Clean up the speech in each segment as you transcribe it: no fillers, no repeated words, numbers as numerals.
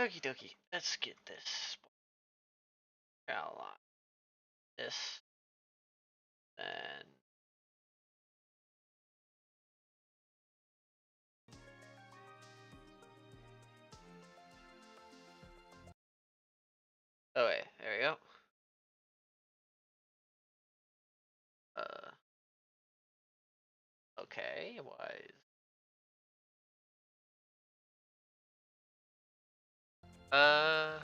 Okie dokie. Let's get this. This. Then. Oh wait, there we go. Okay, why is... Oh.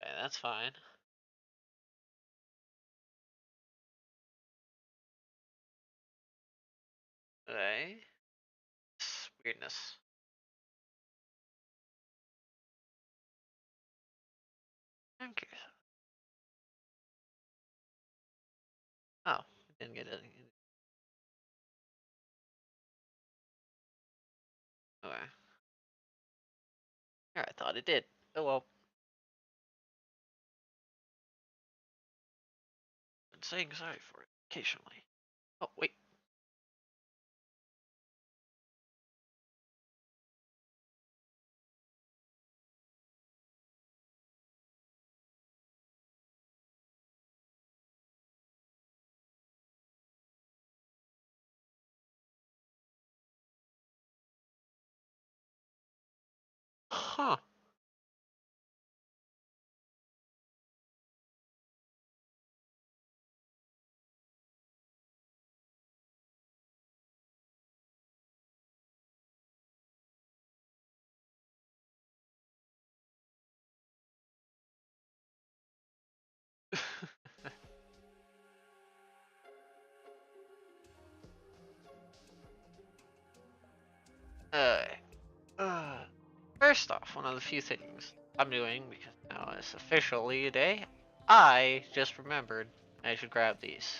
Okay, that's fine. Okay. Weirdness. I'm curious. Oh, didn't get it. Okay. Yeah, I thought it did. Oh well. Been saying sorry for it occasionally. Oh wait. Huh. Alright. First off, one of the few things I'm doing, because now it's officially a day, I just remembered I should grab these.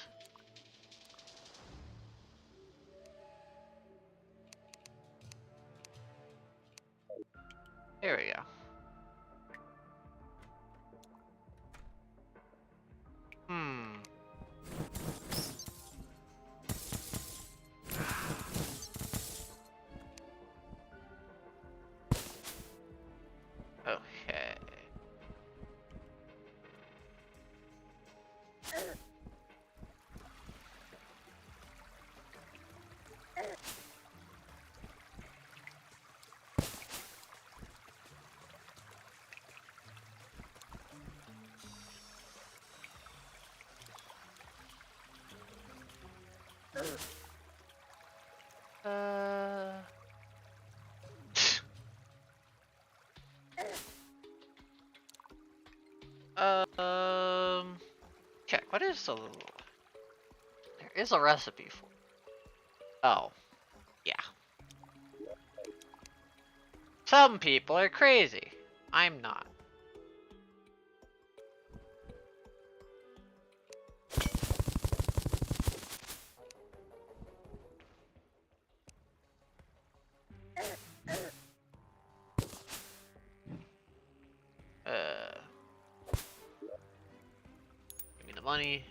There we go. Hmm. Okay. Uh. Check. What is the? There is a recipe for. Oh, yeah. Some people are crazy. I'm not. Give me the money.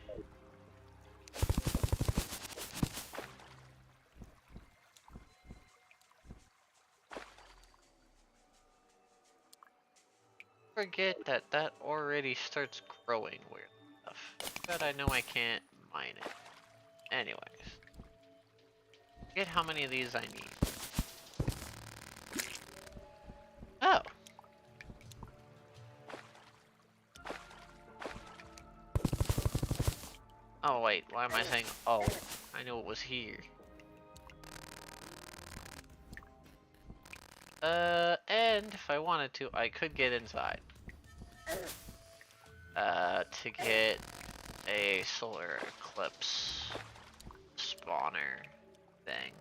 Forget that that already starts growing weird stuff. But I know I can't mine it. Anyways. Forget how many of these I need. Oh. Oh wait, why am I saying oh? I knew it was here. And if I wanted to, I could get inside. To get a solar eclipse spawner thing.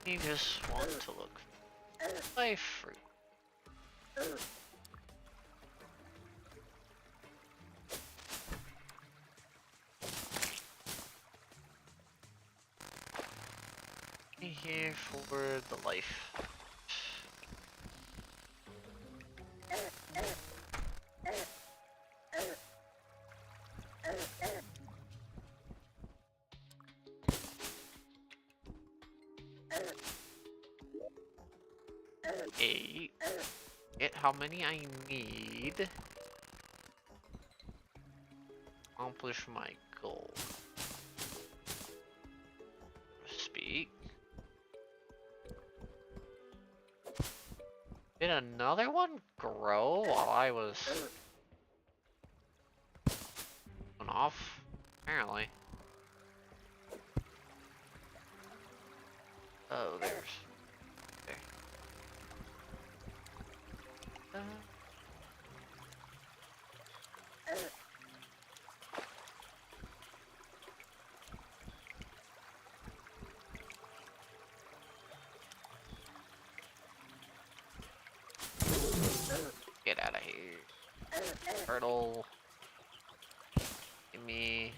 You just want to look. Life fruit. Here for the life. Eight. Get how many I need. Accomplish my goal. Speak. Did another one grow while I was going off? Apparently. Oh, there's. There. Get out of here. Turtle. Give me.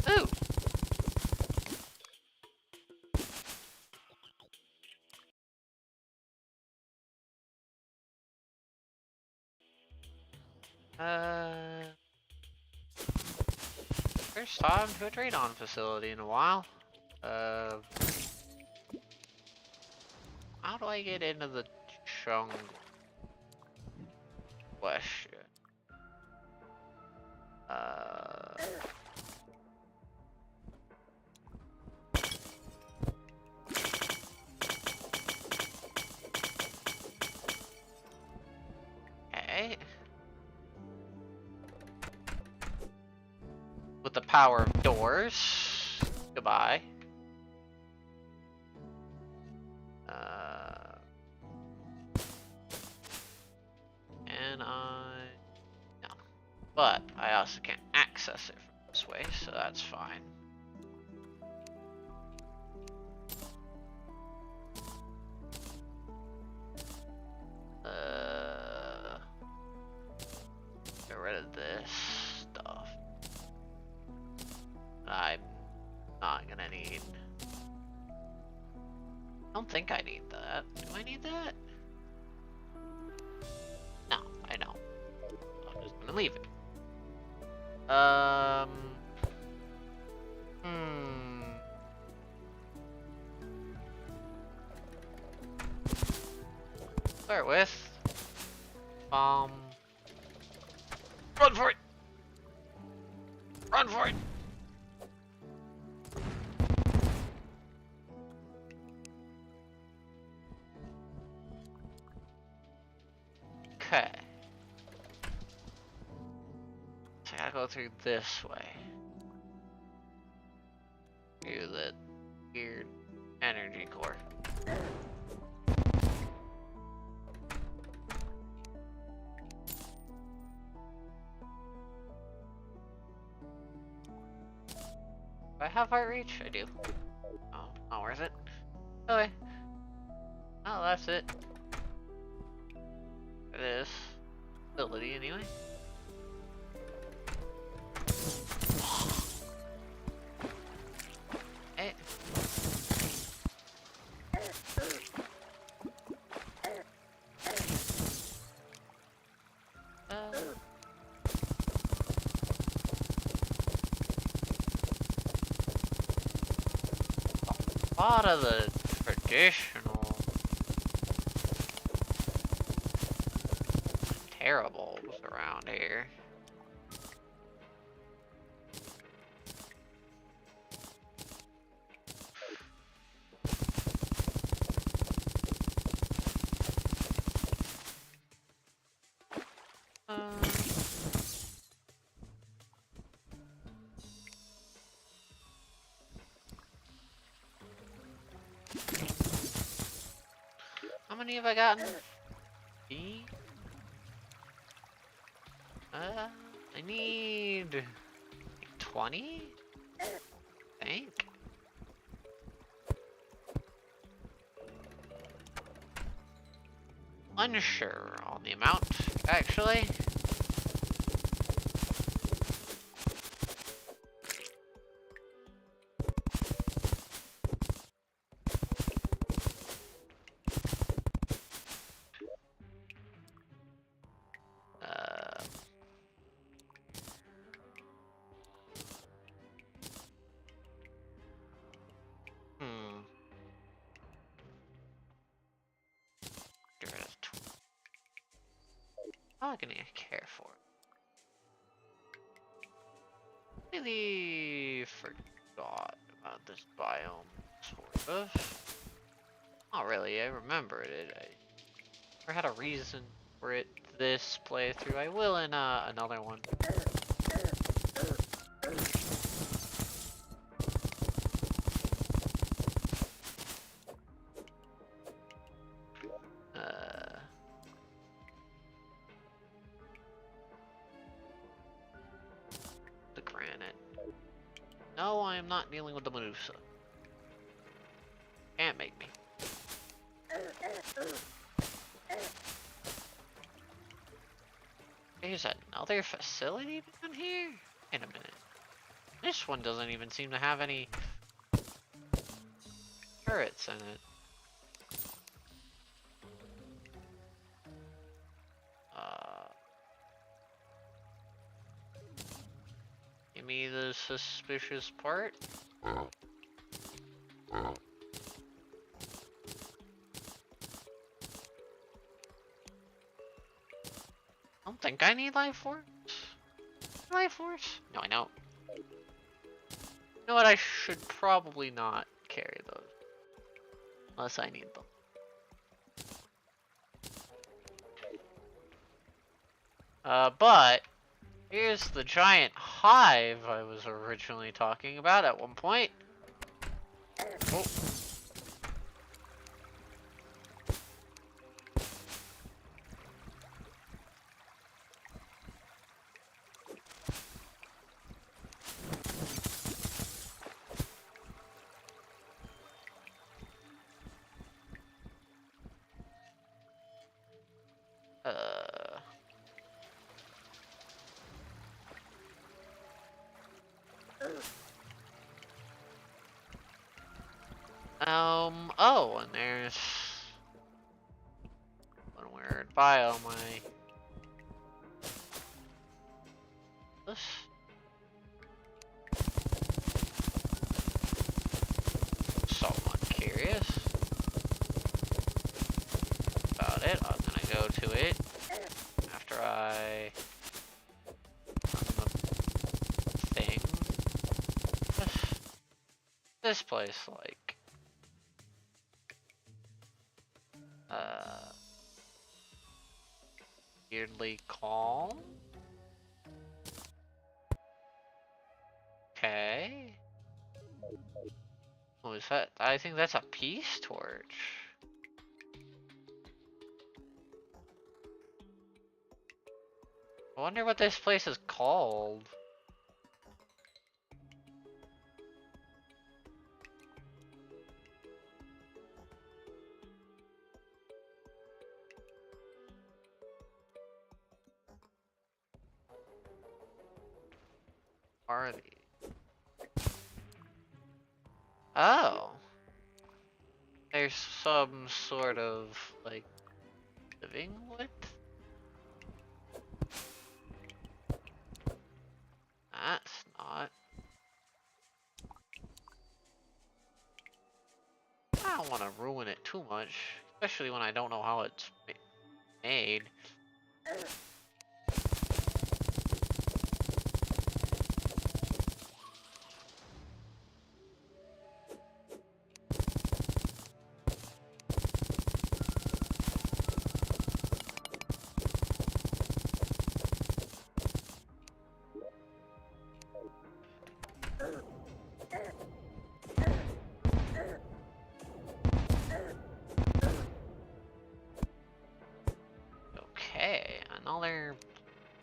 Ooh! First time to a trade-on facility in a while. How do I get into the jungle? Question. Okay. With the power of doors. Goodbye. And no. But I also can't access it from this way, so that's fine. Get rid of this stuff. I'm not gonna need. I don't think I need that. Do I need that? No, I don't. I'm just gonna leave it. Start with run for it! Run for it! Okay. So I gotta go through this way. Through the weird energy core. Do I have heart reach? I do. Oh, not worth it. Okay. Oh, that's it. This ability anyway. Hey. A lot of the traditional terribles around here. How many have I gotten? B? I need 20? I think. Unsure on the amount, actually. Get rid of 20. I'm not gonna care for it. Really forgot about this biome, sort of. Not really, I remembered it. I never had a reason for it this playthrough. I will in another one. The granite. No, I am not dealing with the Medusa. Can't make me. There's another facility down here? Wait a minute. This one doesn't even seem to have any turrets in it. Give me the suspicious part. I don't think I need life force. Life force? No, I don't. You know what? I should probably not carry those. Unless I need them. But here's the giant hive I was originally talking about at one point. Oh. Oh, and there's one weird biome. This. Somewhat curious about it. I'm gonna go to it after I run the thing. This place, like. Weirdly calm. Okay. What is that? I think that's a peace torch. I wonder what this place is called. Are these? Oh. There's some sort of, like, living with? That's not. I don't want to ruin it too much, especially when I don't know how it's made.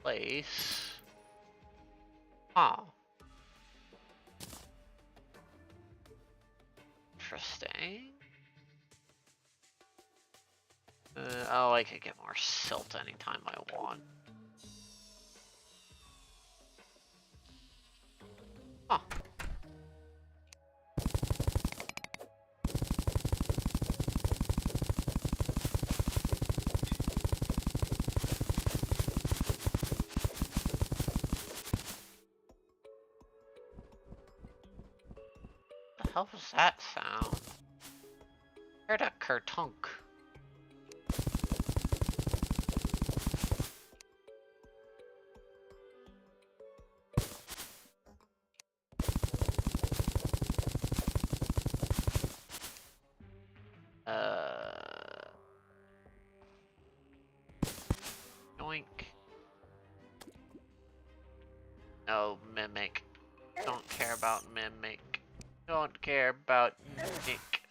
place. Huh. Interesting. Oh, I could get more silt anytime I want. Huh. The hell was that sound? Heard a kertunk. Yoink. No, mimic. Don't care about mimic. Don't care about mimic.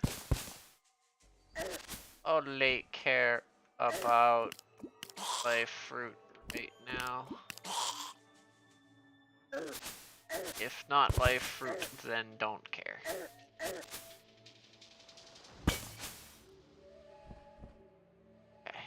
Only care about my fruit right now. If not my fruit, then don't care. Okay.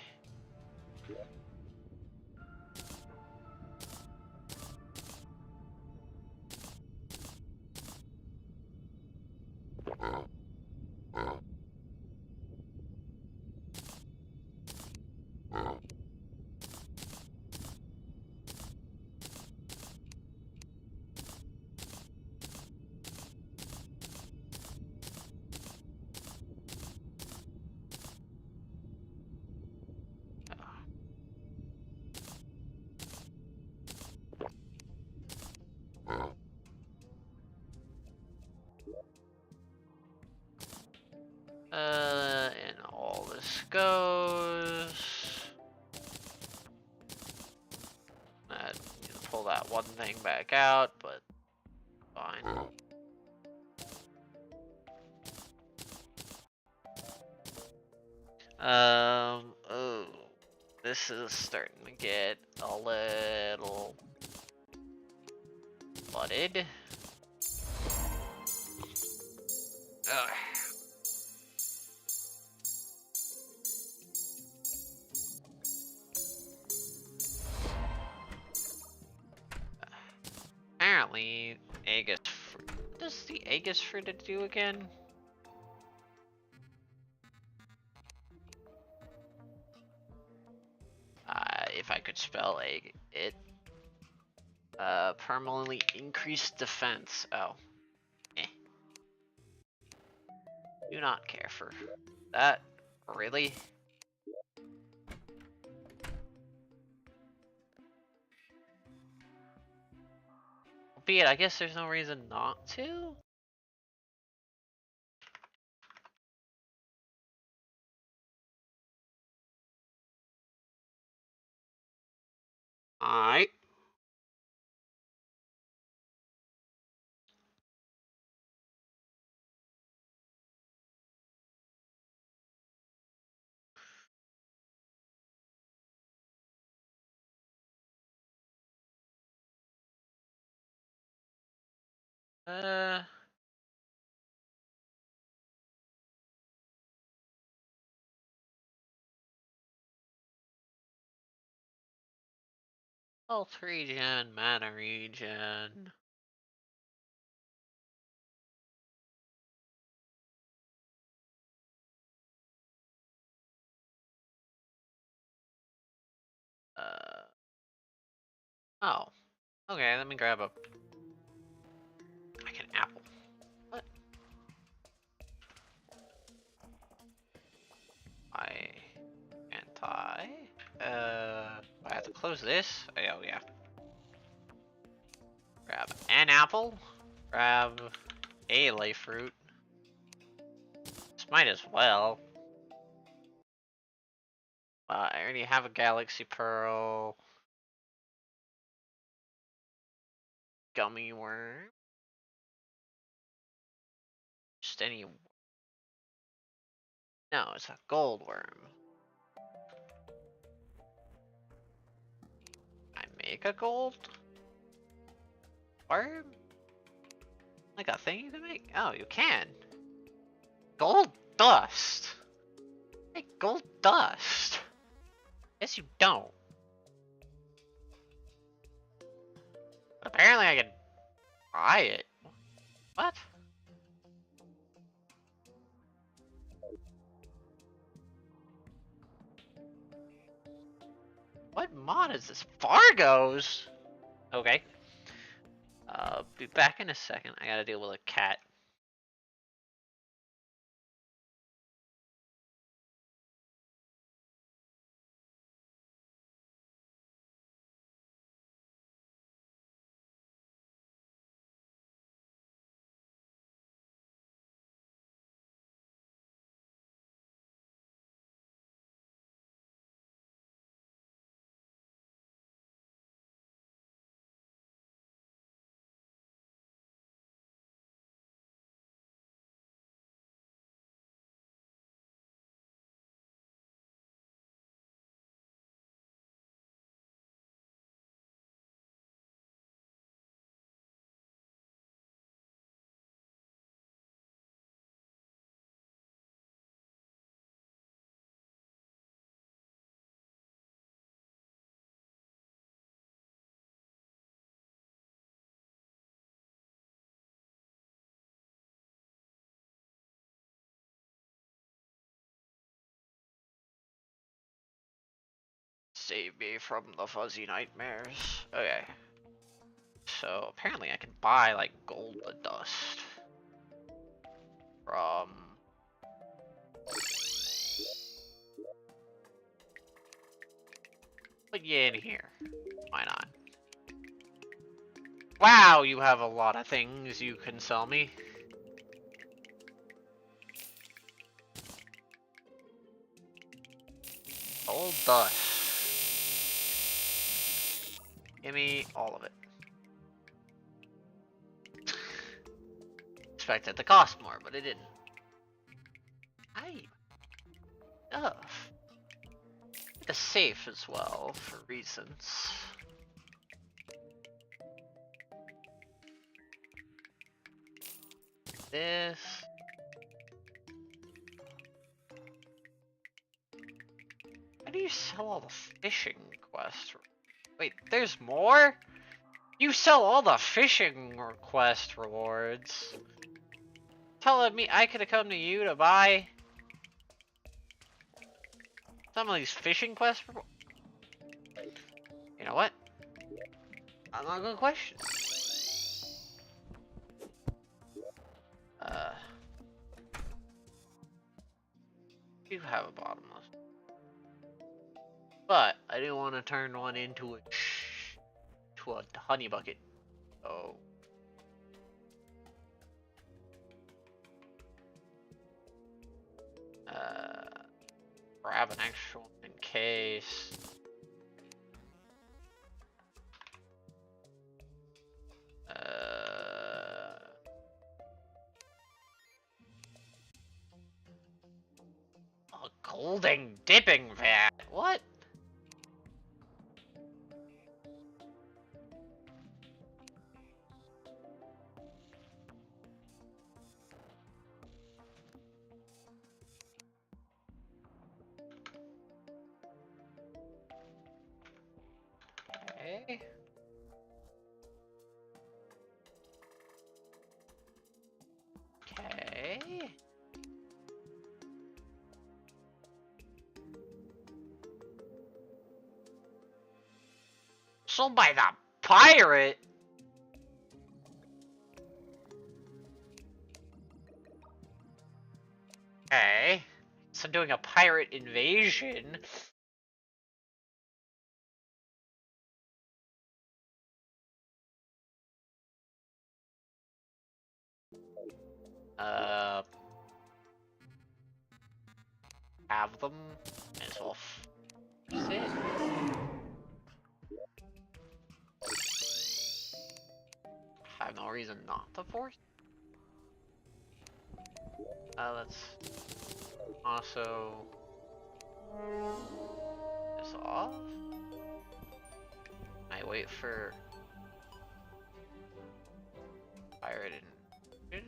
And all this goes. Pull that one thing back out, but fine. Oh, this is starting to get a little flooded. Ugh. Apparently, Aegis fruit. What does the Aegis fruit do again? If I could spell it. Permanently increased defense. Oh. Eh. Do not care for that. Really? Albeit, I guess there's no reason not to? Alright. Health regen, mana regen. Oh. Okay, let me grab a... Like an apple. What? I have to close this? Oh, yeah. Grab an apple. Grab a life fruit. This might as well. I already have a galaxy pearl. Gummy worm. Just any... No, it's a gold worm. I make make a gold farm? Like a thing you can make? Oh, you can. Gold dust. Make gold dust. Yes, you don't. But apparently I can buy it. What? What mod is this? Fargo's? Okay. Be back in a second. I gotta deal with a cat. Save me from the fuzzy nightmares. Okay. So apparently I can buy like gold dust from put you in here. Why not? Wow, you have a lot of things you can sell me. Gold dust. Give me all of it. Expected it to cost more, but it didn't. Stuff. Make a safe as well, for reasons. This. How do you sell all the fishing quests? Wait, there's more? You sell all the fishing quest rewards. Telling me I could have come to you to buy some of these fishing quest rewards? You know what? I'm not gonna question. You have a bottomless. But I didn't want to turn one into a honey bucket. So grab an extra one in case. A golden dipping vat. What? Okay. Okay. Sold by the pirate? Okay. So doing a pirate invasion. Have them. Might as well use it. I have no reason not to force. Let's also this off. My wait for pirate and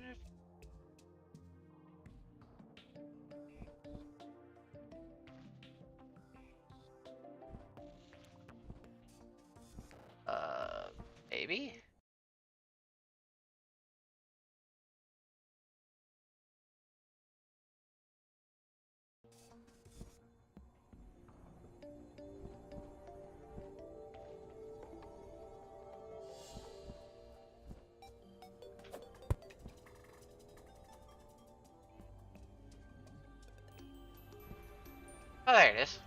maybe? Oh, there it is.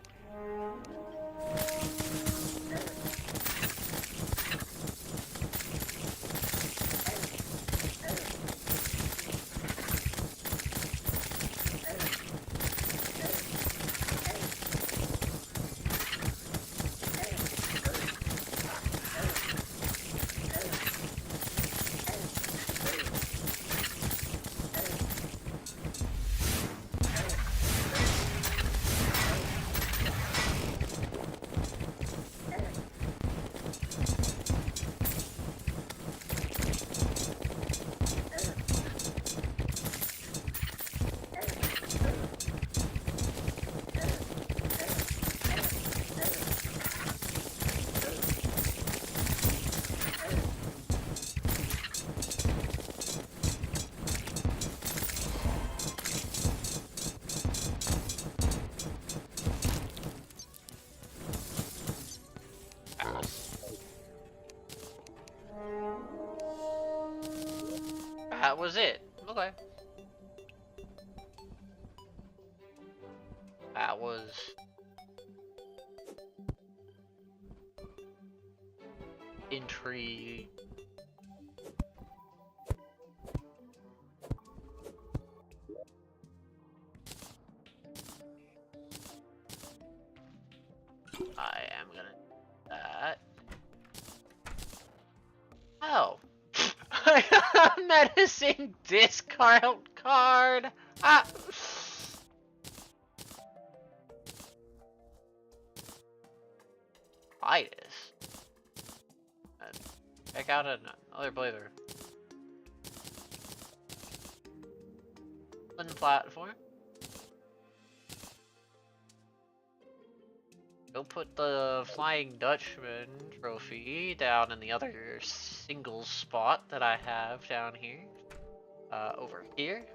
That was it. Okay. That was intrigue. I am gonna do that. Oh. I got a menacing discount card. Ah. Titus. Check out another blazer. One platform. Go put the Flying Dutchman trophy down in the other single spot that I have down here. Over here.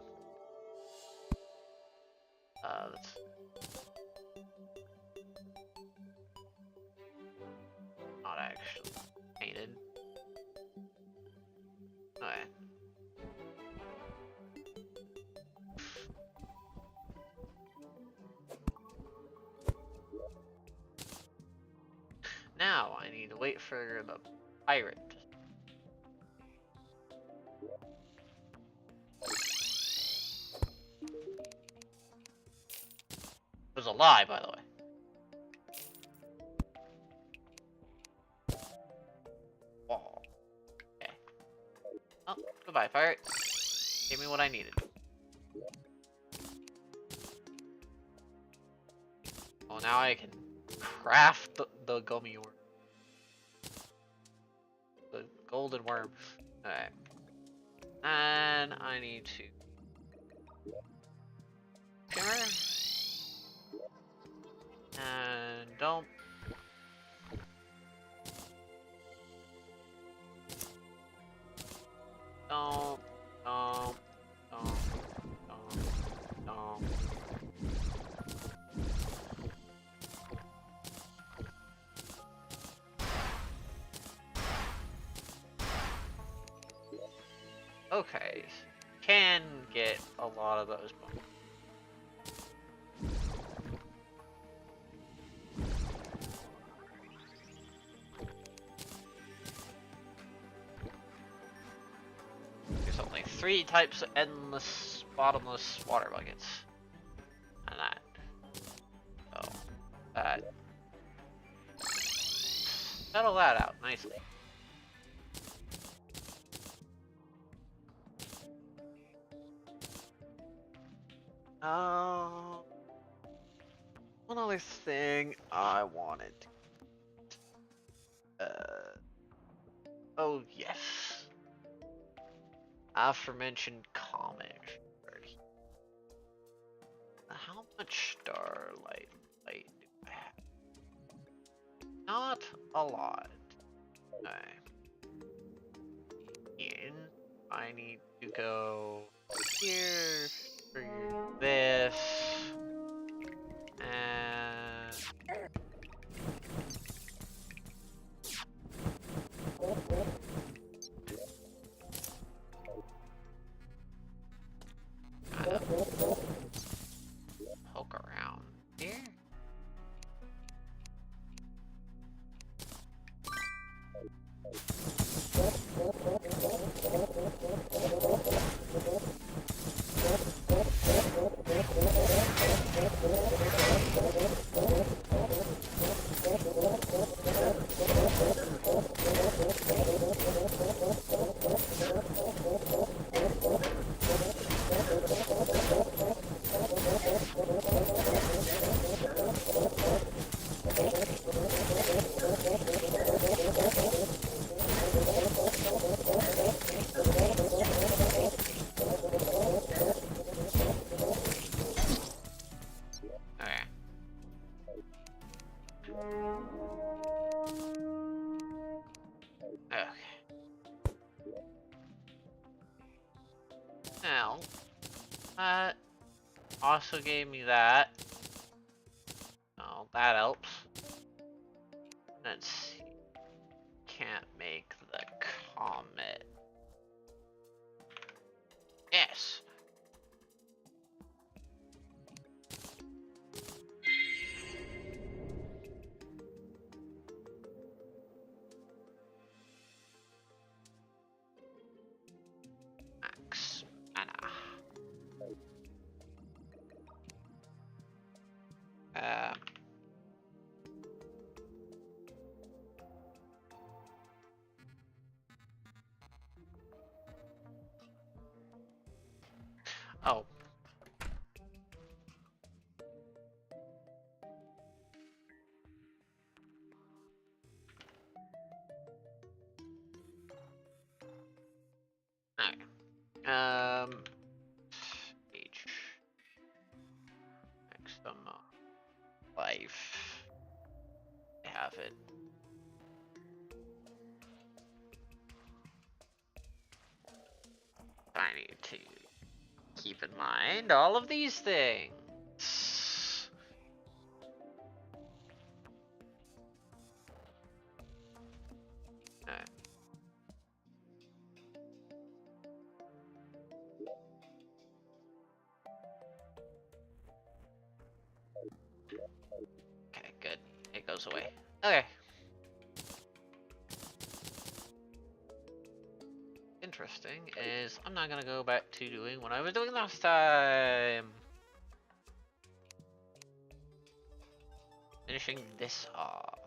That's not actually painted. Okay. Now I need to wait for the pirate. It was a lie, by the way. Oh. Okay. Oh, goodbye, pirate. Give me what I needed. Oh, now I can craft the gummy worm. The golden worm. Alright. And I need to shimmer. And dump. Dump. Dump. Dump. Dump. Dump. Okay, can get a lot of those bones. There's only 3 types of endless, bottomless water buckets. And that. So, that. Settle that out nicely. One other thing I wanted. Oh yes. Aforementioned comic. How much starlight light do I have? Not a lot. Okay. In, I need to go here for this, and kind of poke around here. Okay. Okay. Now, that also gave me that. Oh, that helps. Let's see. Can't make the comet. Yes. Max mana. Um. Oh. Okay. H. Maximum life. I have it. I need to keep in mind all of these things. Alright. Okay, good. It goes away. Okay. Interesting is I'm not gonna go back to doing what I was doing last time. Finishing this off.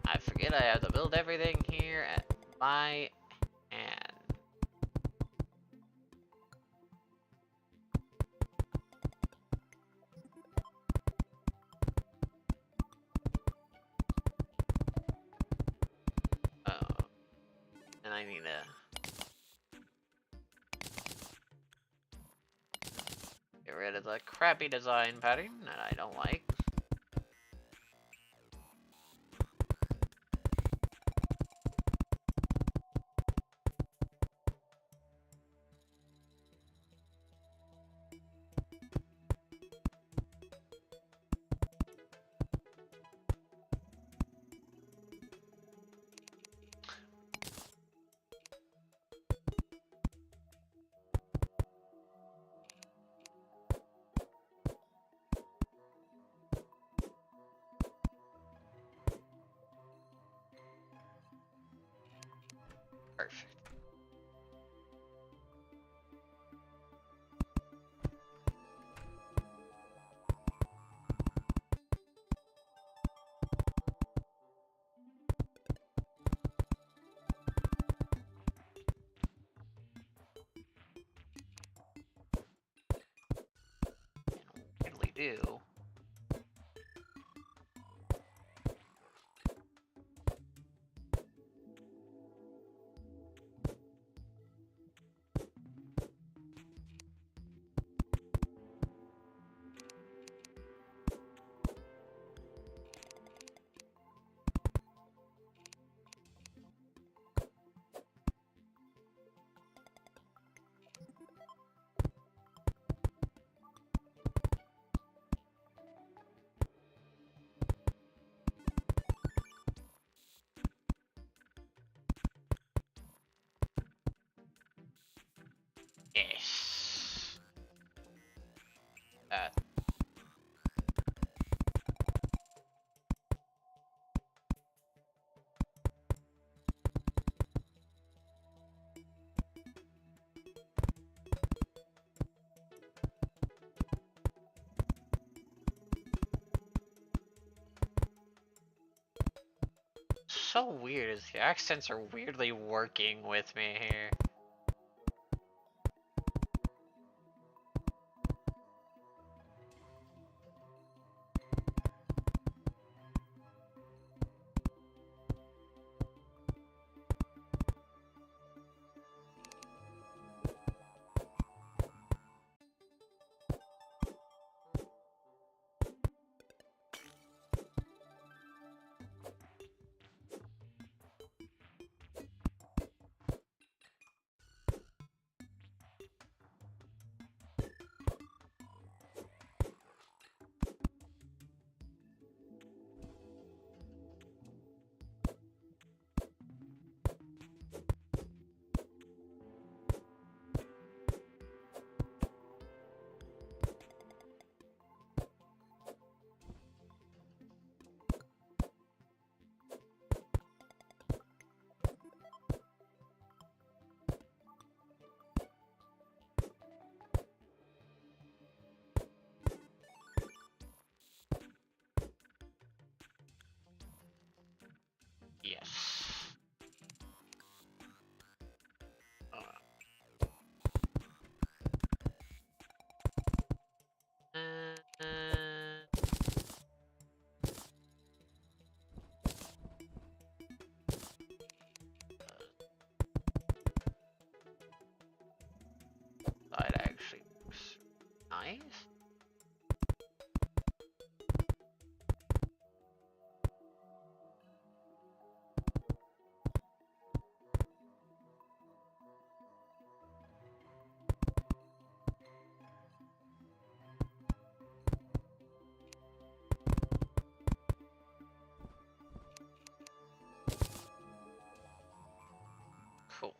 I forget I have to build everything here at my hand. And I need to get rid of the crappy design pattern that I don't like. Perfect. Ew. Yes. So weird. The accents are weirdly working with me here. Yes. That actually looks nice. Cool.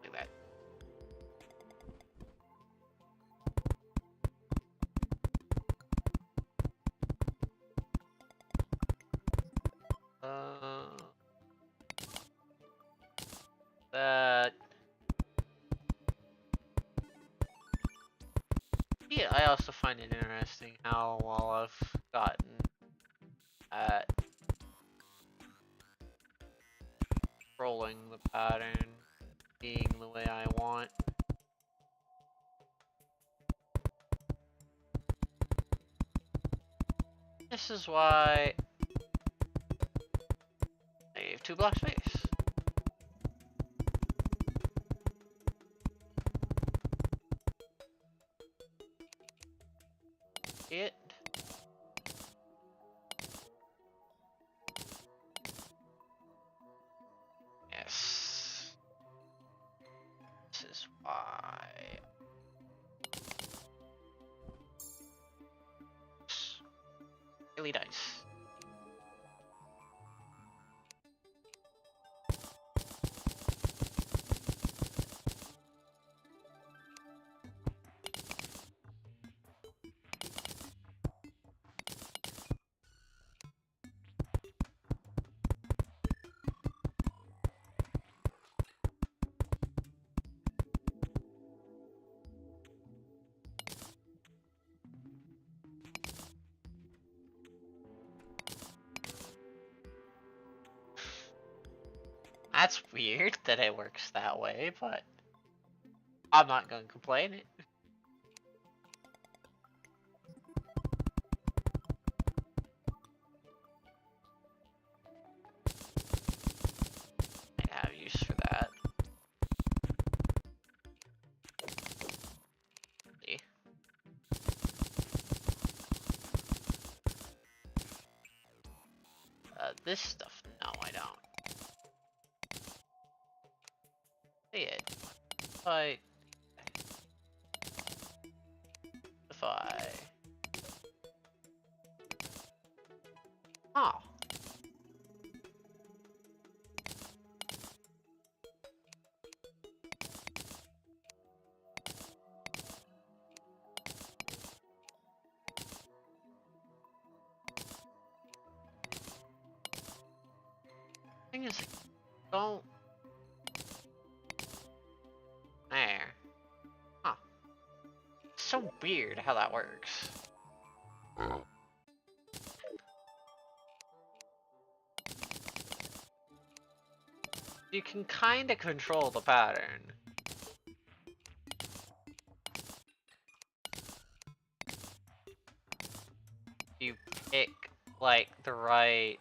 Look at that. That. Yeah, I also find it interesting how well I've gotten at rolling the pattern being the way I want. This is why I gave 2 block space. It. Yes. This is why. Really nice. That's weird that it works that way, but I'm not gonna complain. I have use for that. See? This stuff, no, I don't. See it. If I... Oh. Thing is, don't... There. Huh. It's so weird how that works. You can kinda control the pattern. You pick, like, the right...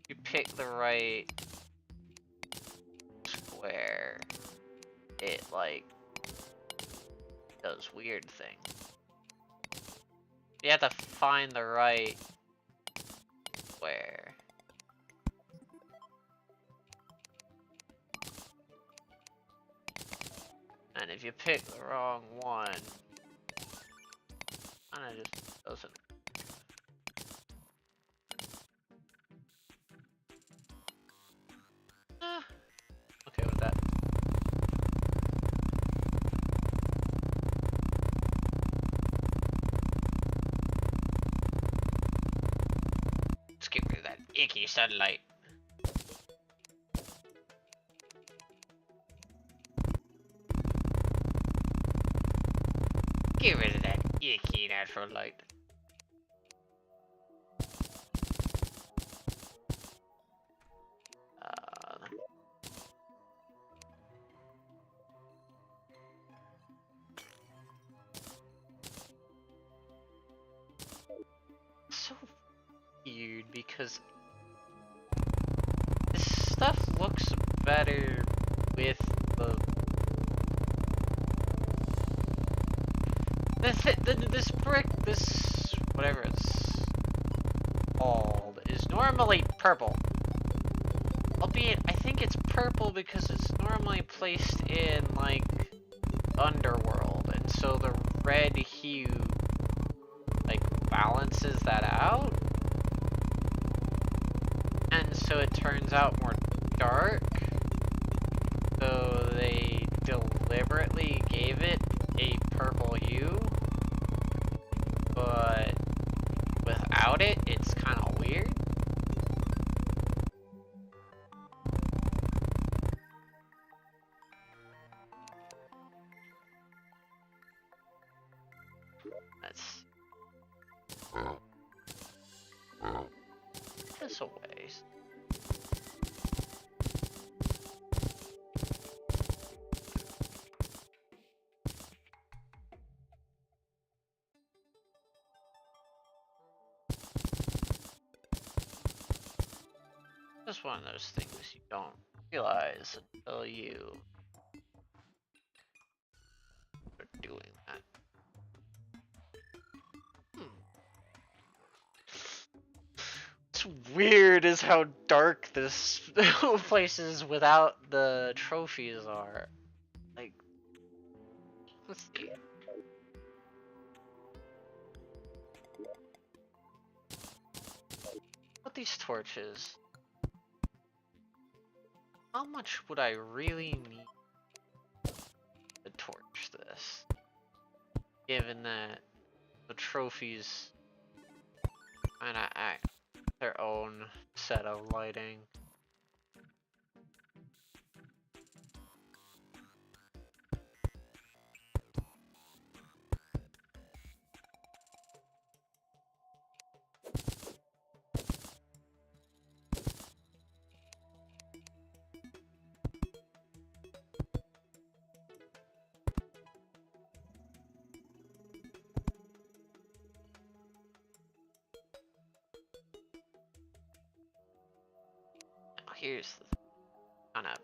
You pick the right square, it, like, does weird things. You have to find the right square. And if you pick the wrong one, kinda just doesn't. Okay with that. Let's get rid of that icky sunlight. Get rid of that icky natural light. So weird because this stuff looks better with the this brick, this whatever it's called, is normally purple. Albeit, I think it's purple because it's normally placed in like underworld, and so the red hue like balances that out, and so it turns out more dark. So they deliberately gave it a purple hue, but without it, it's kind of weird. That's this a ways. Just one of those things you don't realize until you are doing that. What's weird is how dark this place is without the trophies are. Like, let's see. What these torches? How much would I really need to torch this? Given that the trophies kinda act their own set of lighting. here's the kind of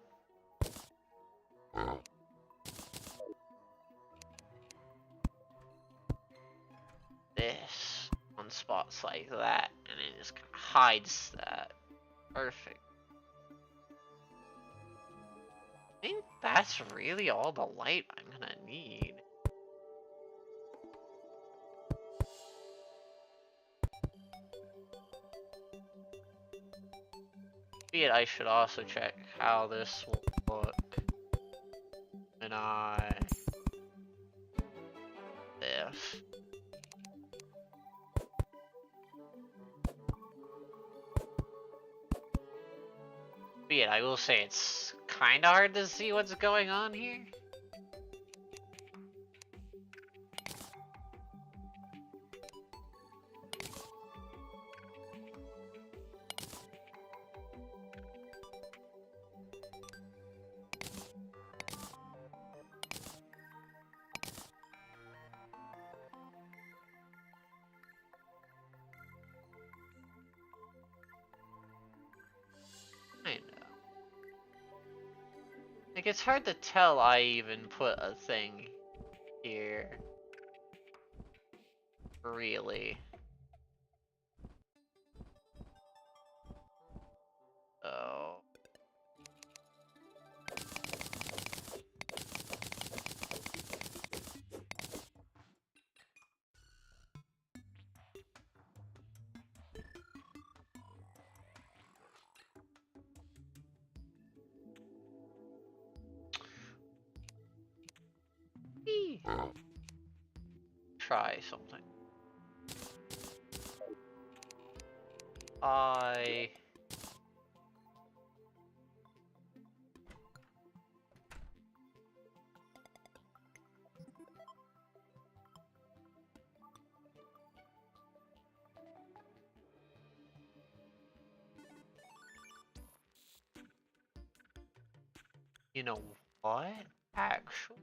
this on spots like that, and it just kind of hides that. Perfect. I think that's really all the light I'm gonna need. Be it, I should also check how this will look when I this. Be it, I will say it's kind of hard to see what's going on here. Like, it's hard to tell I even put a thing here. Really. So... try something. You know what? Actually...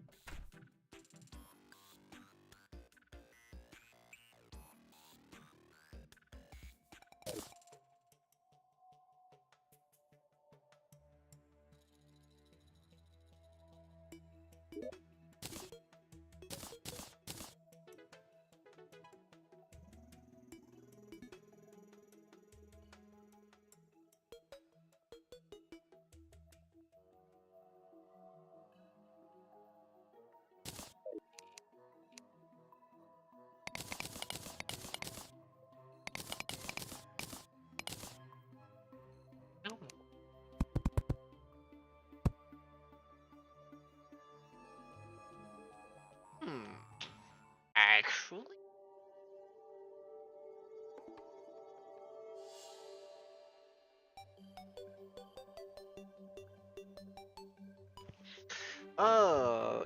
Actually?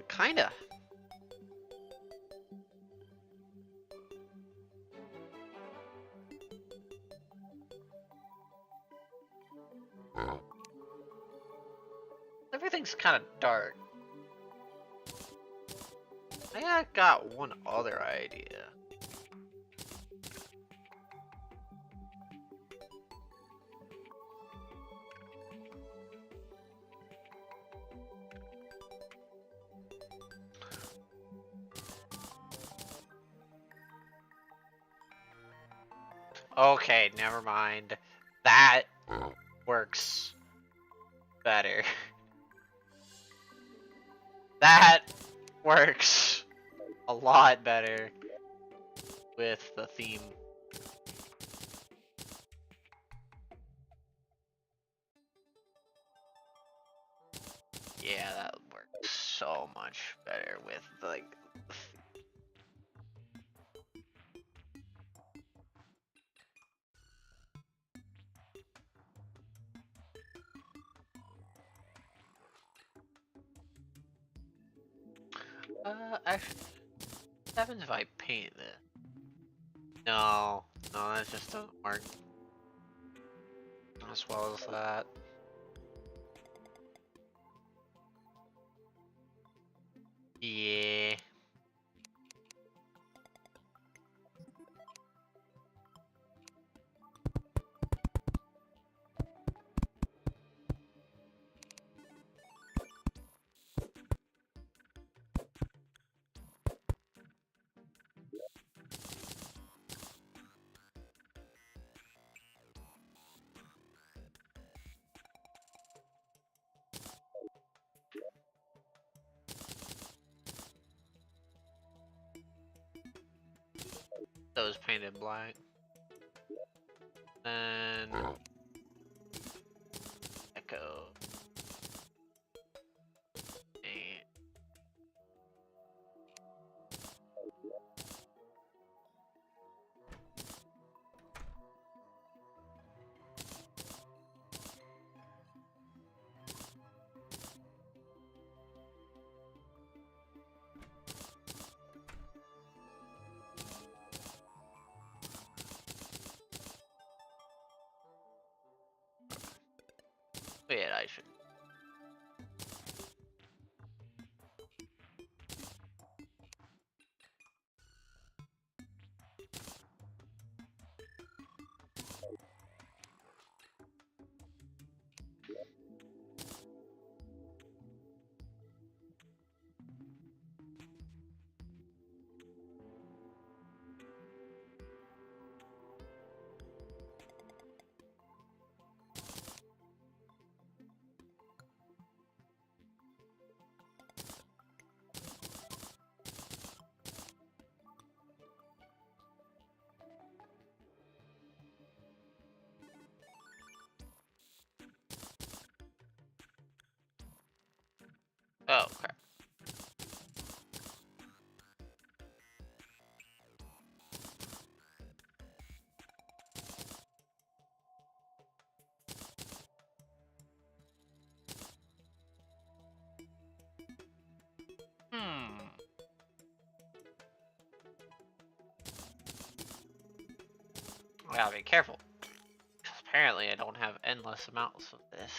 Kinda. Everything's kind of dark. I got one other idea. Okay, never mind. That works better. That works a lot better with the theme. Yeah, that works so much better with, like... Actually, what happens if I paint this? No, that just doesn't work as well as that. Yeah. those painted black. Then echo. And wait, I should. Oh crap. I gotta be careful. Because apparently I don't have endless amounts of this.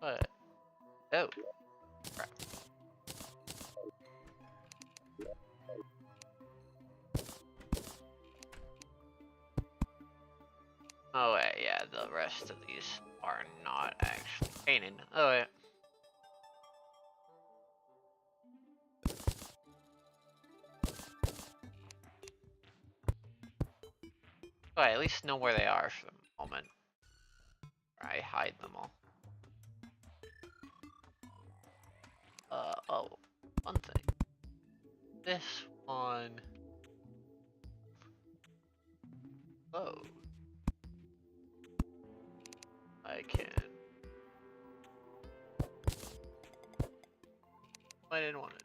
But oh crap. Oh wait, yeah, the rest of these are not actually painted. Oh wait. Oh, I at least know where they are for the moment. Or I hide them all. Oh, one thing. This one. Oh. I can. I didn't want it.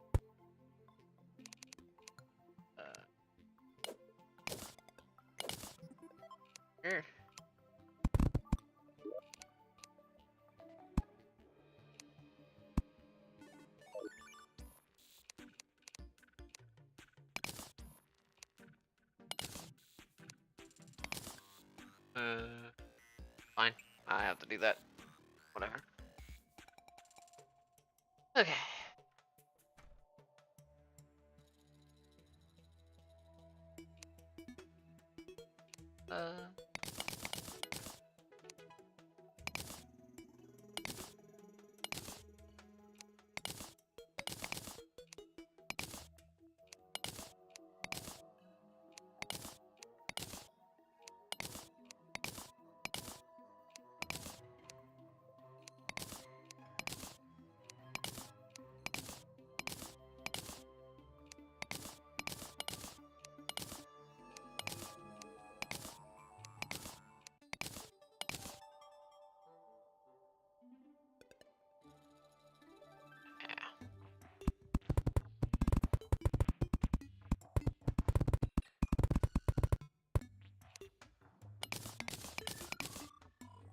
Here. Fine. I have to do that. Whatever. Okay.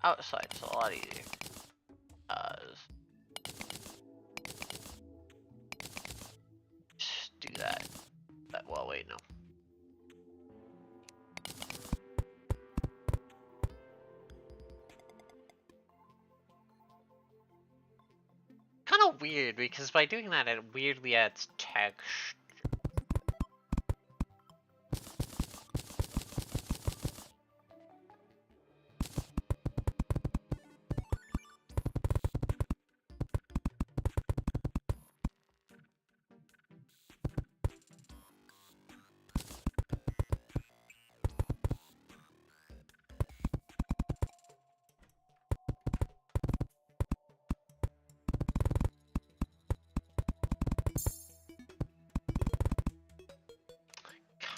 Outside's a lot easier. Just do that. Well, wait, no. Kind of weird because by doing that, it weirdly adds text.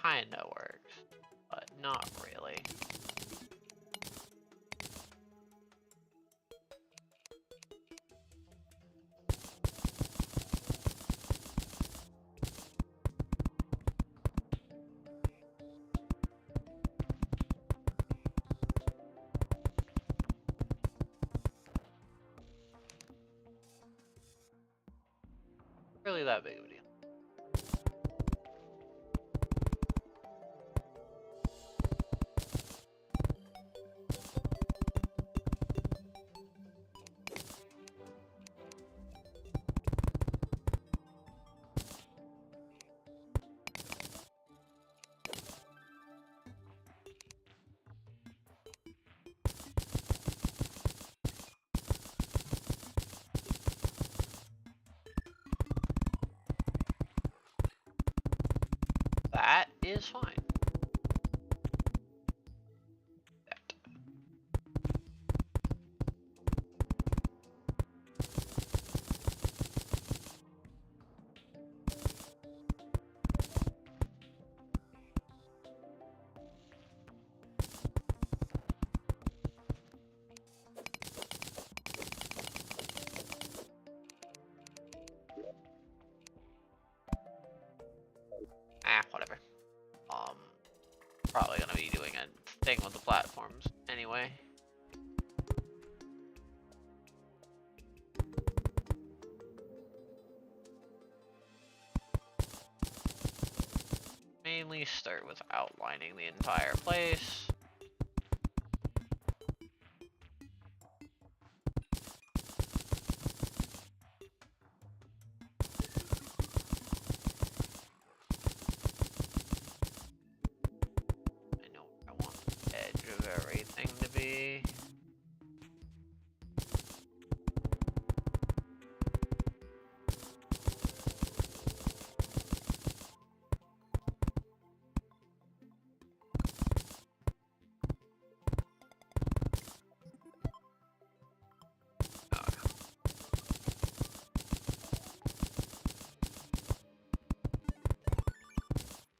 kinda works, but not really. Really that big of a deal. That is fine. Whatever. Probably gonna be doing a thing with the platforms anyway. Mainly start with outlining the entire place. I know I want the edge of everything to be.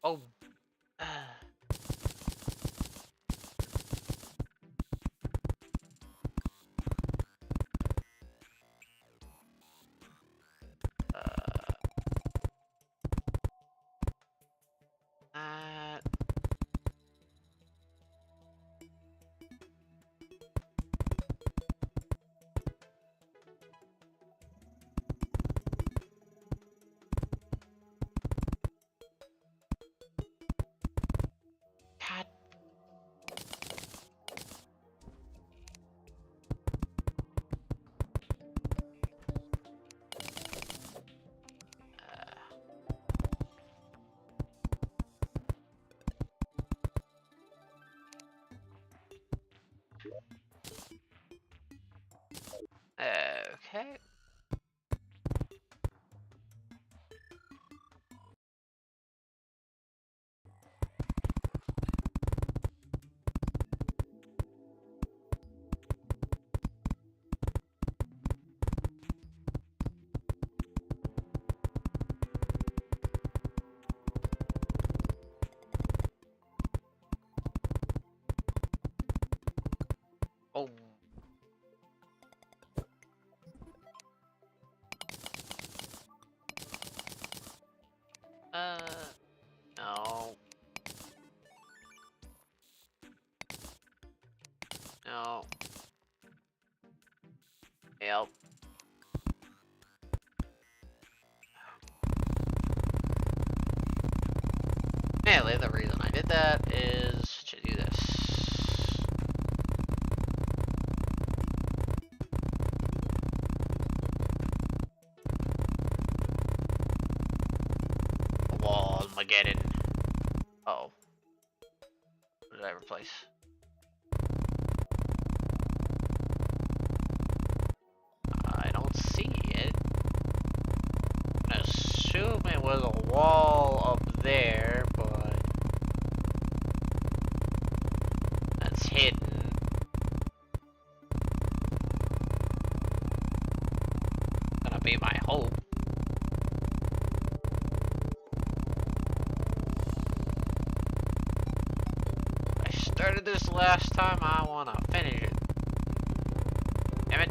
Oh. That. God. Okay. Oh. No. No. Yep. Mainly the reason I did that is to do this. Wall Mageddon. Uh-oh. What did I replace? I don't see it. I assume it was a wall up there, but that's hidden. Gonna be my hope. started this last time, I wanna finish it. Damn it.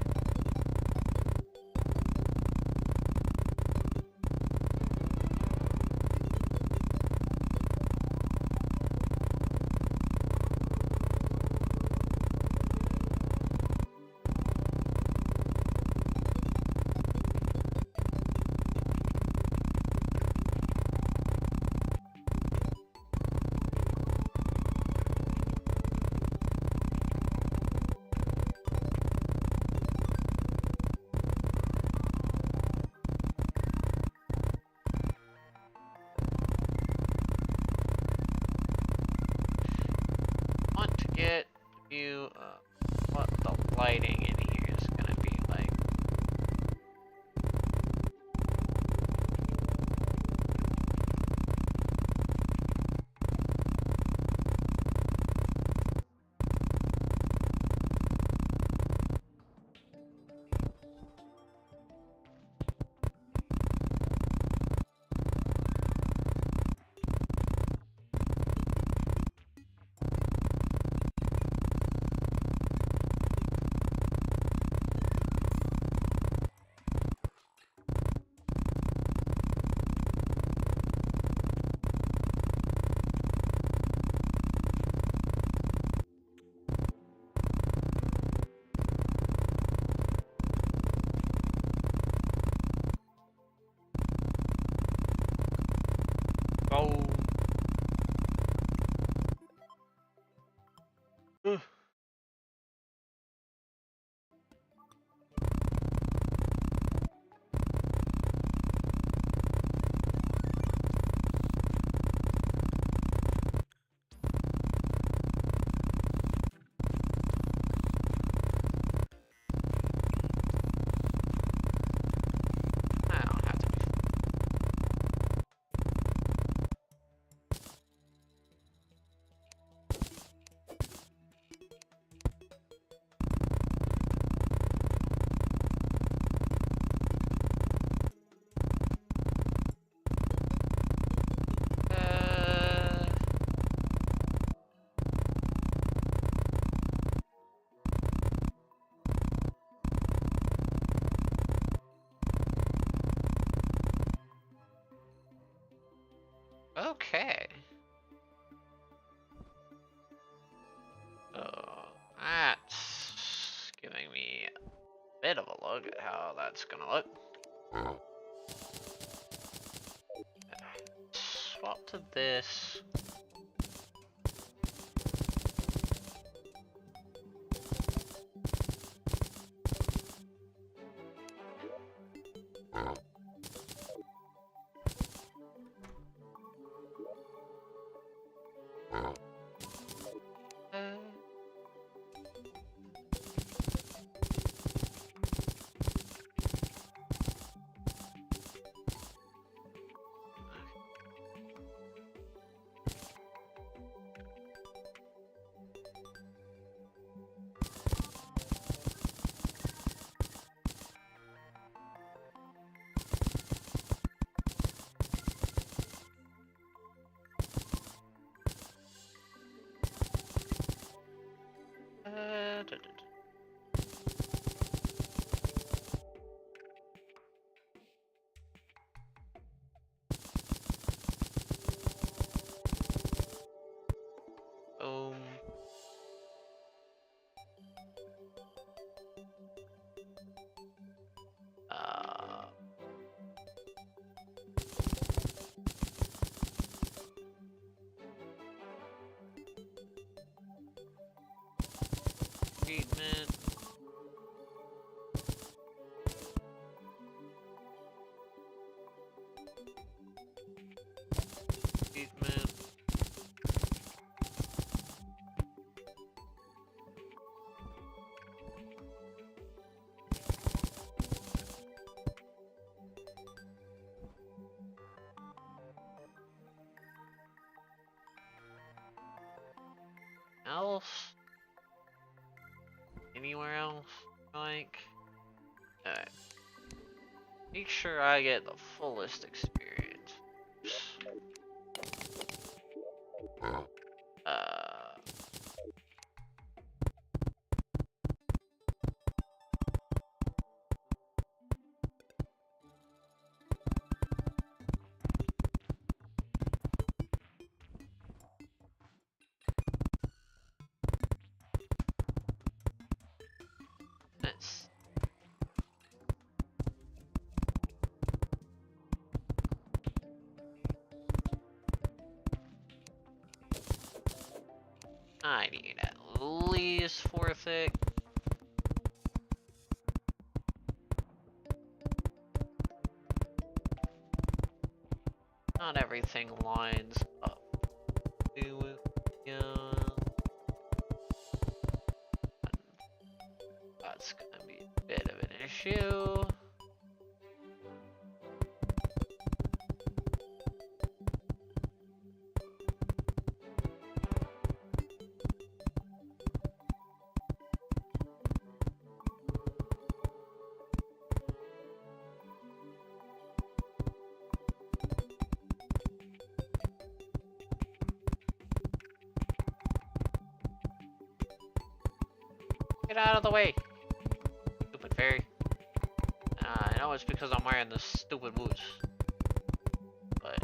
Want to get a view of what the lighting in here is gonna be like. Oh. Ugh. I don't have to be. Okay. So that's giving me a bit of a look at how that's gonna look. Swap to this. Boom. Treatment. Treatment. Else? Anywhere else? Like? Alright. Make sure I get the fullest experience. I need at least 4 thick. Not everything lines up. That's gonna be a bit of an issue. Get out of the way, stupid fairy. I know it's because I'm wearing this stupid boots, but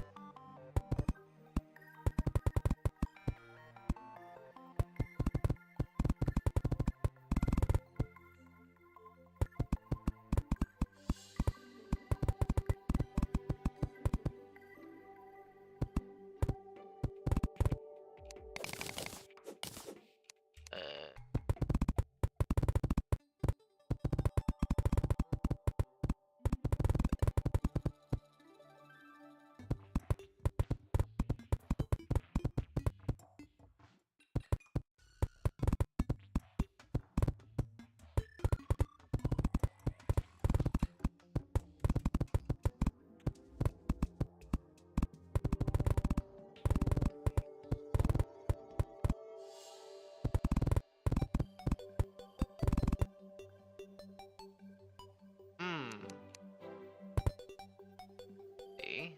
see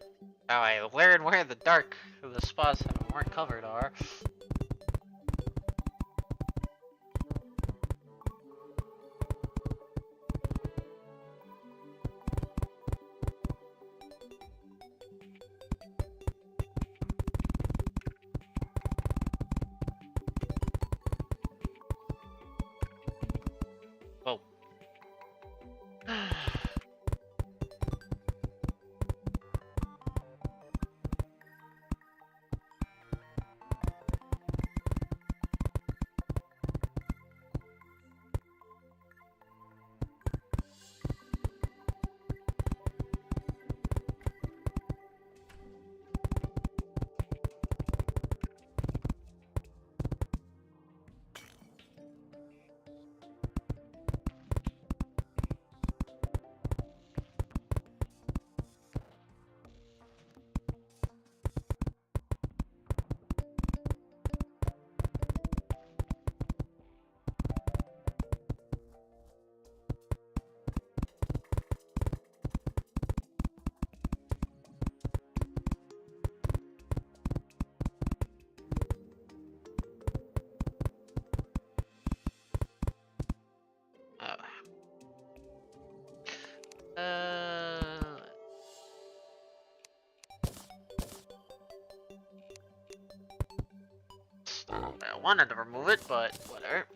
how I learn where the dark of the spots that weren't covered are. Whoa. Uh, I wanted to remove it, but whatever.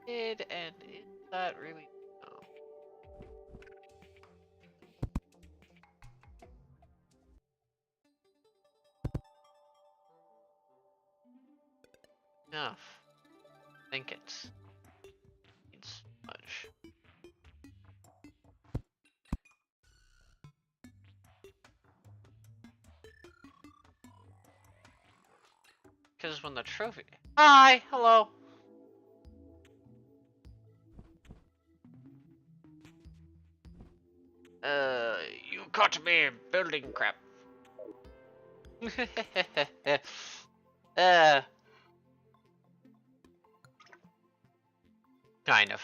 And is that really? No. Enough. I think it's much. Because when the trophy. Hi, hello. You caught me building crap. uh, Kind of.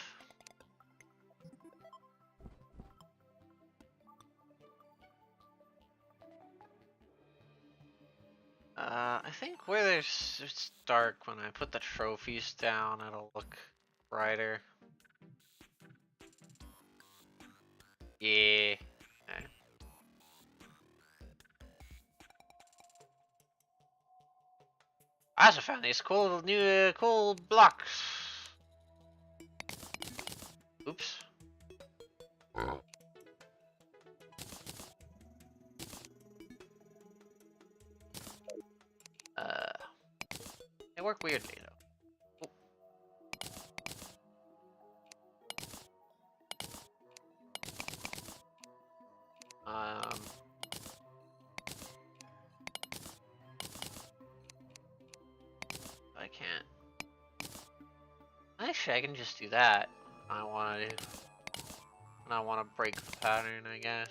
I think where it's dark, when I put the trophies down, it'll look brighter. Yeah. Okay. I also found these cool new cool blocks. Oops. They work weirdly though. I can't. Actually, I can just do that. I want to. And I want to break the pattern, I guess.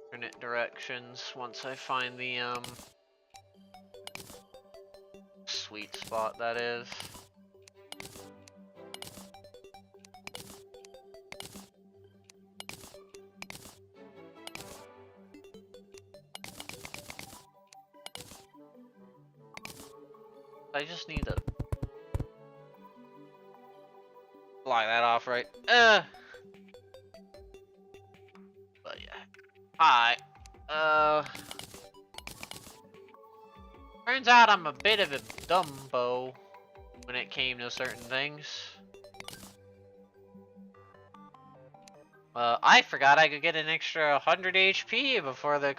Alternate directions once I find the sweet spot, that is. I just need to block that off, right? But yeah. Alright. Turns out I'm a bit of a dumbo when it came to certain things. I forgot I could get an extra 100 HP before the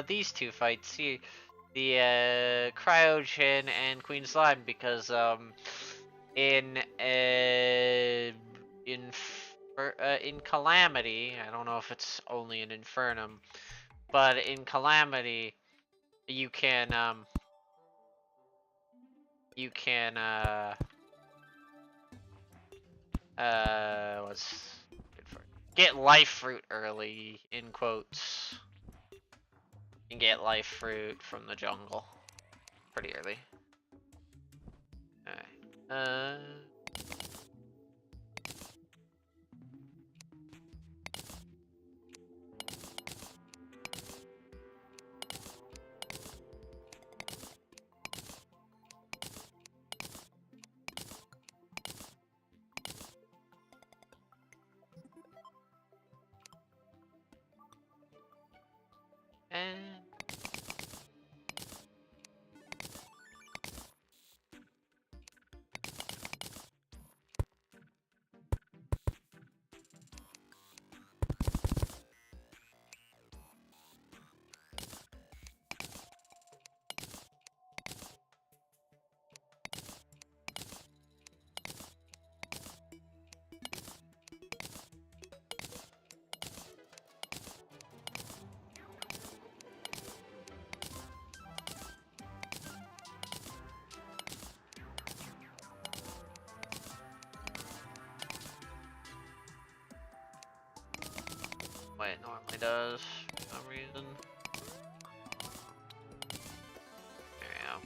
these two fights here. The Cryogin and Queen Slime, because in Calamity, I don't know if it's only in Infernum, but in Calamity you can what's good for it? Get life fruit early, in quotes. And get life fruit from the jungle pretty early. Alright. And wait, it normally does for some reason. There we go.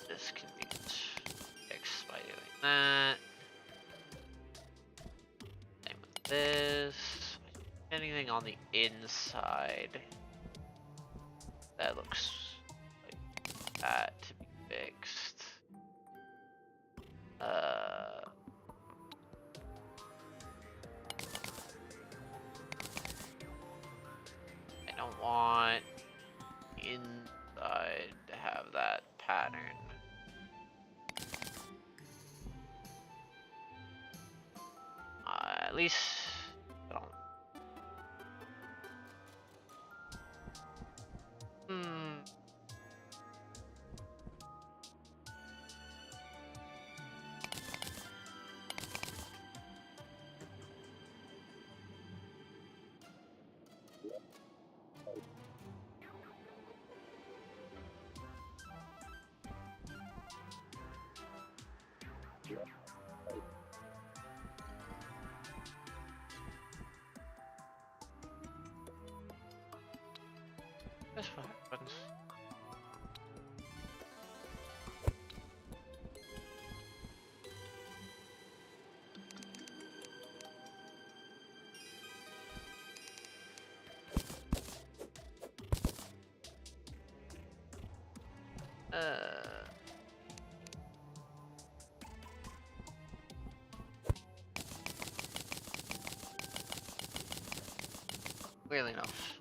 This can be fixed by doing that. Same with this. Anything on the inside that looks like that to be fixed. I don't want inside to have that pattern. At least I don't. That's what happens. Clearly enough.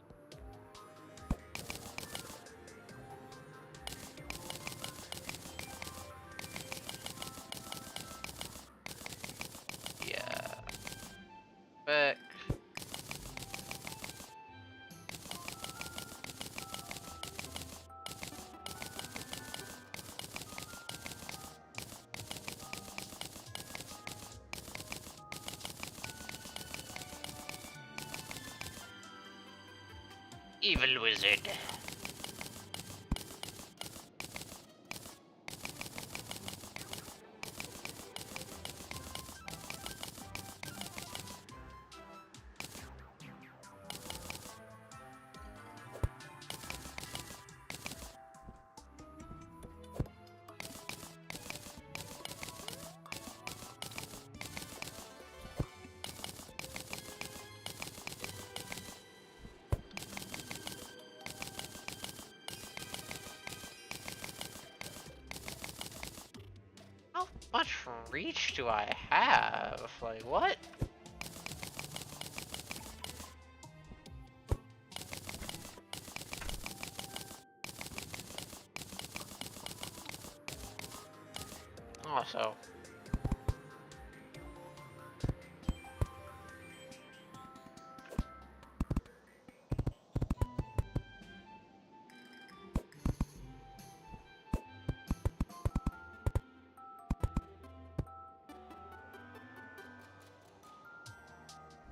Yeah. Back. Evil wizard. How much reach do I have? Like, what? Also,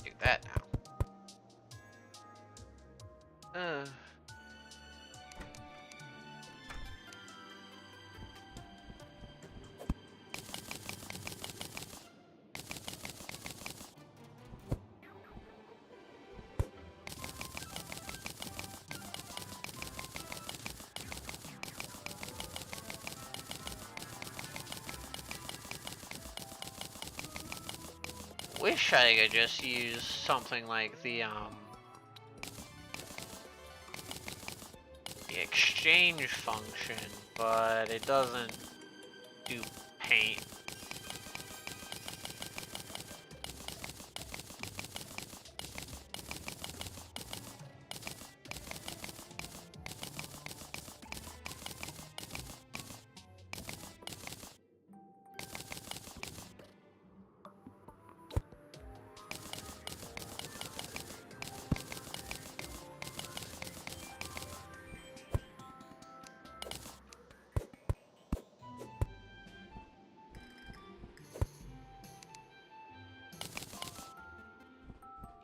do that now. Wish I could just use something like the exchange function, but it doesn't do paint.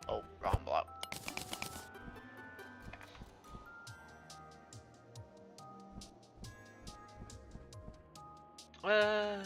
Oh, wrong block. Uh,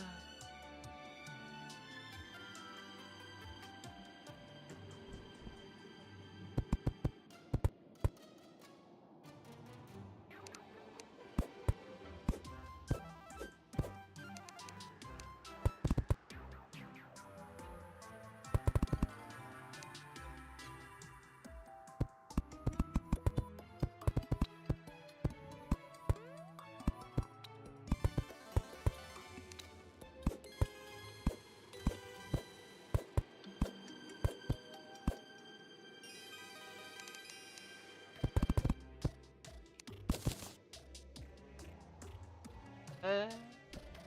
uh,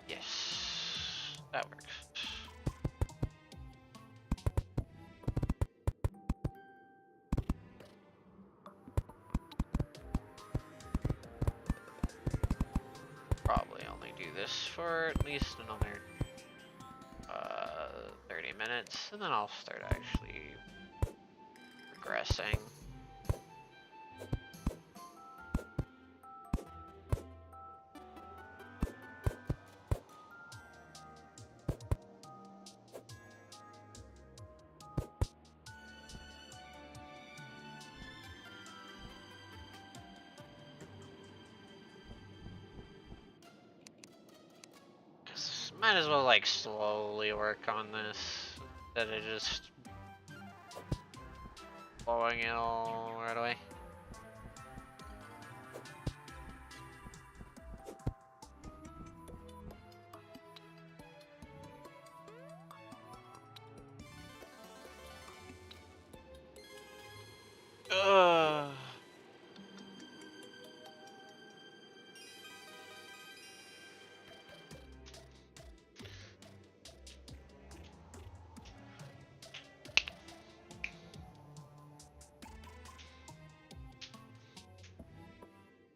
yes, that works. Probably only do this for at least another 30 minutes, and then I'll start actually progressing. Might as well like slowly work on this instead of just blowing it all right away. Ugh.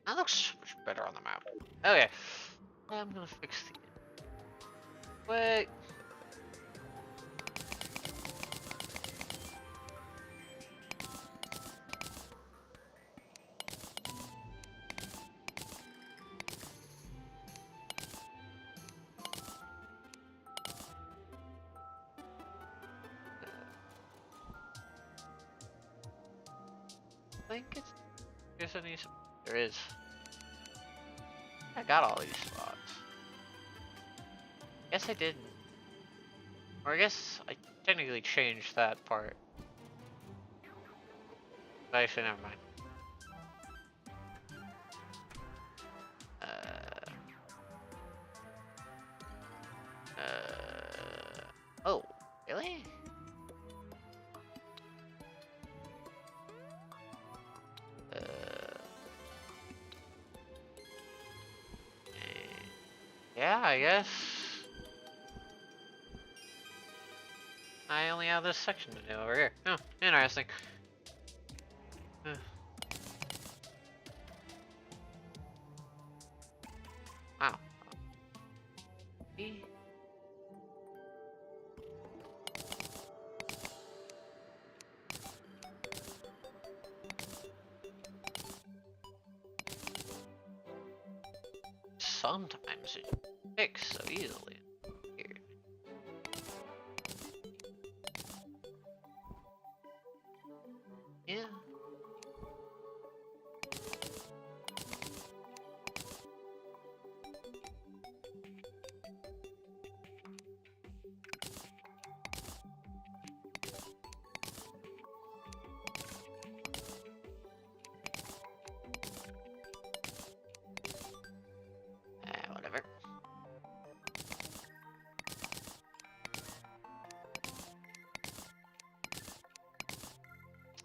That looks much better on the map. Okay, I'm gonna fix the quick. I think it's. Guess I need some. There is. I got all these spots. Guess I didn't. Or I guess I technically changed that part. But actually, never mind. Oh, really? Yeah, I guess. I only have this section to do over here. Oh, interesting. Wow. Sometimes it fixes so easily. Weird. Yeah. Whatever.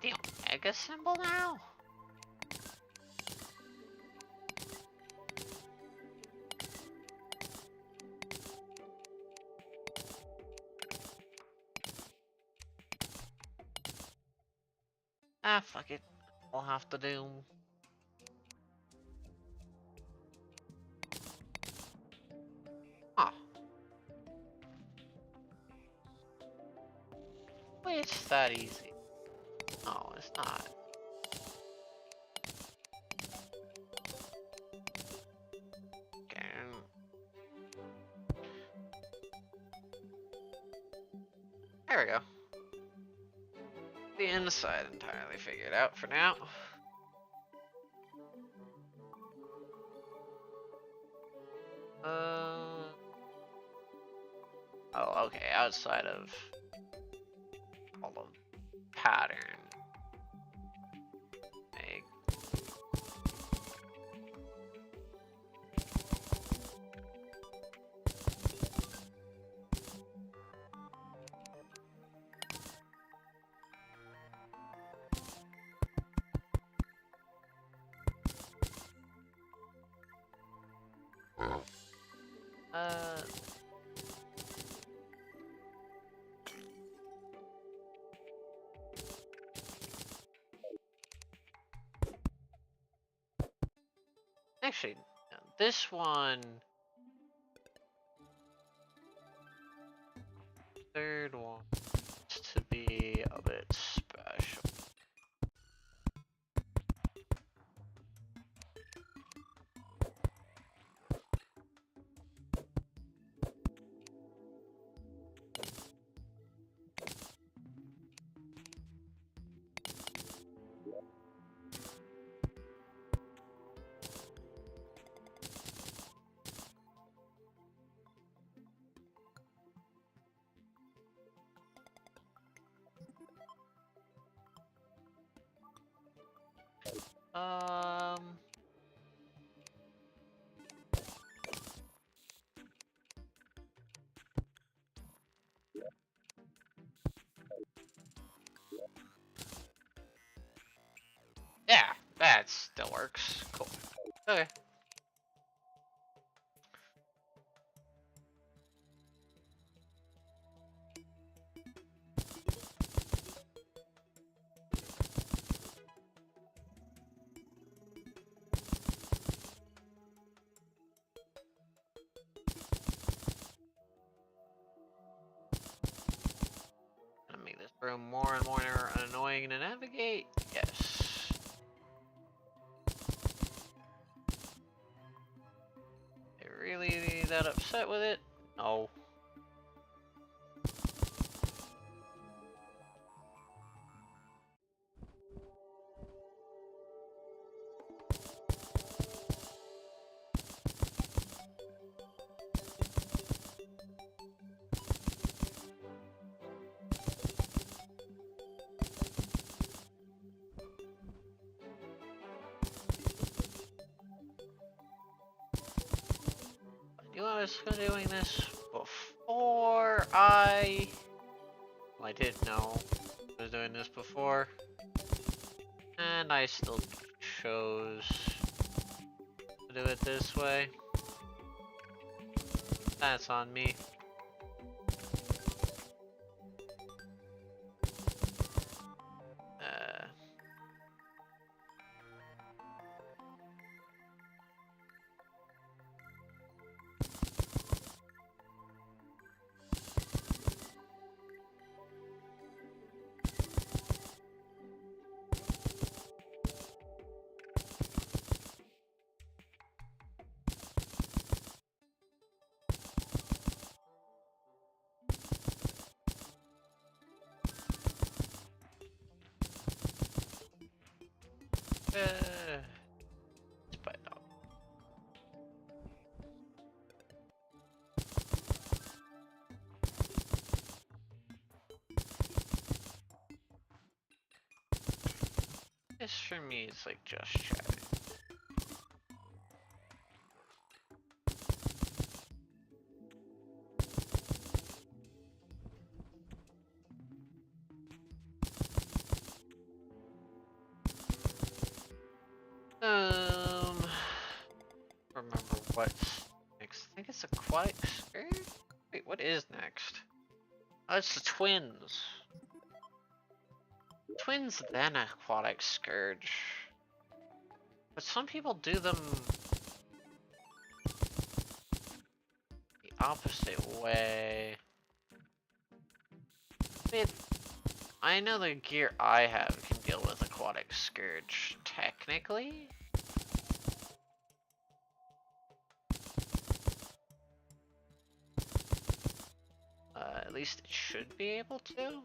The Omega symbol now? Ah, fuck it. I'll have to do. Huh. Wait, it's that easy. No, it's not. Okay. There we go. The inside entirely figured out for now. Oh, okay, outside of all of pattern. Make. Actually, no, this one. Third one to be a bit special. Um. Yeah, that still works. Cool. Okay. Gonna make this room more and more annoying to navigate. Yes. They really that upset with it? No. You I was doing this before I... Well, I did know I was doing this before. And I still chose to do it this way. That's on me. But no. This for me is like just chatting. Remember what's next. I think it's aquatic scourge? Wait, what is next? Oh, it's the twins. Twins, then aquatic scourge. But some people do them the opposite way. I know the gear I have can deal with aquatic scourge, technically. At least it should be able to.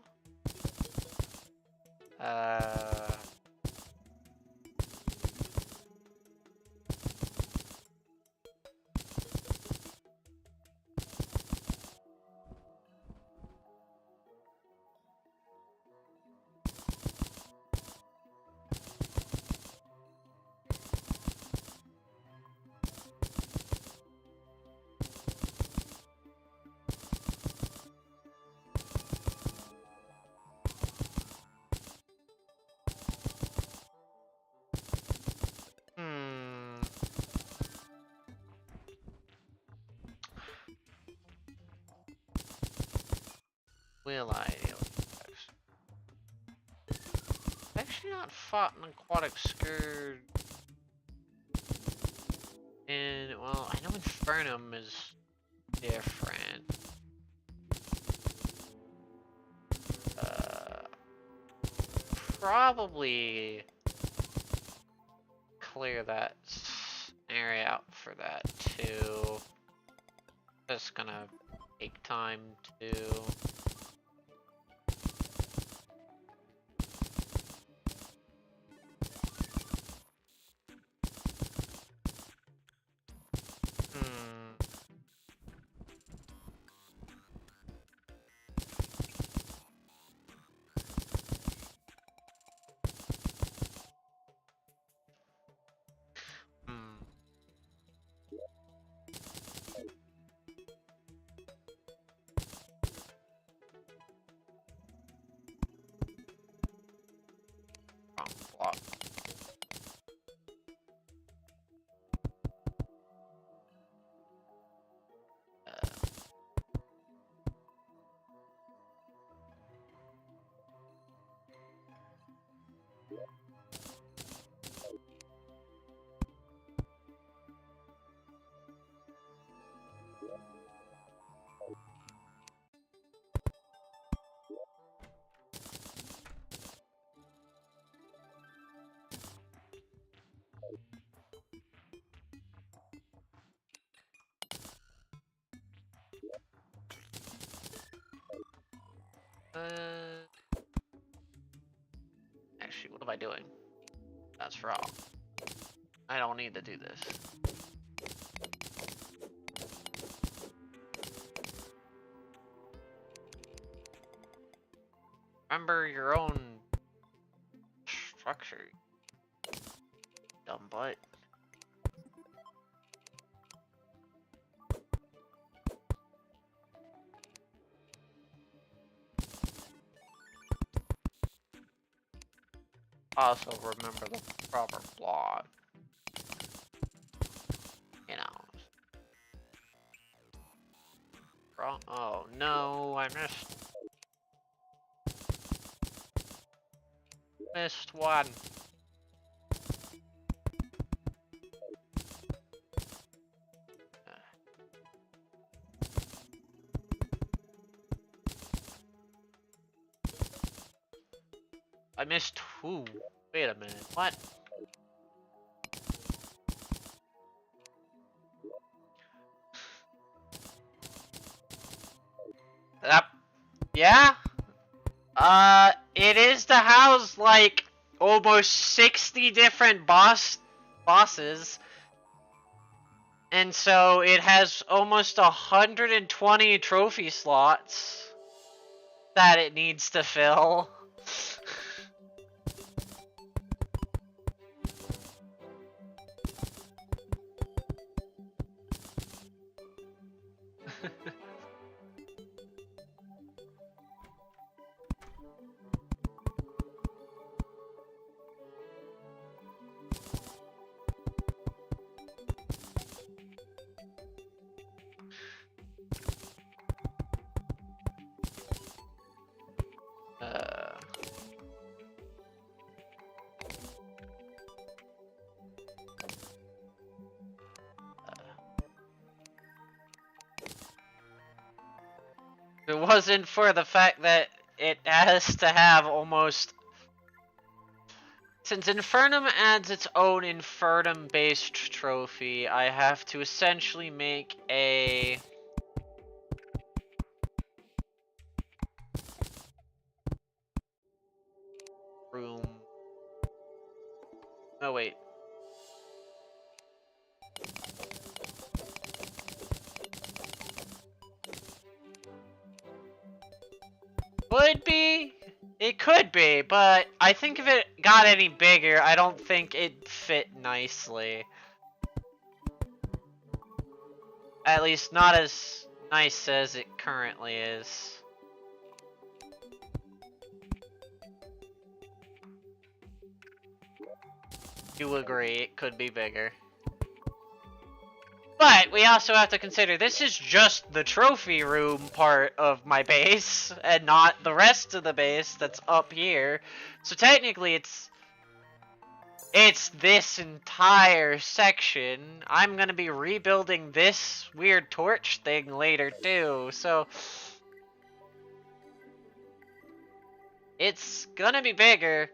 Will I deal with this? I've actually not fought an aquatic scourge. And, well, I know Infernum is different. Probably clear that area out for that too. That's gonna take time to... Actually, what am I doing? That's wrong. I don't need to do this. Remember your own structure, dumb butt. Also remember the proper block. You know. Wrong. Oh no, I missed one. I missed two. Wait a minute. What? Yeah? It is to house like almost 60 different bosses. And so it has almost 120 trophy slots that it needs to fill. If it wasn't for the fact that it has to have almost... Since Infernum adds its own Infernum-based trophy, I have to essentially make a... room. Oh, wait. Could be. It could be, but I think if it got any bigger, I don't think it'd fit nicely. At least not as nice as it currently is. You agree, it could be bigger. But we also have to consider this is just the trophy room part of my base and not the rest of the base that's up here. So technically it's this entire section. I'm gonna be rebuilding this weird torch thing later too, so it's gonna be bigger.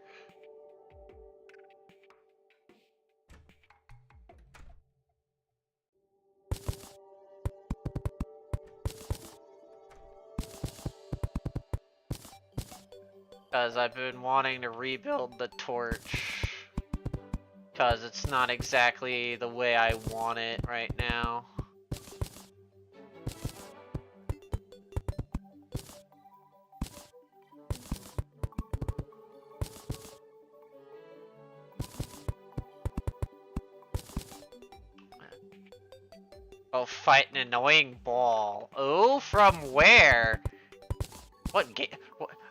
Because I've been wanting to rebuild the torch. Because it's not exactly the way I want it right now. Oh, fight an annoying ball. Oh, from where? What game?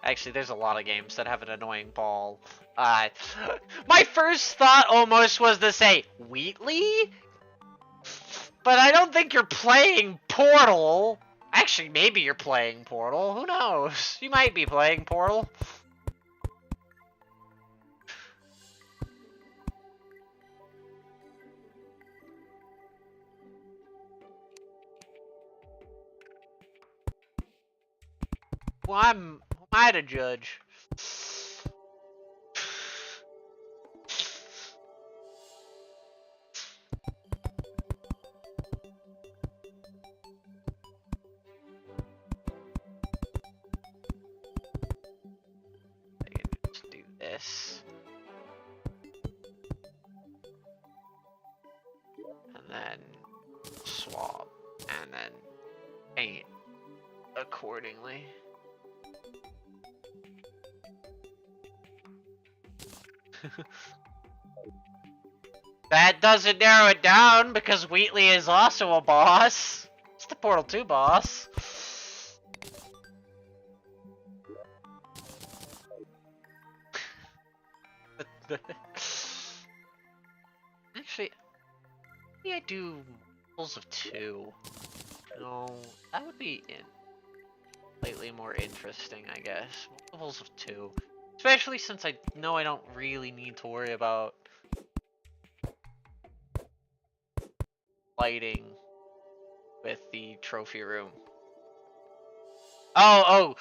Actually, there's a lot of games that have an annoying ball. My first thought almost was to say Wheatley, but I don't think you're playing Portal. Actually, maybe you're playing Portal. Who knows? You might be playing Portal. Well, am I to judge? this. And then swap. And then paint accordingly. That doesn't narrow it down because Wheatley is also a boss. It's the Portal 2 boss. Actually, maybe I do multiples of 2. No, that would be slightly more interesting, I guess. Multiples of 2. Especially since I know I don't really need to worry about lighting with the trophy room. Oh,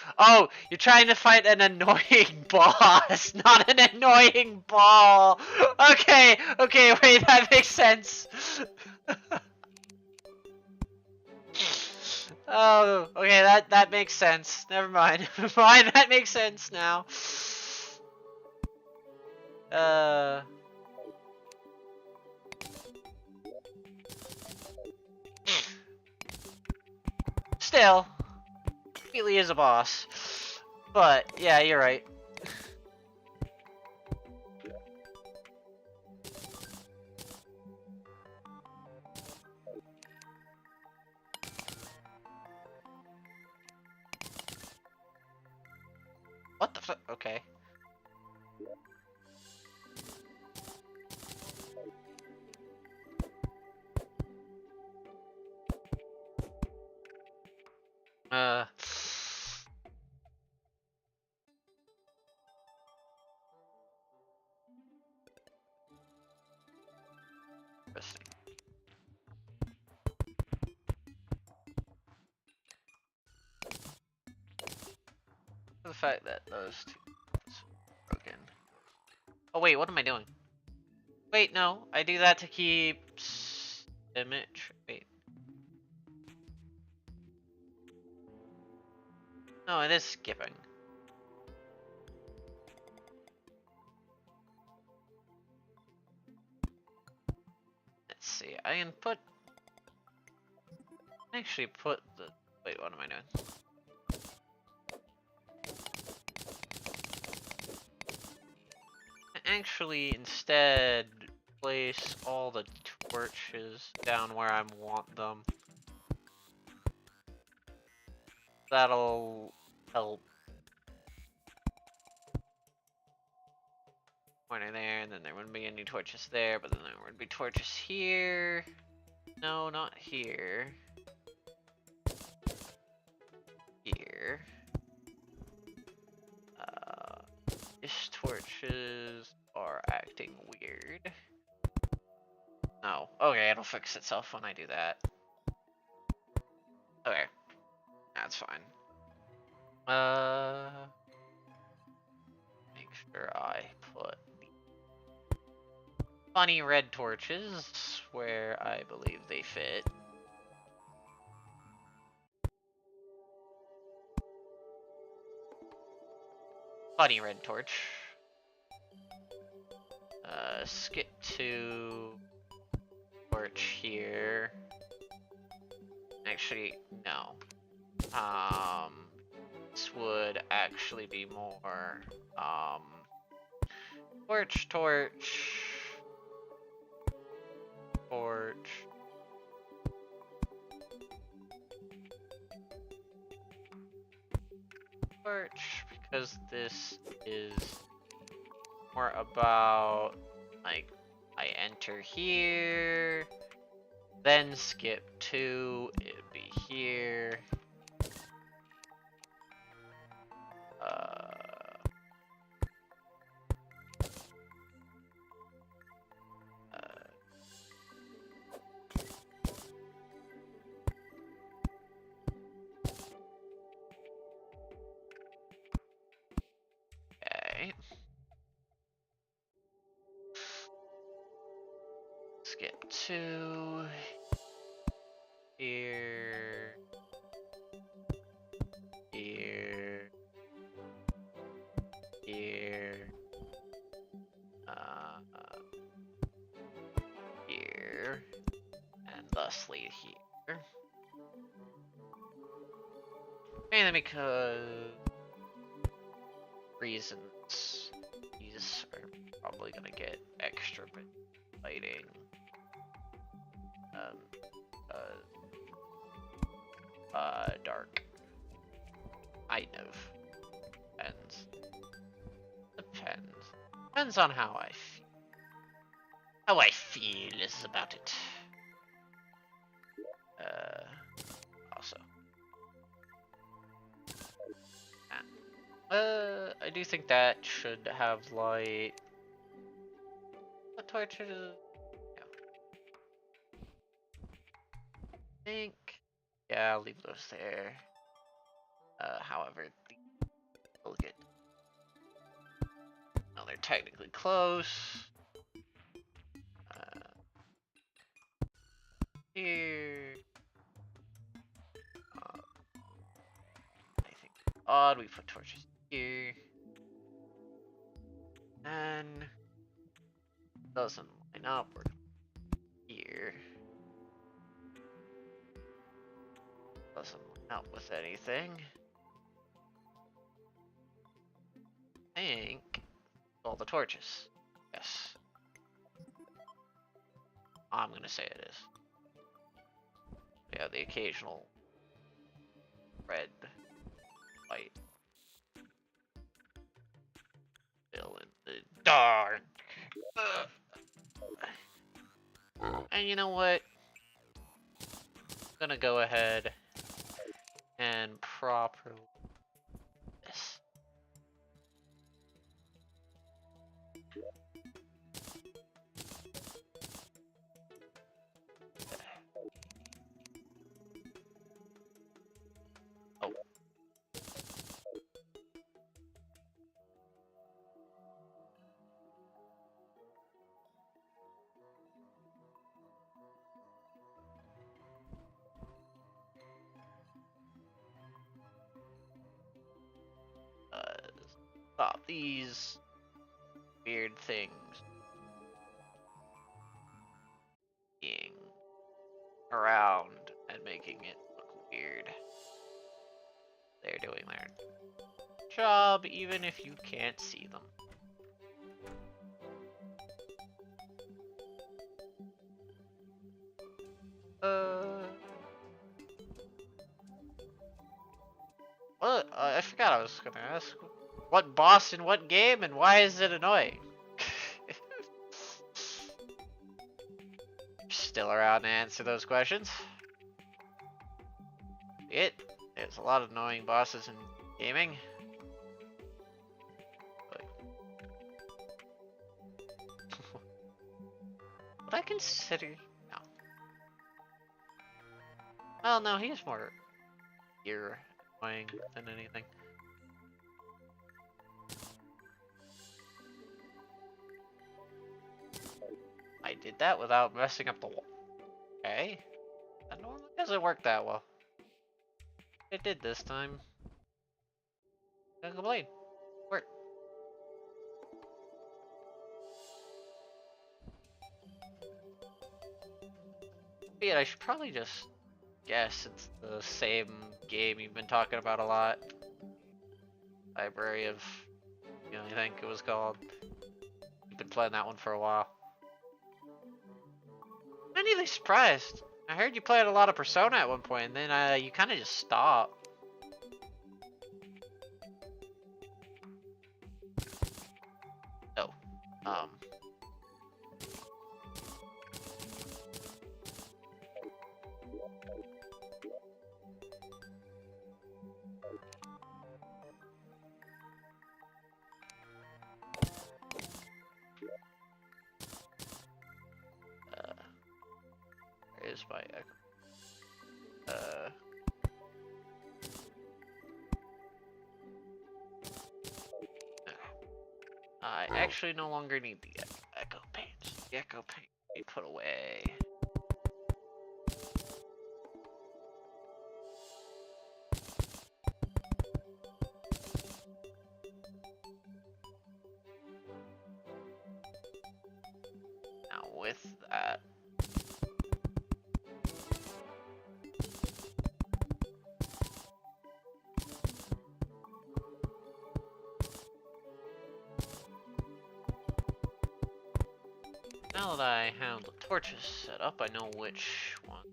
you're trying to fight an annoying boss, not an annoying ball. Okay, wait, that makes sense. Oh, okay, that makes sense. Never mind. That makes sense now. Still, Wheatley is a boss. But, yeah, you're right. What the fuck? Okay. Interesting. The fact that those two are broken. Oh wait, what am I doing? Wait, no, I do that to keep image. Wait. No, it is skipping. Let's see. I can put. Actually, put the. Wait, what am I doing? Actually, instead, place all the torches down where I want them. That'll help. Pointer there, and then there wouldn't be any torches there, but then there would be torches here. No, not here. Here. These torches are acting weird. No. Okay, it'll fix itself when I do that. Okay. That's fine. Make sure I put the funny red torches where I believe they fit. Funny red torch. Skip to torch here. Actually, no. This would actually be more, torch, because this is more about, like, I enter here, then skip to, it'd be here. Okay. Skip to here, here, here, fleet here. Mainly because reasons. These are probably gonna get extra lighting. Dark. Kind of. Depends. Depends on how I feel. How I feel is about it. Also. I do think that should have light. What torches? Yeah. I think. Yeah, I'll leave those there. However, we'll get. Oh, they're technically close. Here. I think odd. We put torches here. And doesn't line up. We're here. Doesn't line up with anything. I think all the torches. Yes. I'm gonna say it is. Yeah, the occasional red, white, still in the dark. And you know what? I'm gonna go ahead and properly this. Oh. Stop these weird things being around and making it look weird. They're doing their job even if you can't see them. What? I forgot I was gonna ask. What boss in what game and why is it annoying? Still around to answer those questions. There's a lot of annoying bosses in gaming. Would I consider... No. Well, no, he's more ear annoying than anything. I did that without messing up the wall. Okay. That normally doesn't work that well. It did this time. Don't complain. Work. Yeah, I should probably just guess it's the same game you've been talking about a lot. Library of... You know, I think it was called. You've been playing that one for a while. I'm really surprised. I heard you played a lot of Persona at one point, and then you kind of just stopped. Oh, where is my echo? I actually no longer need the echo paint. The echo paint be put away. Now with that, now that I have the torches set up, I know which one's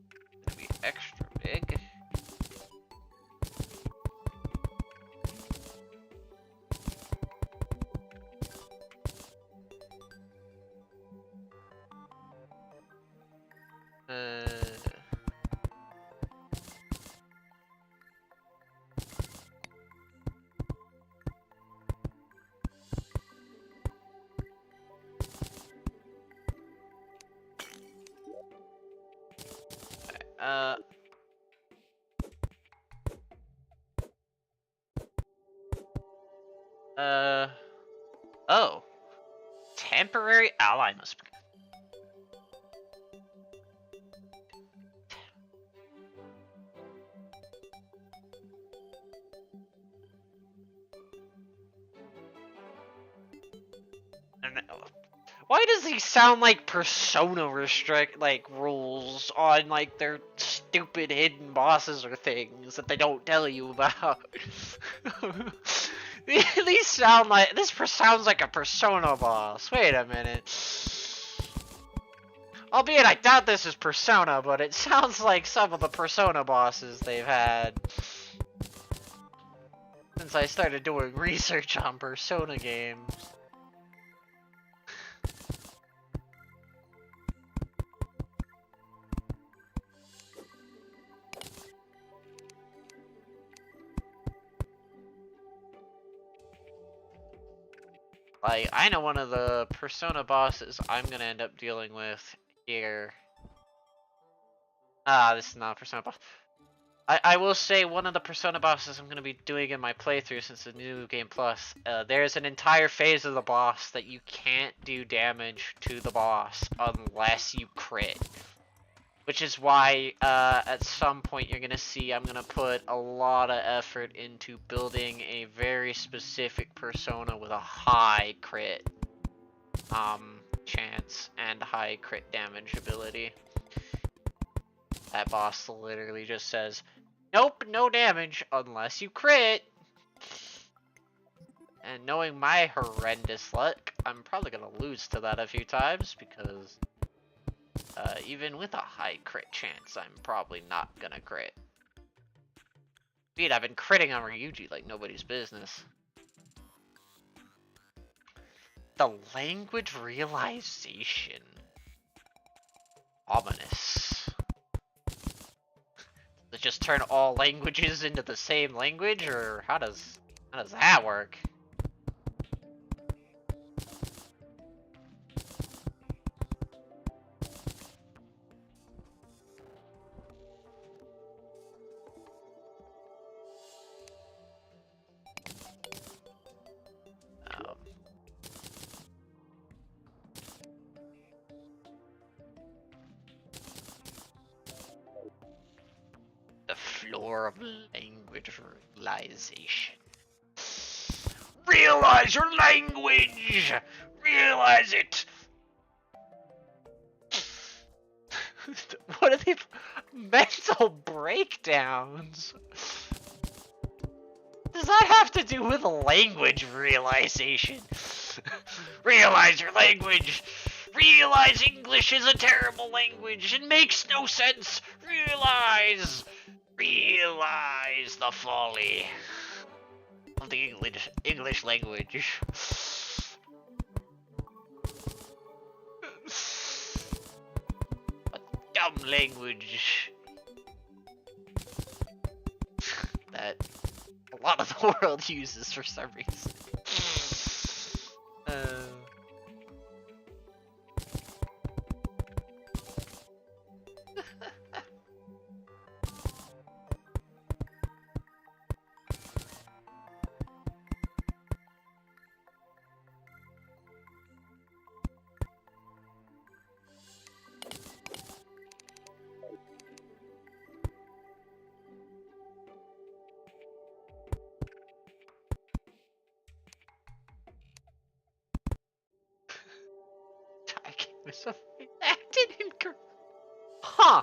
gonna be extra big. Oh. Temporary ally must be. Why does he sound like Persona rules on like their stupid hidden bosses or things that they don't tell you about? These sound like sounds like a Persona boss. Wait a minute. Albeit I doubt this is Persona, but it sounds like some of the Persona bosses they've had since I started doing research on Persona games. Like, I know one of the Persona bosses I'm gonna end up dealing with here. This is not a Persona boss. I will say one of the Persona bosses I'm gonna be doing in my playthrough since the new Game Plus. There's an entire phase of the boss that you can't do damage to the boss unless you crit. Which is why, at some point you're gonna see I'm gonna put a lot of effort into building a very specific persona with a high crit, chance and high crit damage ability. That boss literally just says, nope, no damage unless you crit. And knowing my horrendous luck, I'm probably gonna lose to that a few times because even with a high crit chance, I'm probably not gonna crit. Dude, I've been critting on Ryuji like nobody's business. The language realization. Ominous. Does it just turn all languages into the same language, or how does that work? Floor of language realization. Realize your language! Realize it! What are they? Mental breakdowns? Does that have to do with language realization? Realize your language! Realize English is a terrible language! It makes no sense! Realize the folly of the English language. A dumb language that a lot of the world uses for some reason. Acted incorrect. Huh.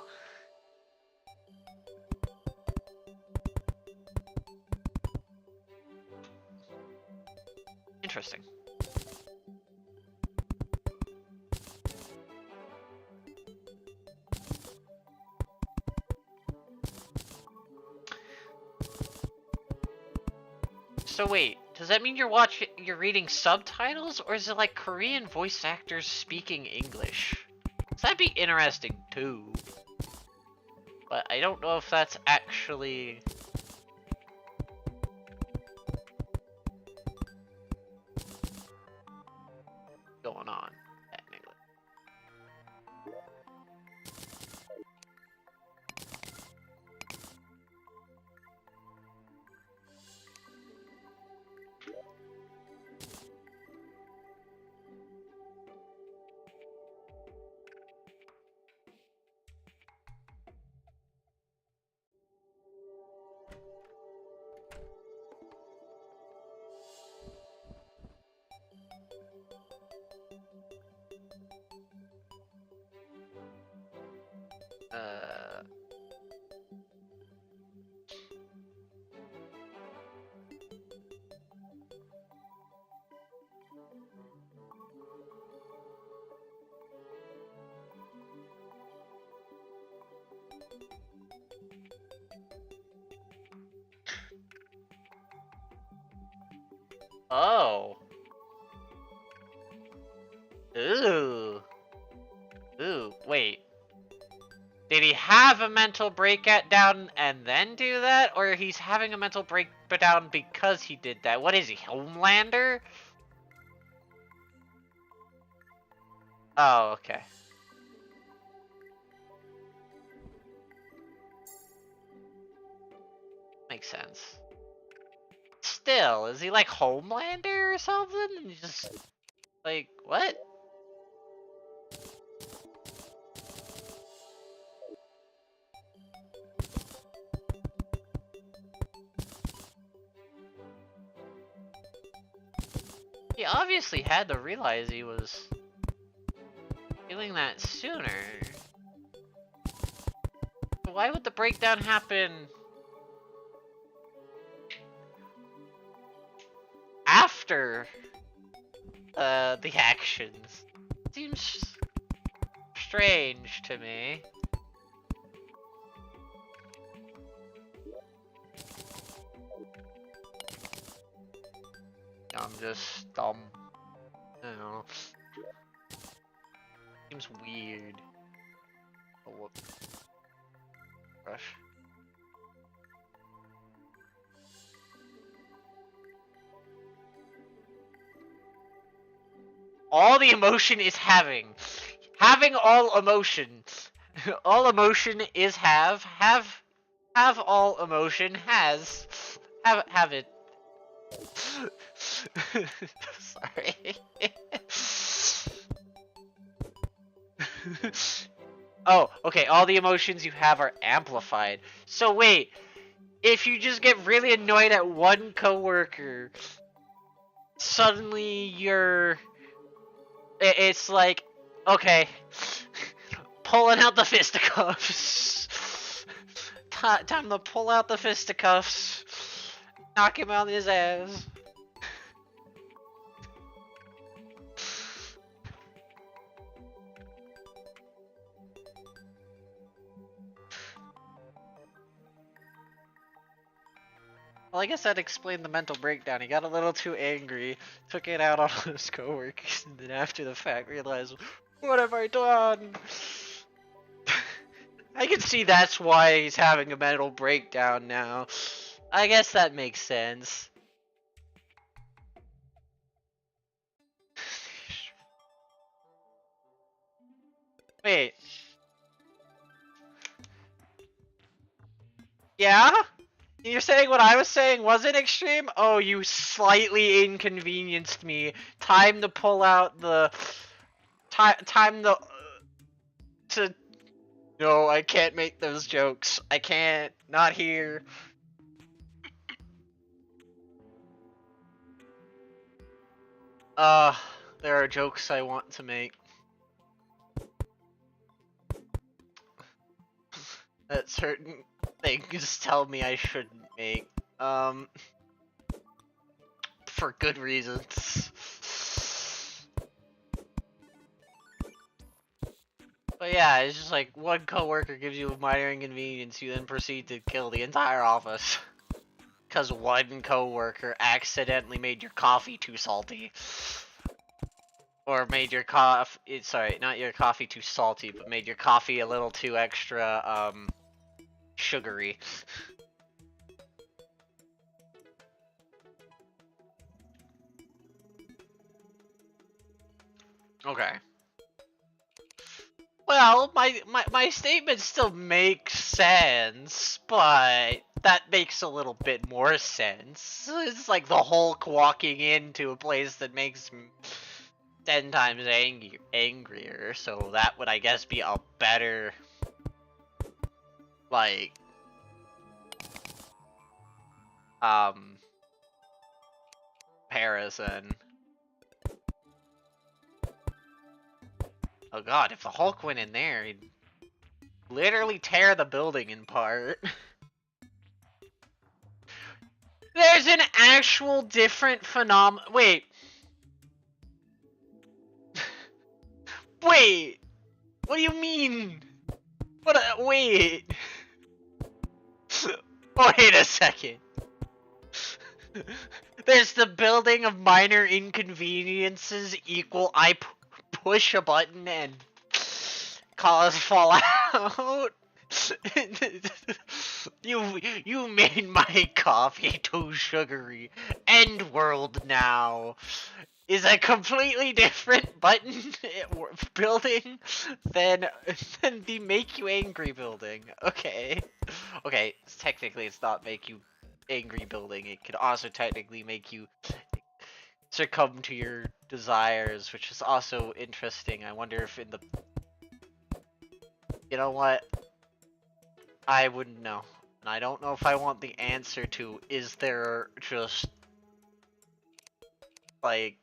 Interesting. So wait, does that mean you're reading subtitles, or is it like Korean voice actors speaking English? That'd be interesting too. But I don't know if that's actually going on, technically. Oh. Ooh. Ooh, wait. Did he have a mental breakdown and then do that? Or he's having a mental breakdown because he did that? What is he, Homelander? Oh, okay. Makes sense. Still, is he like Homelander or something? And just like, what? He obviously had to realize he was feeling that sooner. But why would the breakdown happen after the actions? Seems strange to me. I'm just dumb. I don't know. Seems weird. Oh, whoop. Brush. All the emotion is having. Having all emotion. All emotion is have. Have all emotion has. Have it. Sorry. Oh, okay, all the emotions you have are amplified. So wait, if you just get really annoyed at one coworker, suddenly it's like, okay, pulling out the fisticuffs. Time to pull out the fisticuffs. Knock him on his ass. Well, I guess that explained the mental breakdown. He got a little too angry, took it out on his coworkers, and then after the fact realized, what have I done? I can see that's why he's having a mental breakdown now. I guess that makes sense. Wait. Yeah? You're saying what I was saying wasn't extreme? Oh, you slightly inconvenienced me. Time to pull out the... Time to... No, I can't make those jokes. I can't. Not here. There are jokes I want to make. That certain things tell me I shouldn't make. For good reasons. But yeah, it's just like one coworker gives you a minor inconvenience, you then proceed to kill the entire office. because one coworker accidentally made your coffee too salty. Or made your coffee, sorry, not your coffee too salty, but made your coffee a little too extra, sugary. Okay. Well, my statement still makes sense, but that makes a little bit more sense. It's like the Hulk walking into a place that makes him 10 times angrier, so that would, I guess, be a better, like, comparison. Oh god, if the Hulk went in there, he'd literally tear the building in part. There's an actual different phenomenon. Wait. Wait. What do you mean? What? Wait. Wait a second. There's the building of minor inconveniences equal I push a button and cause fallout. You made my coffee too sugary. End world now is a completely different button building than the make you angry building. Okay. Okay, technically it's not make you angry building. It could also technically make you succumb to your desires, which is also interesting. I wonder if in the... You know what? I wouldn't know. And I don't know if I want the answer to, is there just... like...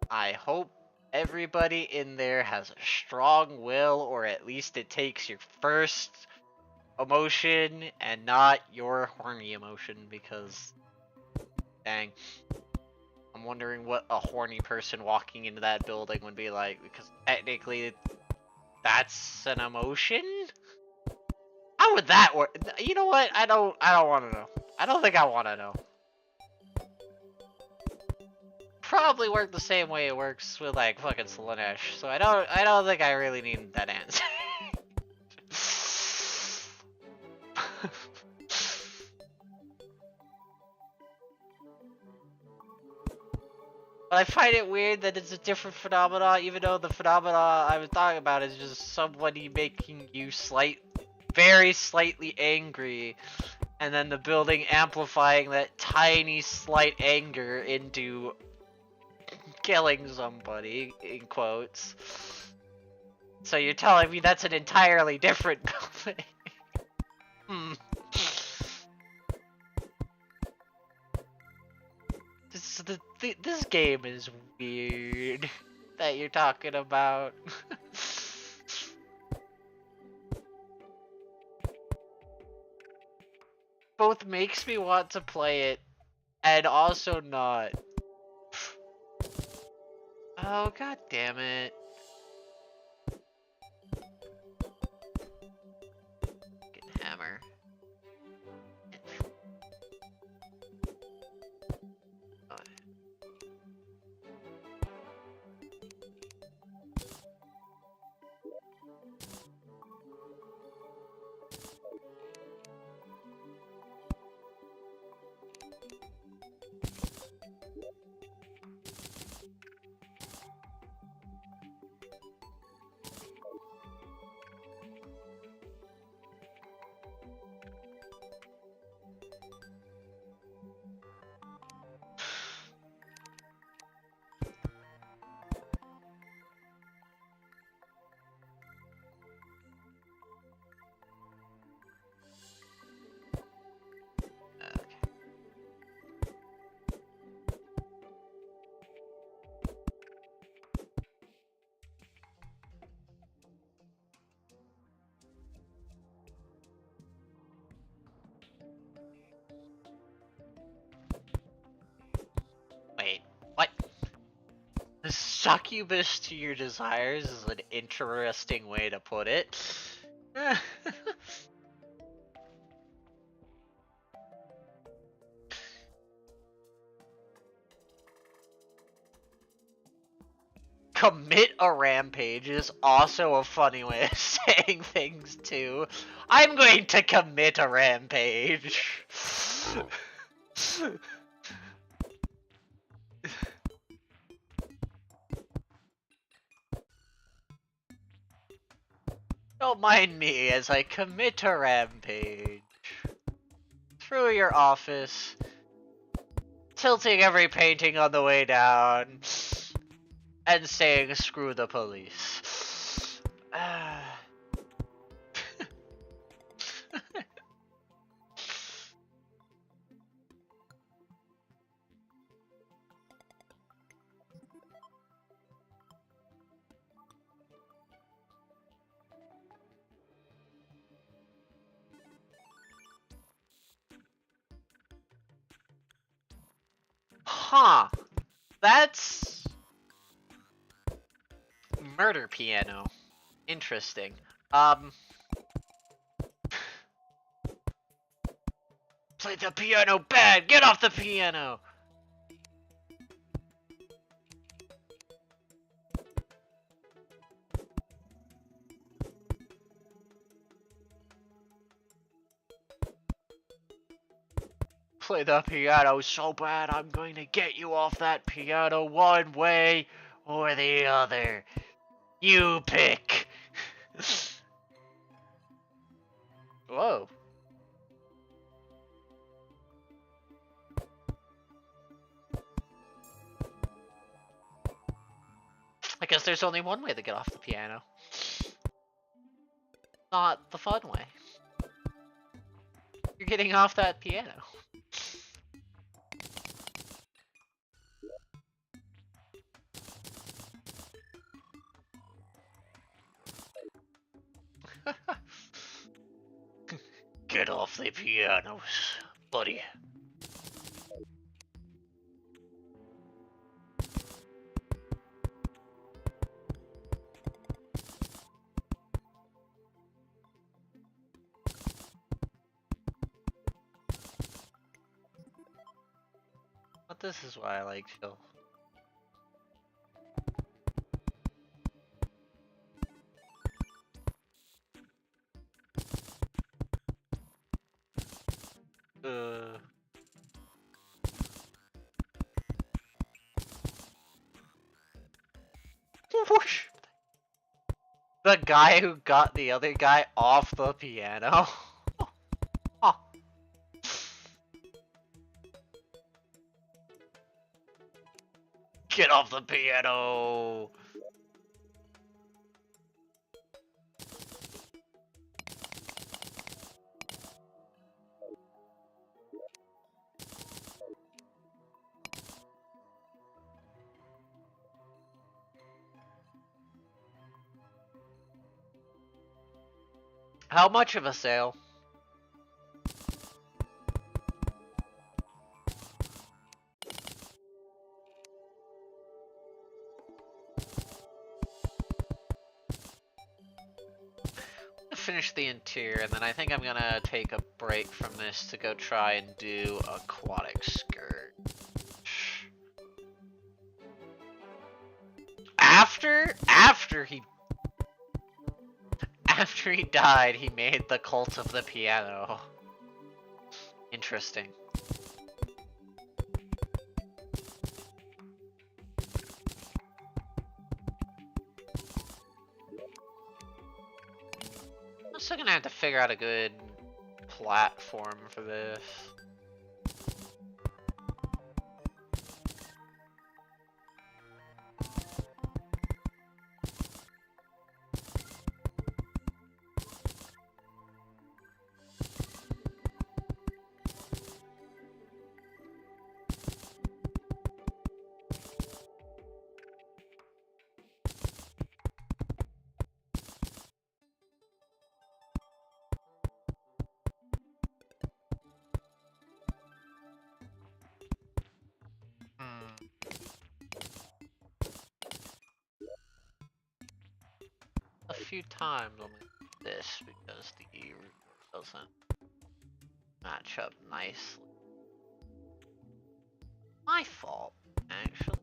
I hope everybody in there has a strong will, or at least it takes your first emotion and not your horny emotion, because... Dang. I'm wondering what a horny person walking into that building would be like, because technically that's an emotion? How would that work? You know what? I don't want to know. I don't think I want to know. Probably work the same way it works with like fucking Slanesh. So I don't think I really need that answer. But I find it weird that it's a different phenomena, even though the phenomena I was talking about is just somebody making you very slightly angry, and then the building amplifying that tiny slight anger into killing somebody, in quotes. So you're telling me that's an entirely different building? Hmm. This game is weird that you're talking about. Both makes me want to play it and also not. Oh, god damn it. Fucking hammer. Wait, what? The succubus to your desires is an interesting way to put it. Commit a rampage is also a funny way of saying things too. I'm going to commit a rampage. Don't mind me as I commit a rampage. Through your office, tilting every painting on the way down, and saying screw the police. Huh. That's... murder piano. Interesting. Play the piano bad! Get off the piano! Play the piano so bad, I'm going to get you off that piano one way or the other. You pick. Whoa. I guess there's only one way to get off the piano. Not the fun way. You're getting off that piano. Get off the pianos, buddy. But this is why I like chill. Whoosh. The guy who got the other guy off the piano. Huh. Get off the piano. How much of a sale? Finish the interior, and then I think I'm gonna take a break from this to go try and do aquatic skirt. After he died, he made the cult of the piano. Interesting. I'm still gonna have to figure out a good platform for this. A few times on this because the doesn't match up nicely. My fault, actually.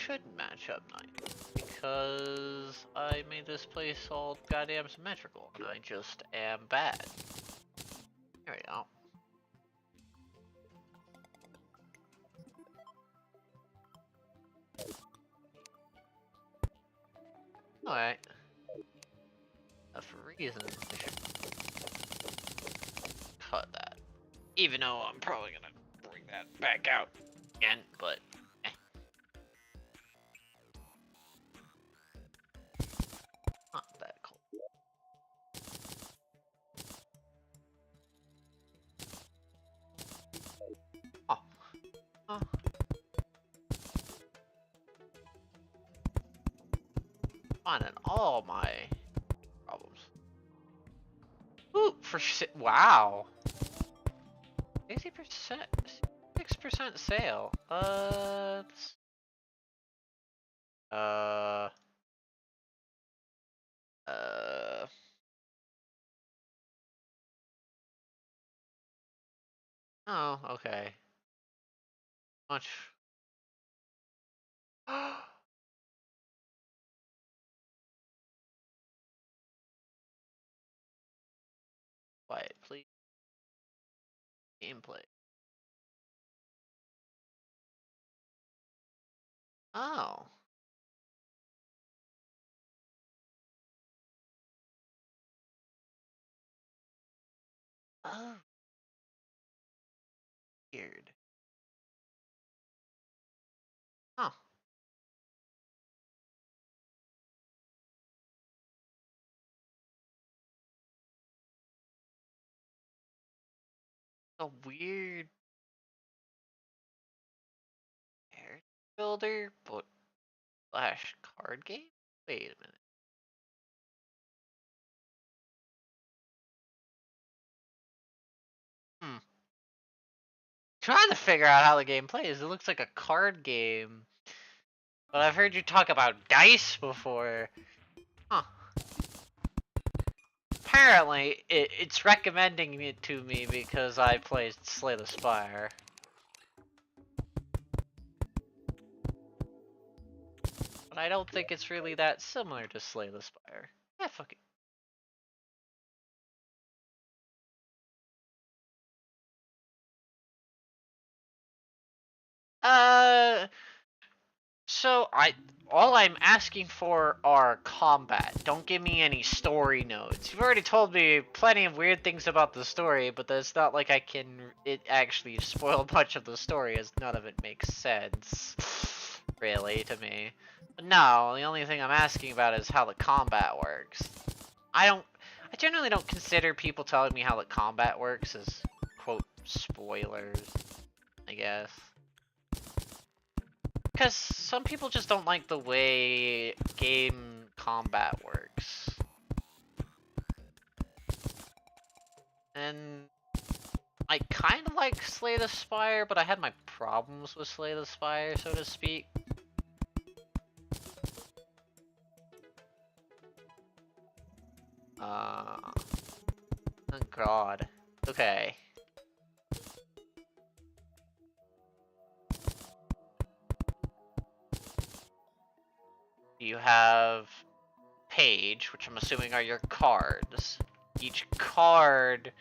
should match up nice because I made this place all goddamn symmetrical and I just am bad. There we go. Alright. For reasons, I should cut that. Even though I'm probably gonna bring that back out again, but not that cool. Oh. Oh. Finding all my problems. Ooh, wow. 60%, 6% sale. Uh, oh, okay. Much. Quiet, please. Gameplay. Oh. Oh. Weird. Huh. A weird character builder, but slash card game? Wait a minute. Hmm. Trying to figure out how the game plays. It looks like a card game. But I've heard you talk about dice before. Huh. Apparently, it's recommending it to me because I played Slay the Spire. But I don't think it's really that similar to Slay the Spire. Yeah, fuck it. So all I'm asking for are combat. Don't give me any story notes. You've already told me plenty of weird things about the story, but it's not like I can actually spoil much of the story, as none of it makes sense, really, to me. But no, the only thing I'm asking about is how the combat works. I generally don't consider people telling me how the combat works as, quote, spoilers, I guess. Because some people just don't like the way game combat works. And I kind of like Slay the Spire, but I had my problems with Slay the Spire, so to speak. Oh god. Okay. You have page, which I'm assuming are your cards. Each card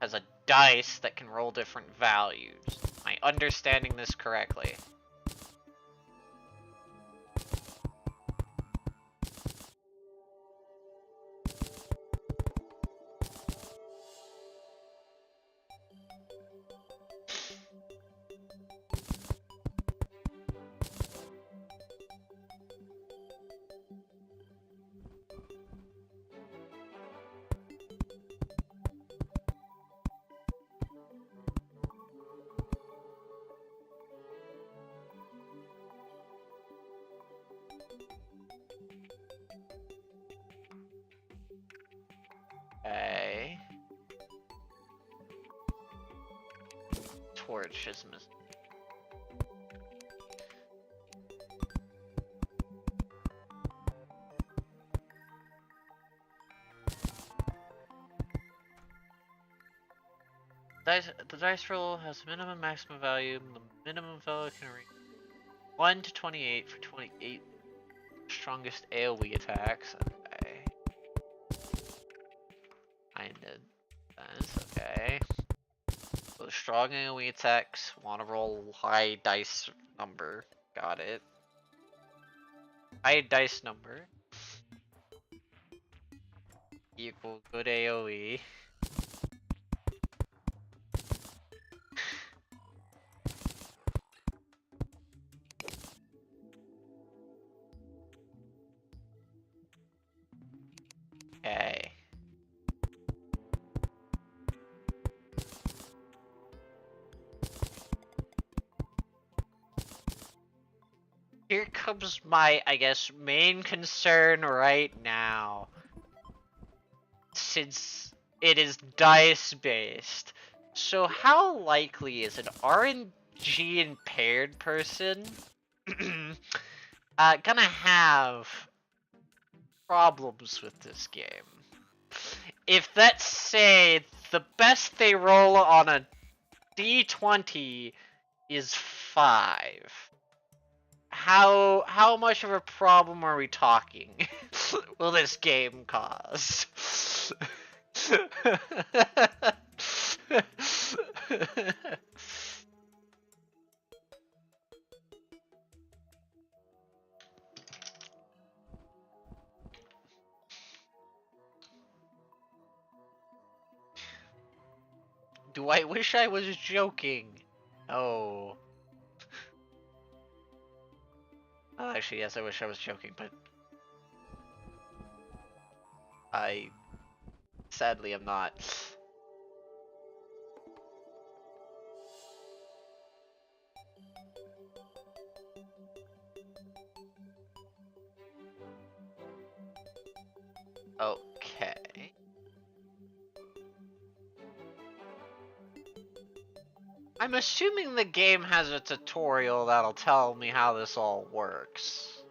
has a dice that can roll different values. Am I understanding this correctly? Okay. Torch is missing. The dice roll has minimum maximum value. The minimum value can reach 1 to 28 for 28 strongest AoE attacks. Okay. Kinda. That's okay. So strong AoE attacks, wanna roll high dice number. Got it. High dice number equal good AoE. Okay. Here comes my, I guess, main concern right now. Since it is dice based. So how likely is an RNG impaired person gonna have problems with this game? If let's say the best they roll on a D20 is 5. How much of a problem are we talking? Will this game cause? Do I wish I was joking? Oh. Actually, yes, I wish I was joking, but I sadly am not. Okay. I'm assuming the game has a tutorial that'll tell me how this all works.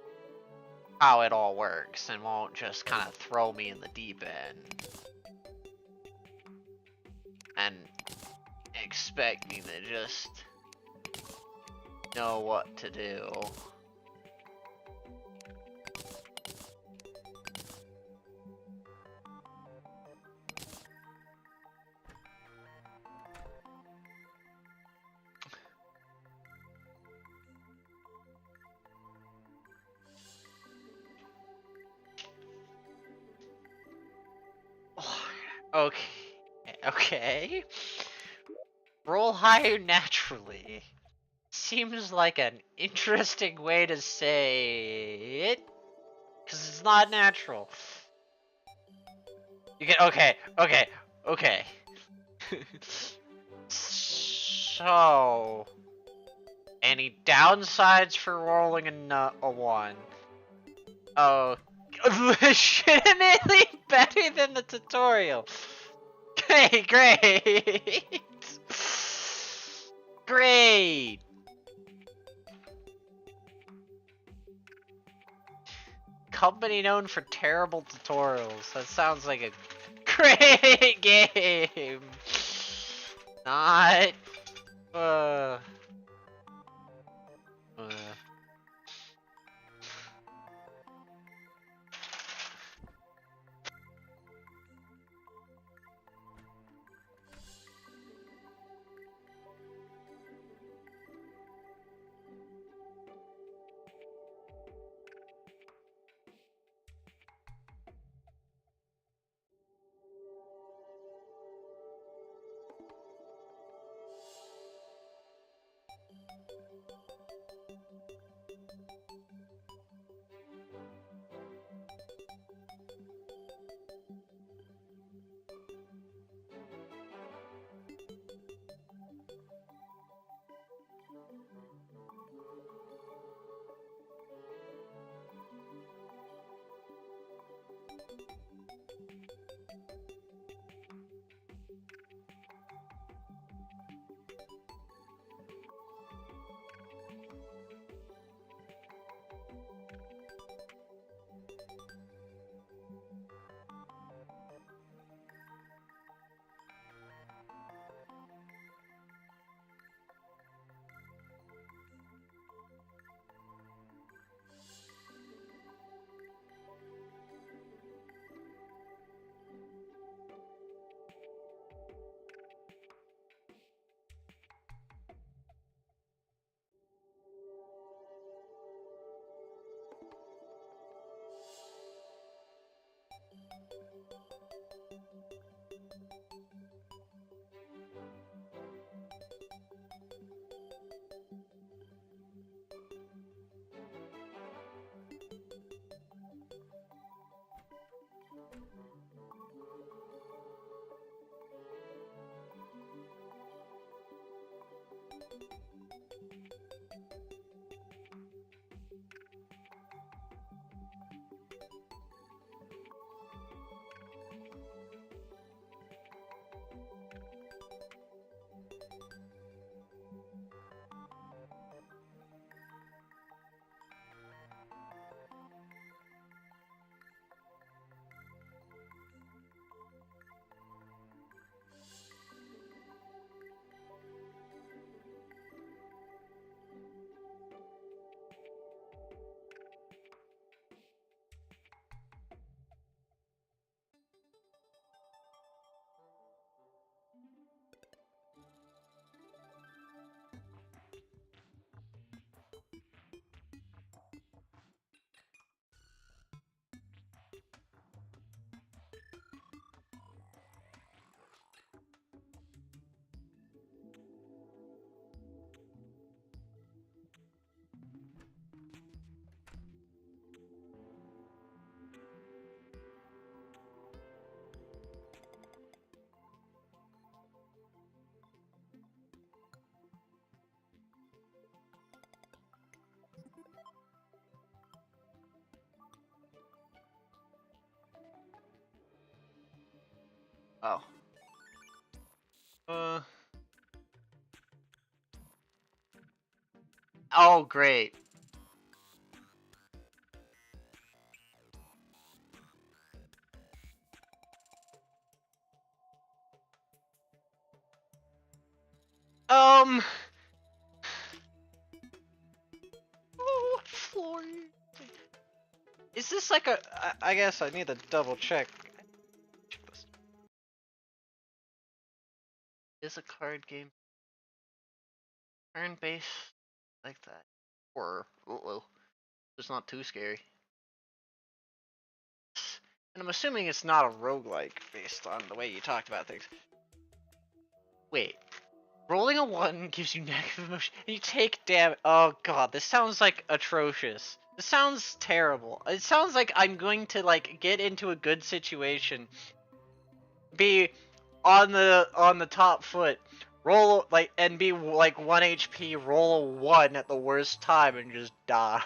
How it all works, and won't just kind of throw me in the deep end. And expect me to just know what to do. Okay. Okay. Roll higher naturally. Seems like an interesting way to say it. Because it's not natural. You can. Okay. So. Any downsides for rolling a 1? Oh. Legitimately better than the tutorial. Okay, great. Great. Company known for terrible tutorials. That sounds like a great game. Not. Oh. Oh, great. What floor? Is this like a? I guess I need to double check. Check this. Is a card game turn-based like that? Or it's not too scary. And I'm assuming it's not a roguelike based on the way you talked about things. Wait. Rolling a 1 gives you negative emotion, and you take damage. Oh god, this sounds like atrocious. This sounds terrible. It sounds like I'm going to like get into a good situation, be on the top foot, roll like and be like 1 HP, roll a 1 at the worst time, and just die.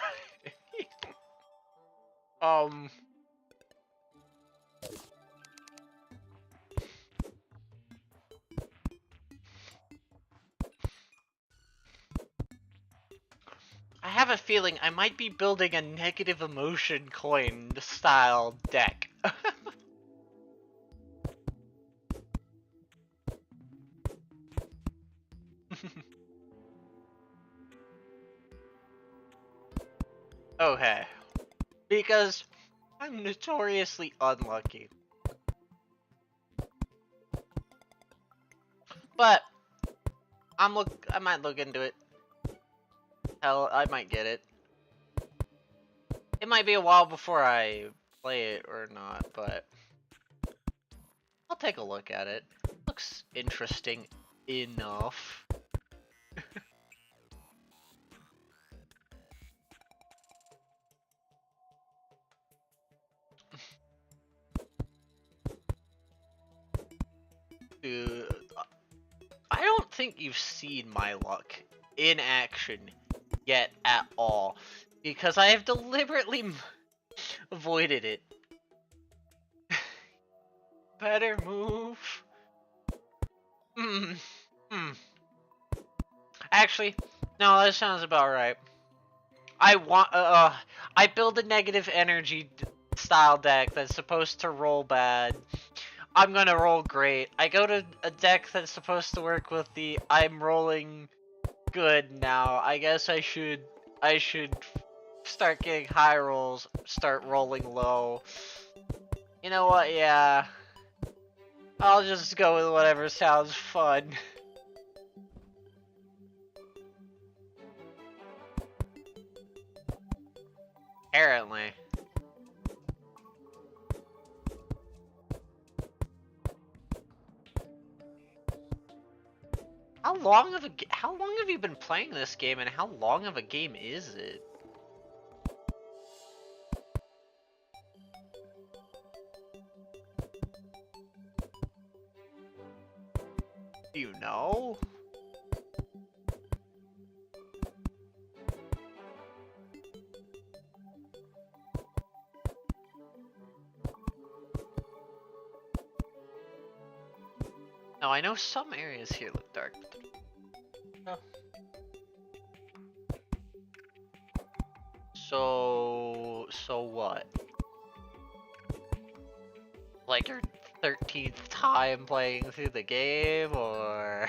I have a feeling I might be building a negative emotion coin style deck. Okay. Because I'm notoriously unlucky. But I might look into it. Hell, I might get it. It might be a while before I play it or not, but I'll take a look at it. Looks interesting enough. Dude, I don't think you've seen my luck in action yet at all, because I have deliberately avoided it. Better move. Actually, no, that sounds about right. I build a negative energy style deck that's supposed to roll bad. I'm gonna roll great. I go to a deck that's supposed to work with the I'm rolling good now. I guess I should start getting high rolls, start rolling low. You know what? Yeah. I'll just go with whatever sounds fun. Apparently. How long have you been playing this game, and how long of a game is it? Do you know? Now I know some areas here look dark. But so what? Like your 13th time playing through the game, or?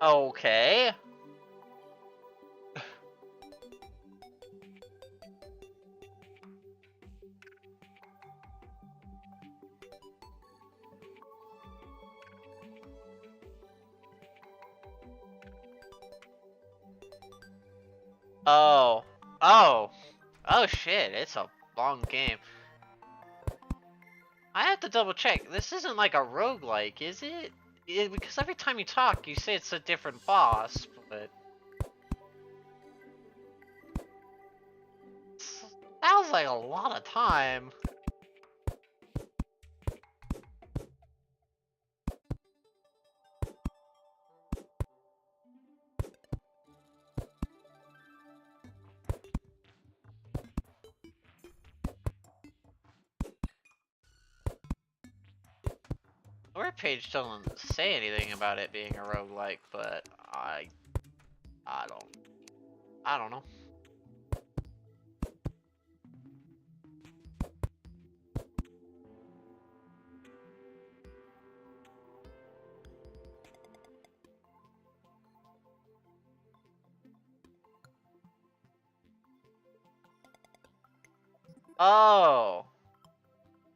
Okay. Oh. Oh. Oh shit, it's a long game. I have to double check. This isn't like a roguelike, is it? Because every time you talk, you say it's a different boss, but... Sounds like a lot of time. The web page doesn't say anything about it being a roguelike, but I don't know. Oh.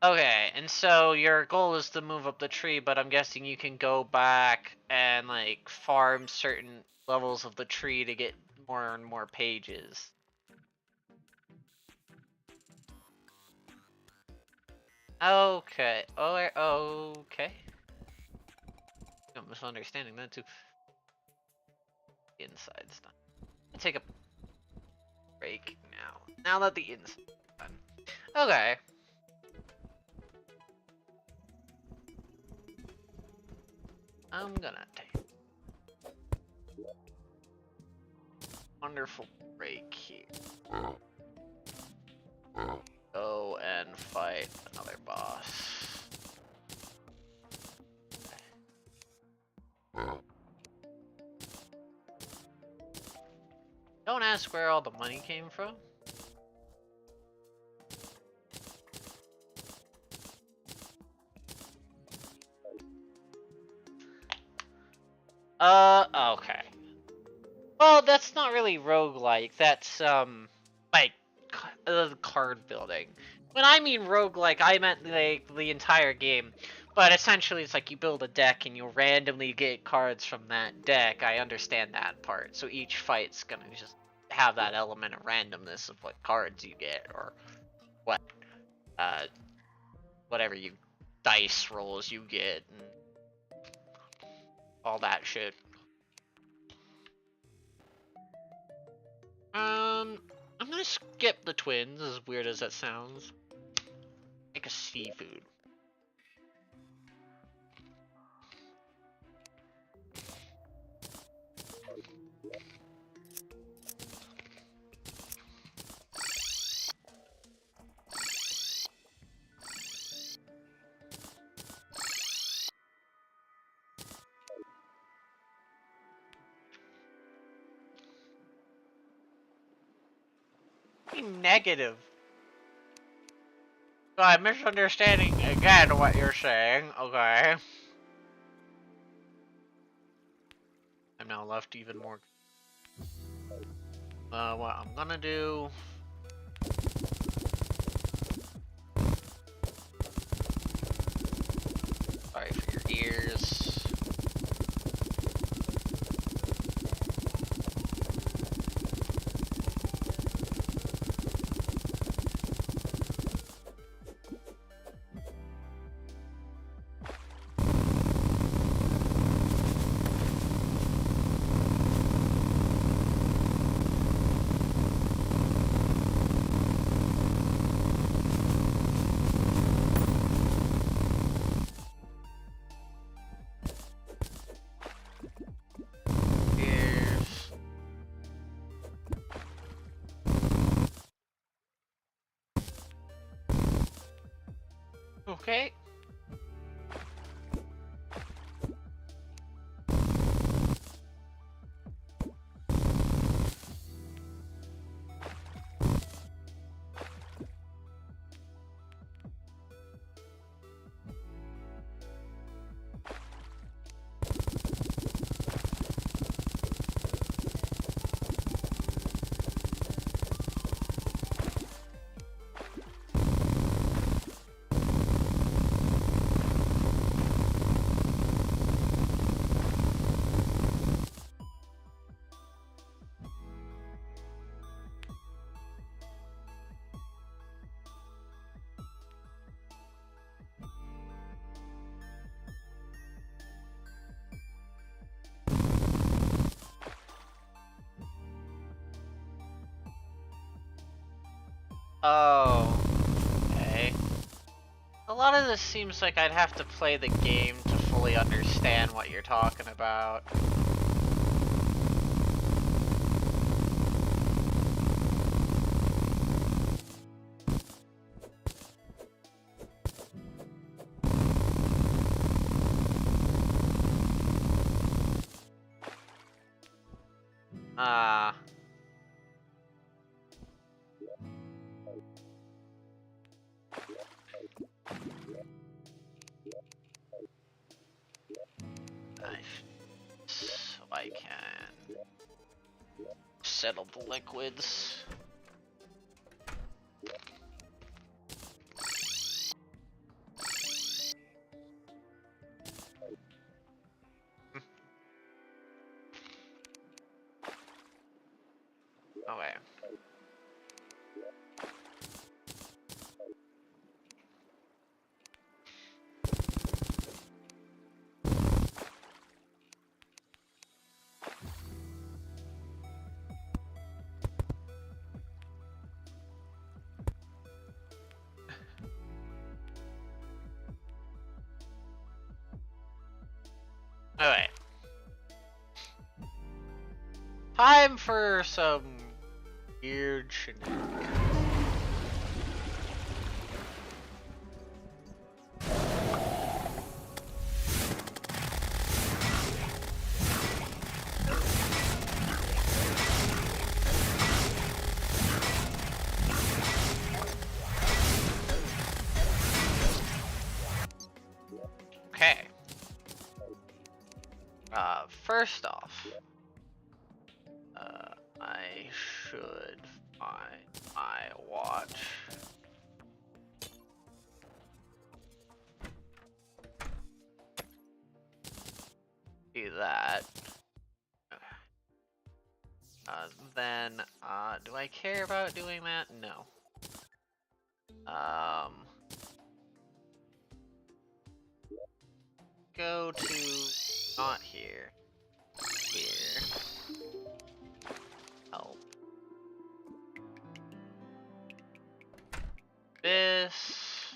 Okay, and so your goal is to move up the tree, but I'm guessing you can go back and like farm certain levels of the tree to get more and more pages. Okay. Oh, okay. I'm misunderstanding that too. Inside stuff. Take a break now. Now that the inside is done. Okay. I'm gonna take a wonderful break here. Go and fight another boss. Don't ask where all the money came from. Okay. Well, that's not really roguelike. That's, like, card building. When I mean roguelike, I meant, like, the entire game. But essentially, it's like you build a deck and you randomly get cards from that deck. I understand that part. So each fight's gonna just have that element of randomness of what cards you get, or what, whatever you dice rolls you get, and all that shit. I'm gonna skip the twins, as weird as that sounds. Make a seafood. Negative. So I'm misunderstanding again what you're saying, okay. I'm now left even more. What I'm gonna do... Okay. Oh, okay. A lot of this seems like I'd have to play the game to fully understand what you're talking about. Ah. So I can settle the liquids. Okay. Alright. Time for some weird shenanigans. Okay. First off, I should find my watch. Do that. Then, do I care about doing that? No. Go to not here. Here. Help. This.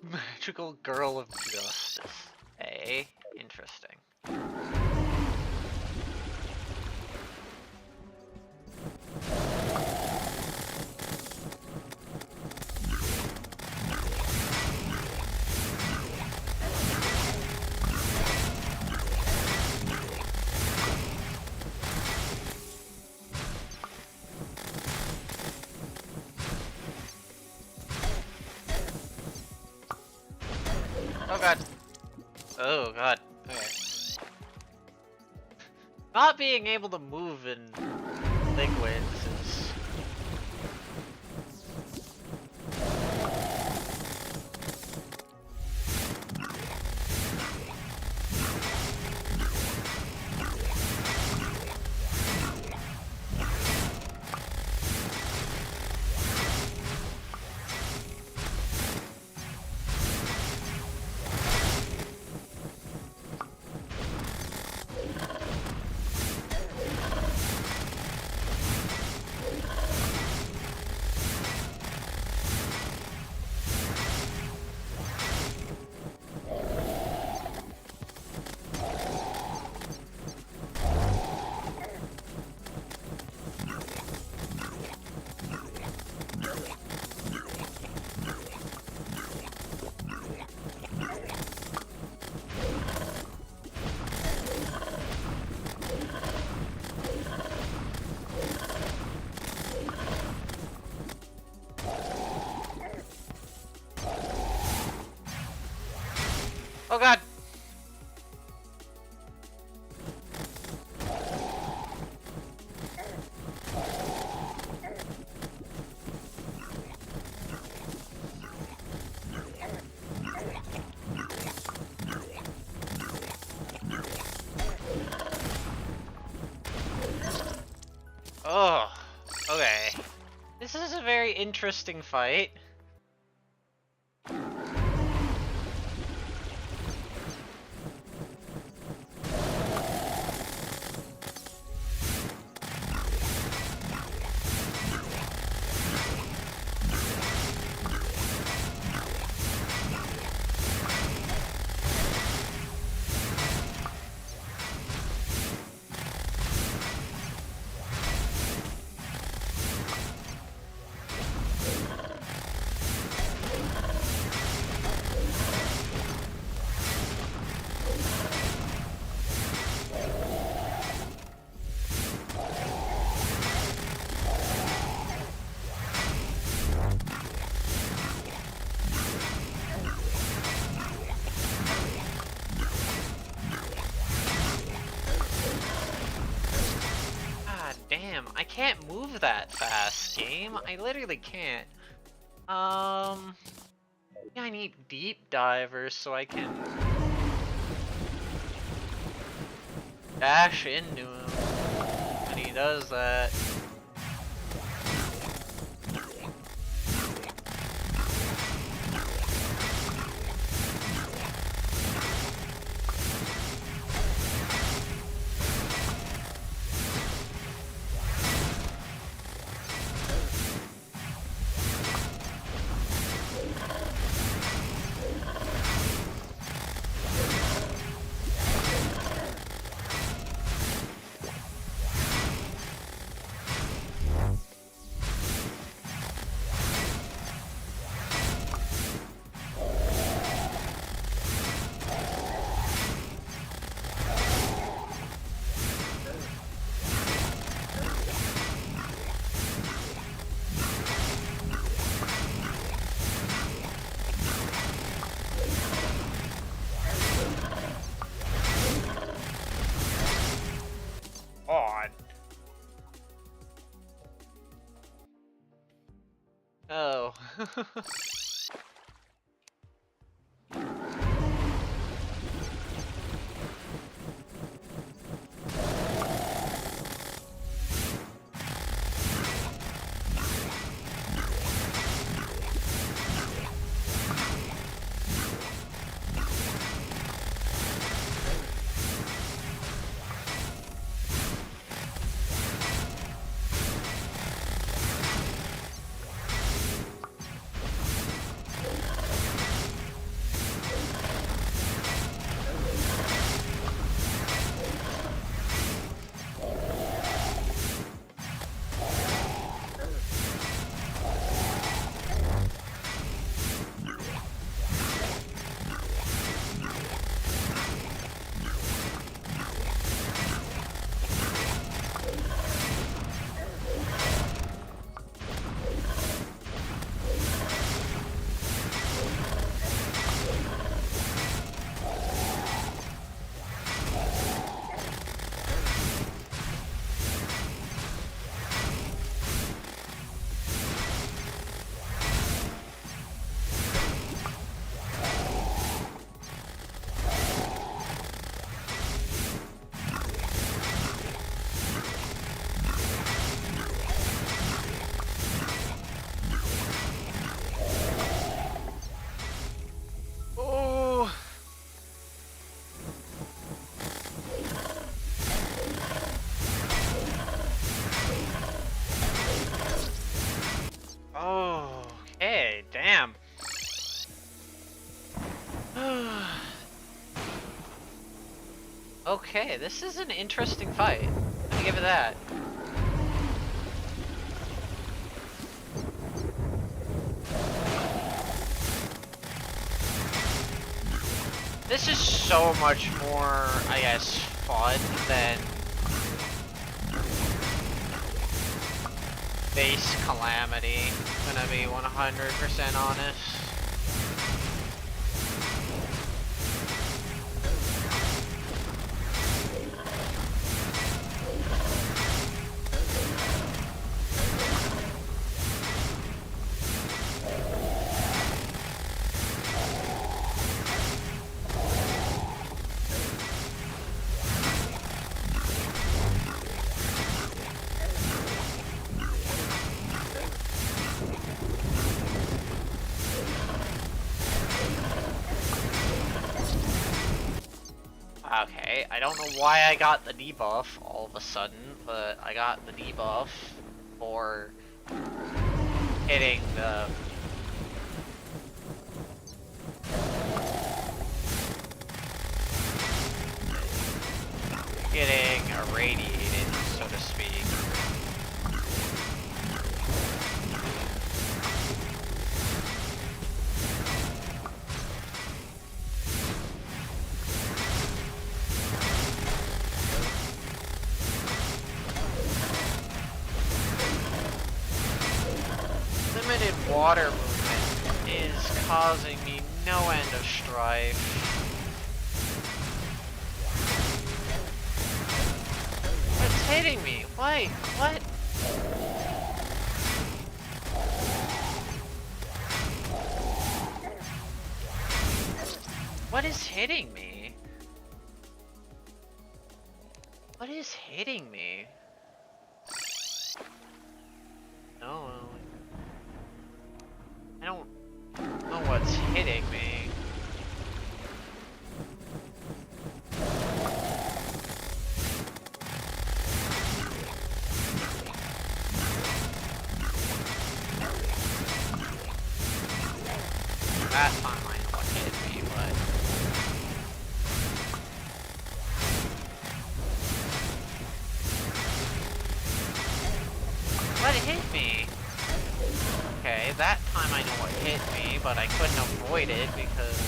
Magical Girl of Justice. Hey, interesting. Oh god. Oh god. Okay. Not being able to move in liquids is... interesting fight. Damn, I can't move that fast, game. I literally can't. Yeah, I need deep divers so I can dash into him when he does that. Oh. Okay, damn. Okay, this is an interesting fight. I'm gonna give it that. This is so much more, I guess, fun than base Calamity, gonna be 100% honest. Okay, I don't know why I got the debuff all of a sudden, but I got the debuff for hitting the... getting irradiated, so to speak. Limited water movement is causing me no end of strife. It's hitting me. Wait, what? What is hitting me? What is hitting me? No, I don't know what's hitting me. That time I know what hit me, but... What hit me? Okay, that time I know what hit me, but I couldn't avoid it because...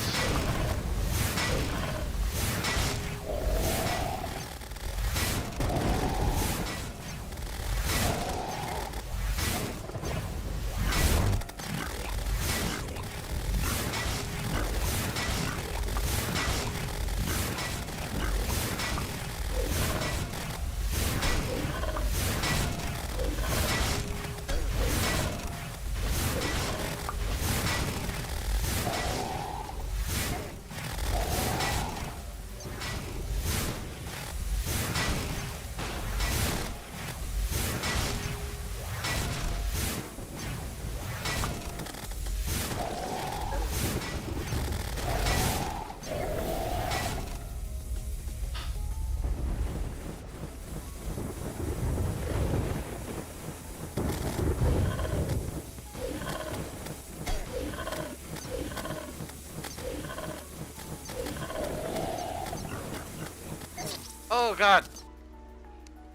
Oh god!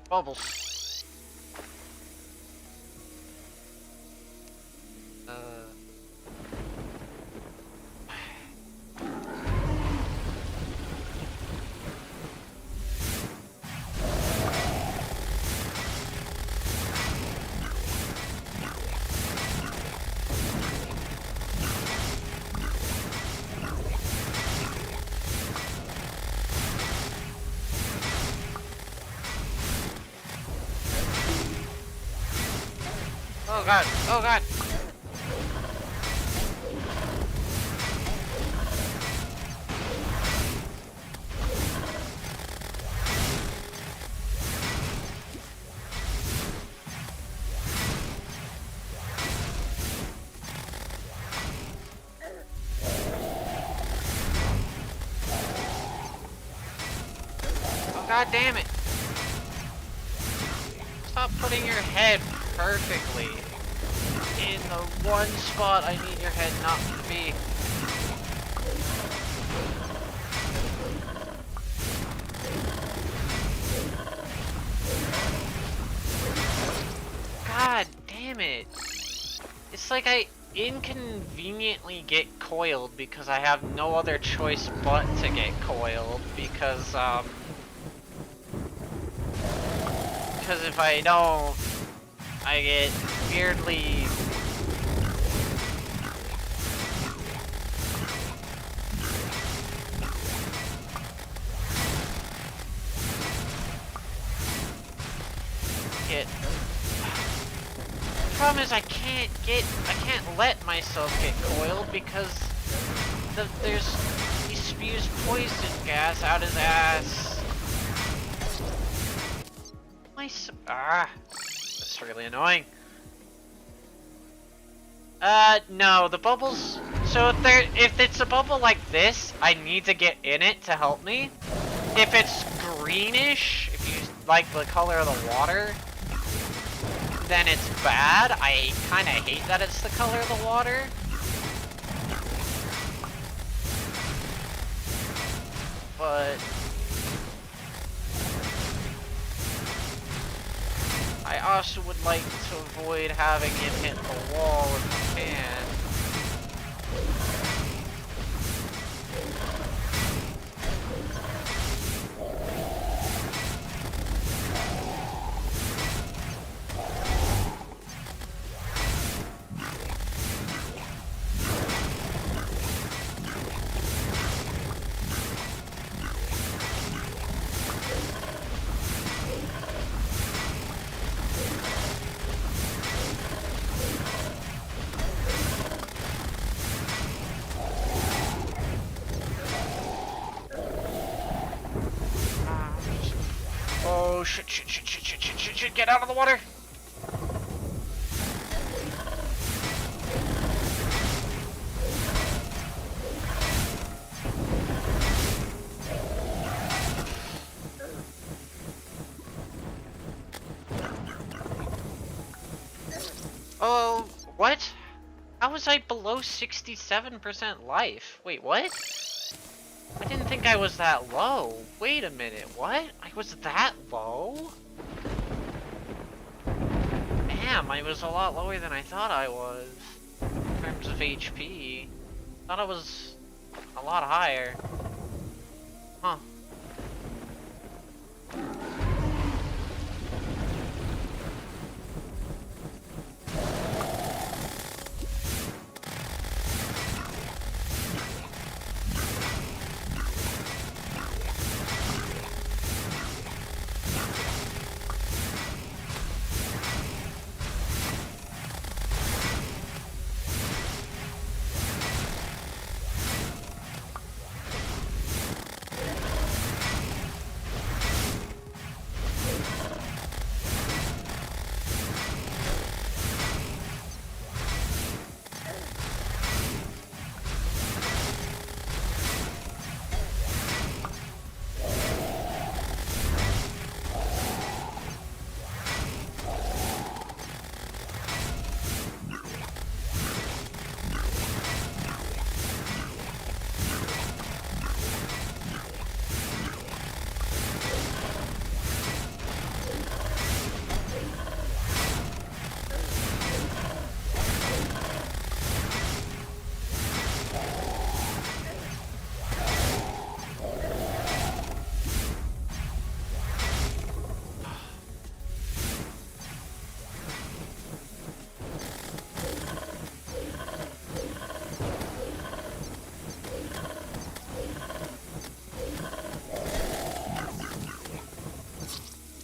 Bubbles. Oh god! Oh god! Oh god damn it! Stop putting your head perfectly in the one spot I need your head not to be. God damn it. It's like I inconveniently get coiled because I have no other choice but to get coiled because if I don't, I get weirdly the problem is I can't let myself get coiled because he spews poison gas out his ass. That's really annoying. No, the bubbles. So if it's a bubble like this, I need to get in it to help me. if it's greenish, if you like the color of the water, then it's bad. I kind of hate that it's the color of the water. But I also would like to avoid having it hit the wall if I can. Oh, shit, get out of the water! Oh, what? How was I below 67% life? Wait, what? I didn't think I was that low. Wait a minute, what? I was that low? Damn, I was a lot lower than I thought I was. In terms of HP. Thought I was a lot higher. Huh.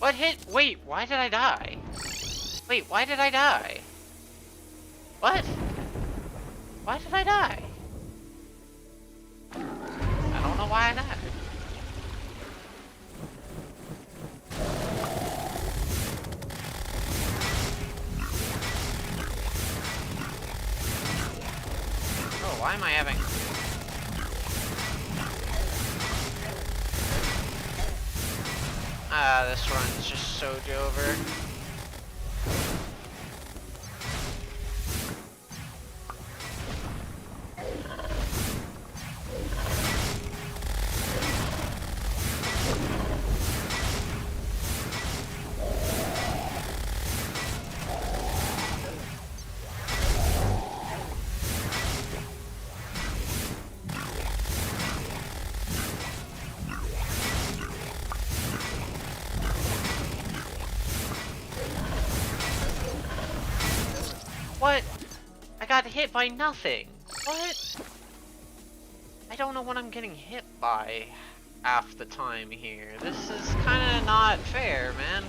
What hit? Wait, why did I die? Wait, why did I die? What? Why did I die? I don't know why I died. Oh, why am I having... Ah, this run's just so over. What? I got hit by nothing. What? I don't know what I'm getting hit by half the time here. This is kind of not fair, man.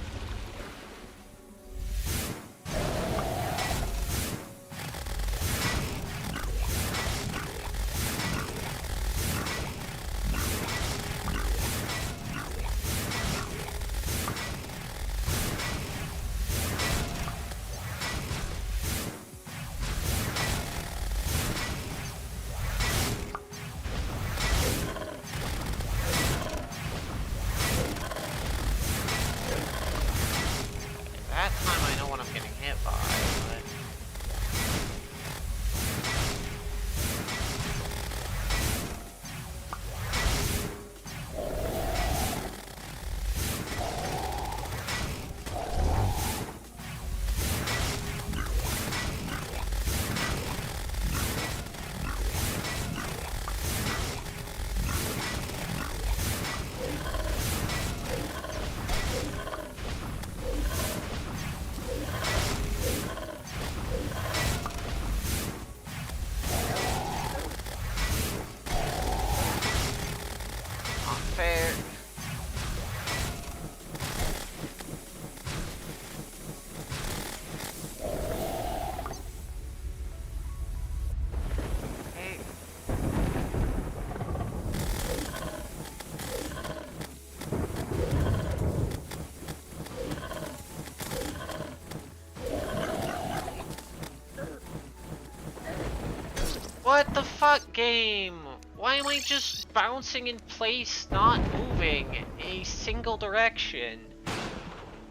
What the fuck, game? Why am I just bouncing in place, not moving a single direction?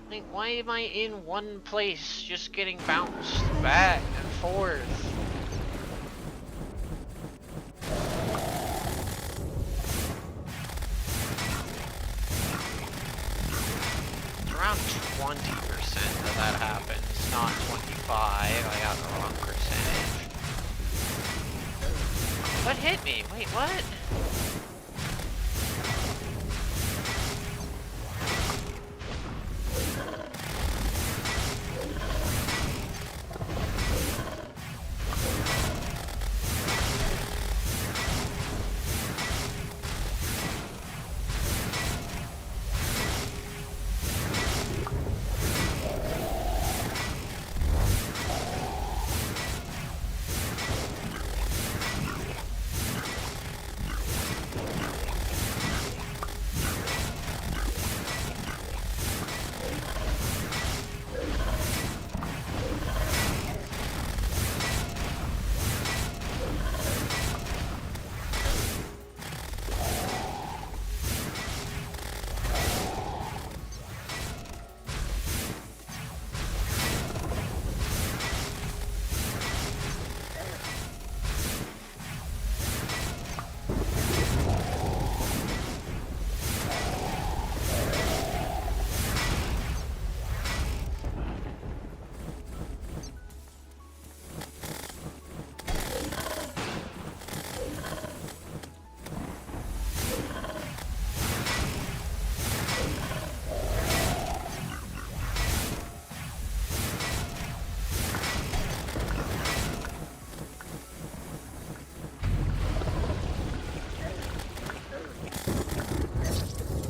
Like, why am I in one place, just getting bounced back and forth? Around 20% of that happens, not 25. I got the wrong percentage. What hit me? Wait, what?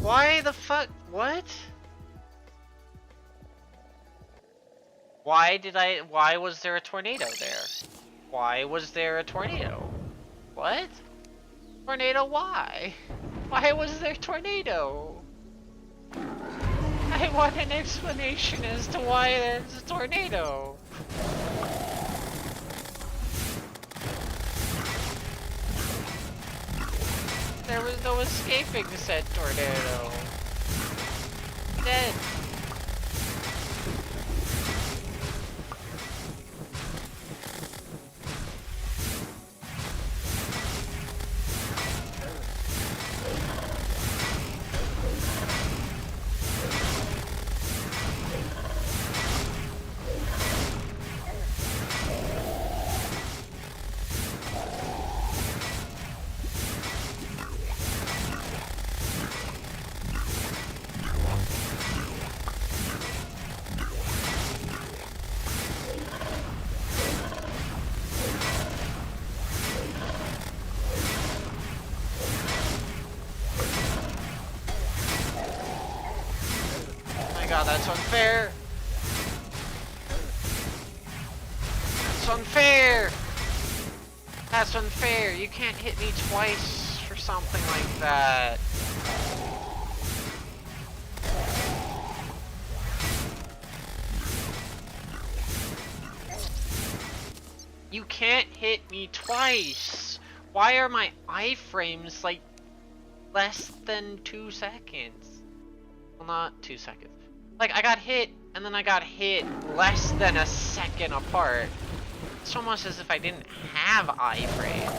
Why the fuck? What? Why was there a tornado there? Why was there a tornado? What? Tornado, why? Why was there a tornado? I want an explanation as to why there's a tornado. There was no escaping said tornado. Dead. God, that's unfair. That's unfair. That's unfair. You can't hit me twice for something like that. You can't hit me twice. Why are my iframes like less than 2 seconds? Well, not 2 seconds. Like, I got hit, and then I got hit less than a second apart. It's almost as if I didn't have iframes.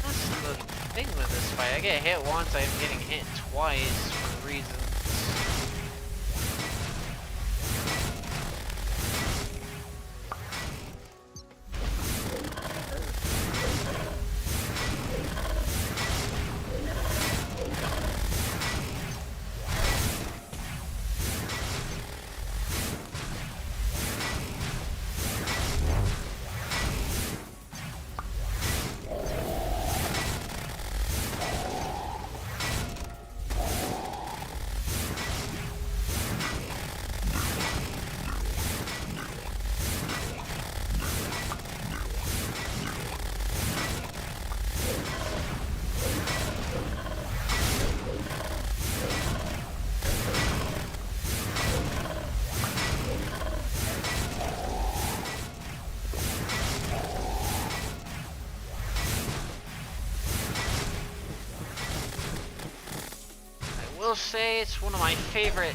That's the thing with this fight. I get hit once, I'm getting hit twice for reasons. will say it's one of my favorite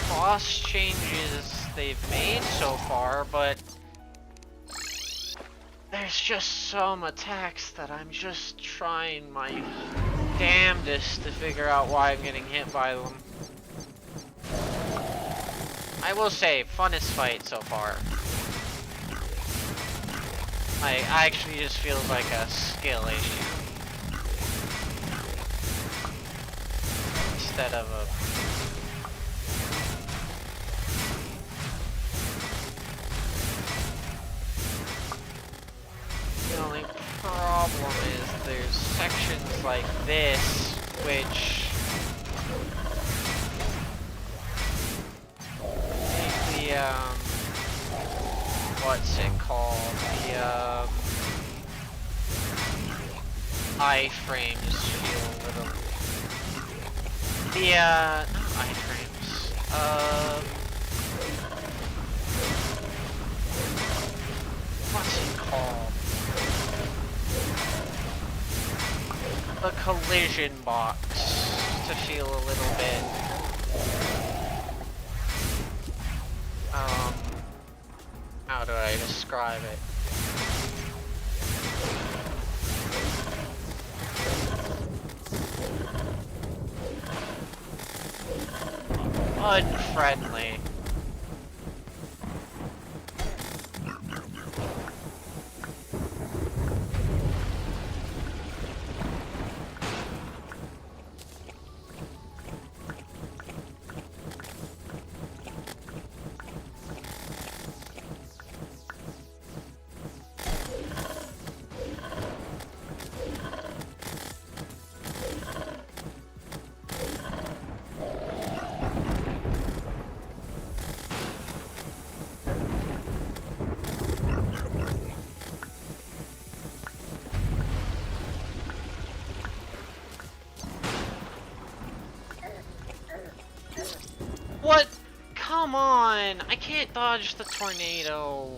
boss changes they've made so far, but there's just some attacks that I'm just trying my damnedest to figure out why I'm getting hit by them. I will say, funnest fight so far. I actually just feels like a skill issue. Instead of a... The only problem is there's sections like this, which... make the, what's it called? The, iframes feel a little... The, not iframes, what's it called? The collision box to feel a little bit, how do I describe it? Unfriendly. What? Come on! I can't dodge the tornado,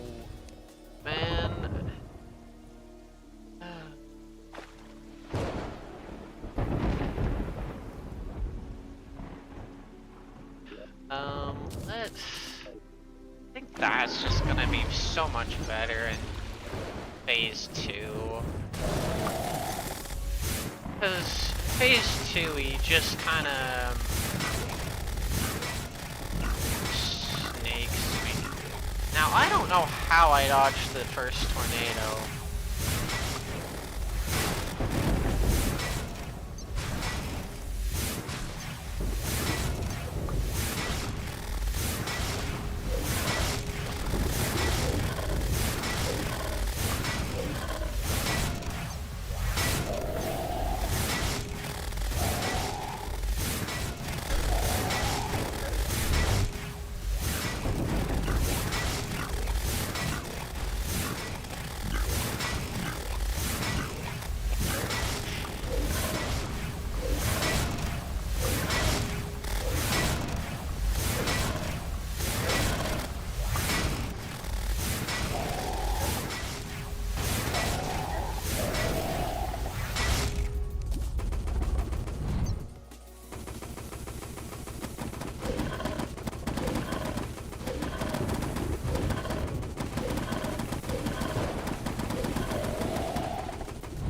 man. Let's... I think that's just gonna be so much better in Phase 2. Because Phase 2, he just kinda... Now, I don't know how I dodged the first tornado.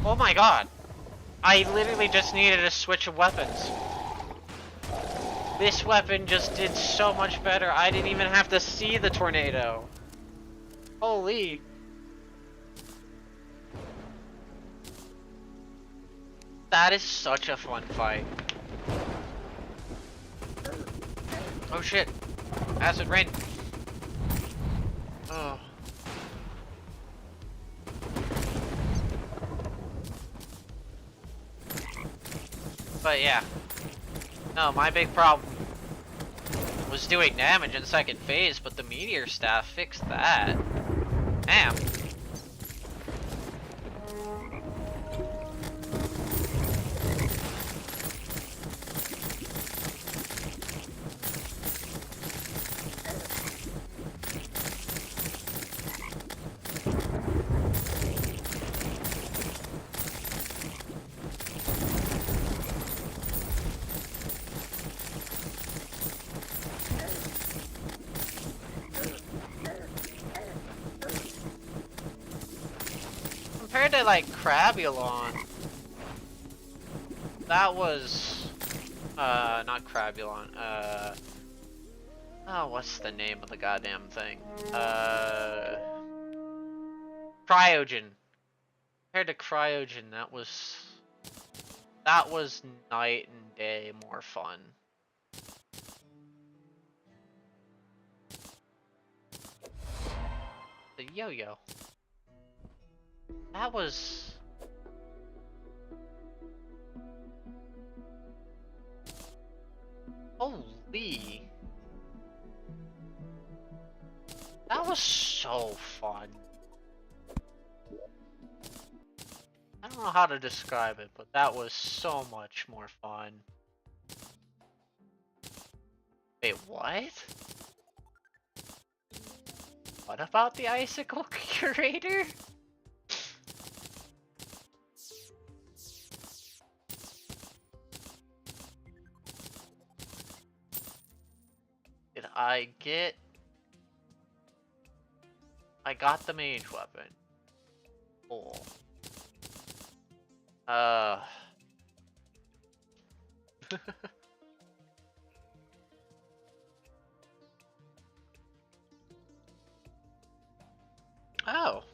Oh my god! I literally just needed a switch of weapons. This weapon just did so much better, I didn't even have to see the tornado. Holy. That is such a fun fight. Oh shit. Acid rain. Oh. But yeah, no, my big problem was doing damage in second phase, but the meteor staff fixed that. Damn. compared to like Crabulon, that was not Crabulon. Oh, what's the name of the goddamn thing? Cryogen. Compared to Cryogen, that was night and day more fun. The yo-yo. That was... Holy... That was so fun. I don't know how to describe it, but that was so much more fun. Wait, what? What about the icicle curator? Did I get... I got the mage weapon. Cool. Oh. Oh.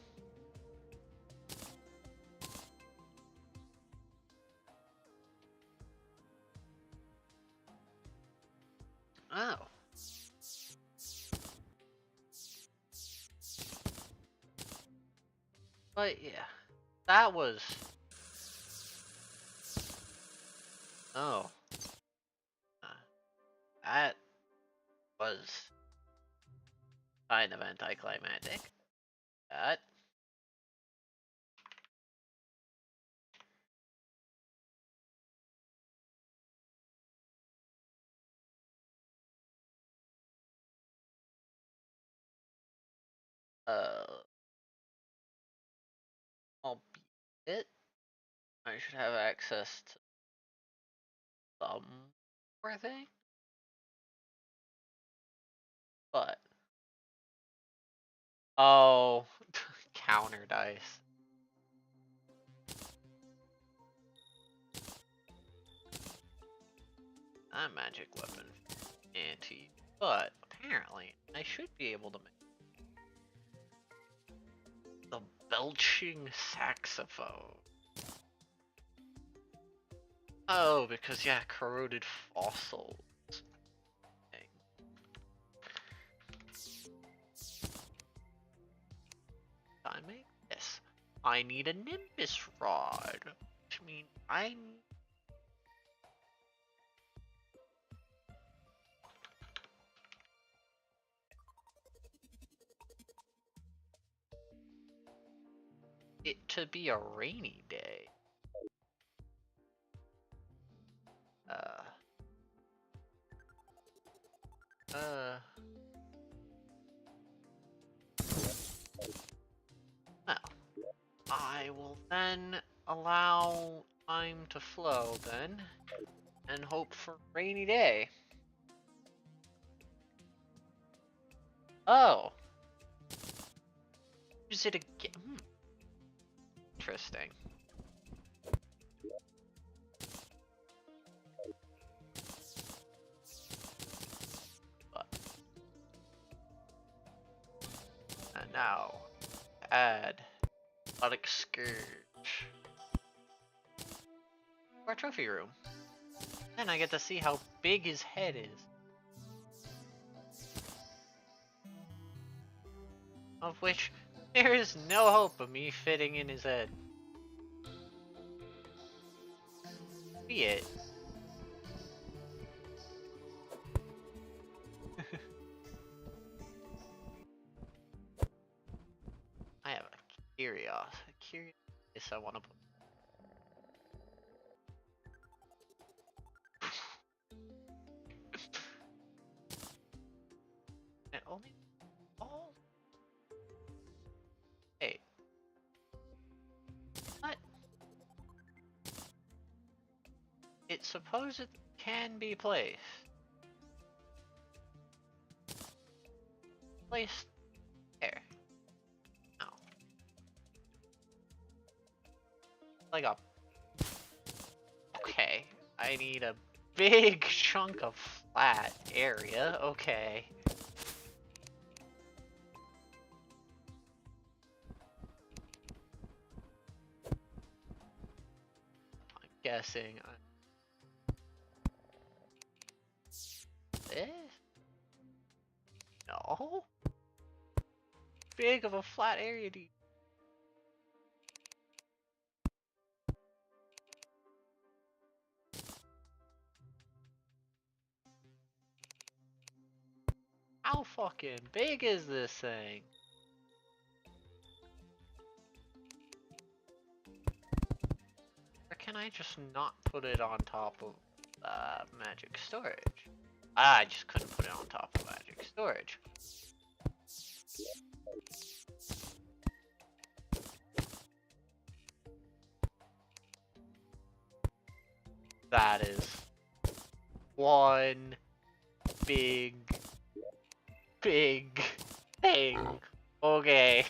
But yeah, that was... Oh. That was kind of anticlimactic. That... Albeit, I should have access to some more thing. But... Oh, counter dice. That magic weapon anti, but apparently I should be able to make the belching saxophone. Oh, because yeah, corroded fossils. Dang. I make this. I need a Nimbus rod, which means I need... it to be a rainy day. Well, I will then allow time to flow then, and hope for a rainy day. Oh. Use it again. Interesting. And now, add Exotic Scourge to our trophy room. Then I get to see how big his head is. Of which, there is no hope of me fitting in his head. Be it. I have a curious I want to put. And only all. Hey. What? It supposedly can be placed. Placed there. No. like a... Okay, I need a big chunk of flat area. Okay. I'm guessing... This? No? Big of a flat area do you... How fucking big is this thing? Or can I just not put it on top of magic storage? I just couldn't put it on top of magic storage. That is one big thing. Okay.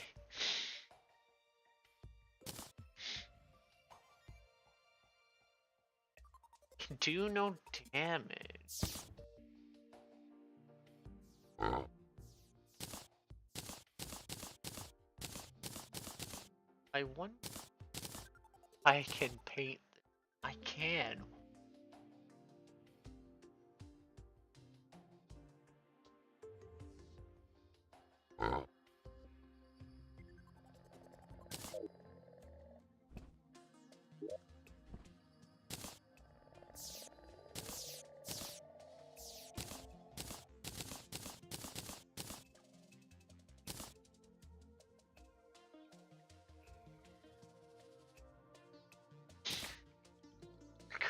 Can do no damage. I wonder if I can paint. I can.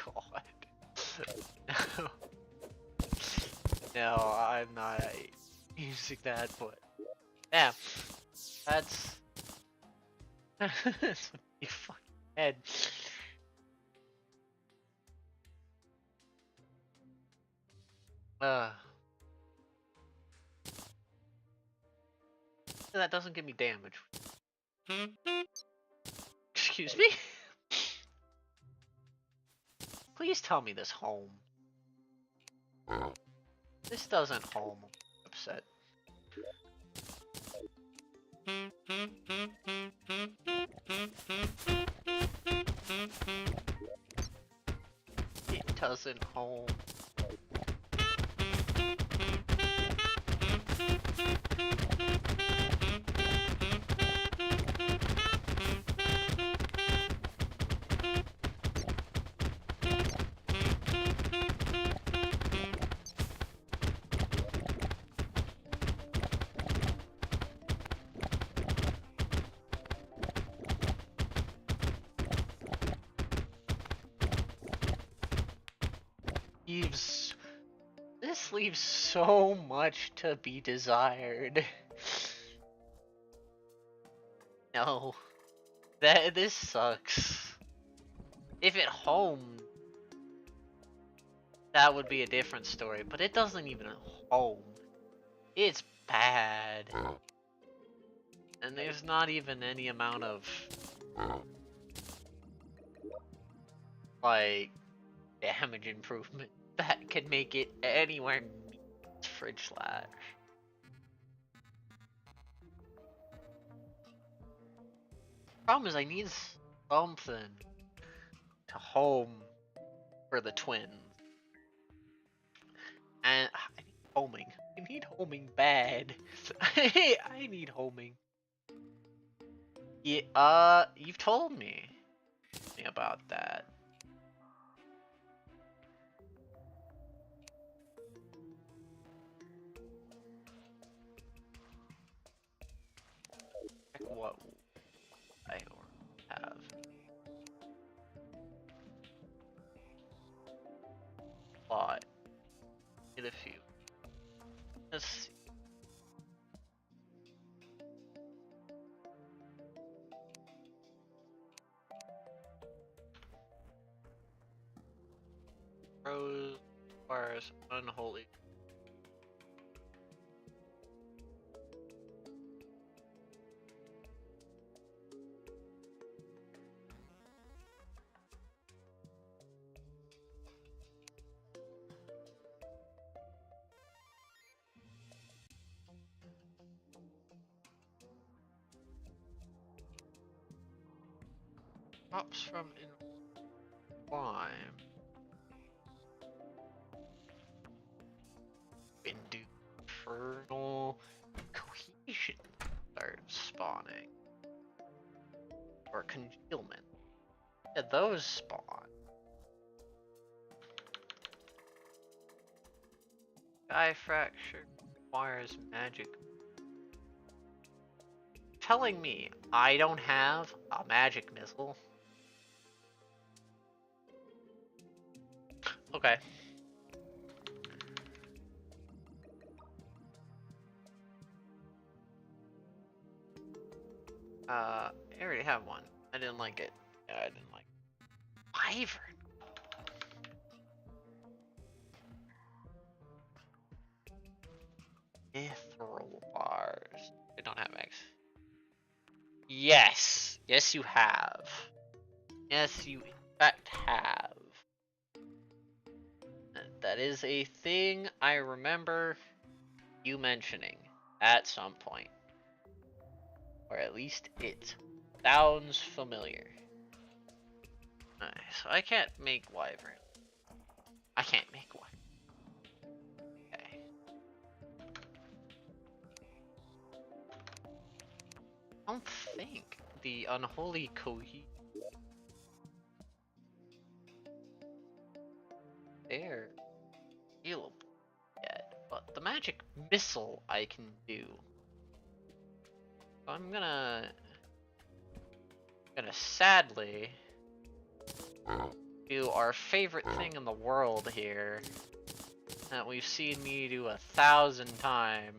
God. No, I'm not using that, but yeah, that's that's a big fucking head. That doesn't give me damage. Excuse me? Please tell me this home. This doesn't home. I'm upset. It doesn't home. This leaves so much to be desired. No. This sucks. If it homed, that would be a different story, but it doesn't even home. It's bad. And there's not even any amount of like damage improvement that can make it anywhere near fridge slash. Problem is I need something to home for the twins. And I need homing. I need homing bad. I need homing. Yeah, you've told me about that. What I have. But get a few. Let's see. Rose requires unholy. Drops from climb. Infernal cohesion starts spawning. Or congealment. Yeah, those spawn. Sky fracture requires magic. Telling me I don't have a magic missile? Okay. I already have one. I didn't like it. Yeah, I didn't like it. Wyvern. Mithril bars. They don't have X. Yes! Yes, you have. Yes, you in fact have. That is a thing I remember you mentioning at some point. Or at least it sounds familiar. Alright, so I can't make wyvern. I can't make one. Okay. I don't think the unholy cohesion they're healable yet, but the magic missile I can do. So I'm gonna sadly do our favorite thing in the world here that we've seen me do 1,000 times.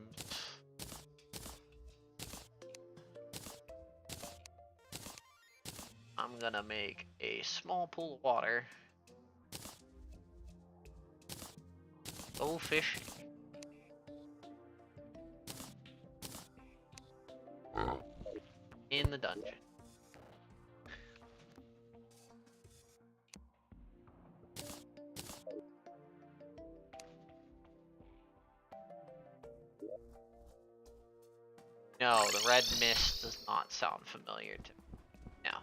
I'm gonna make a small pool of water. Go fishing. In the dungeon. No, the red mist does not sound familiar to me. No.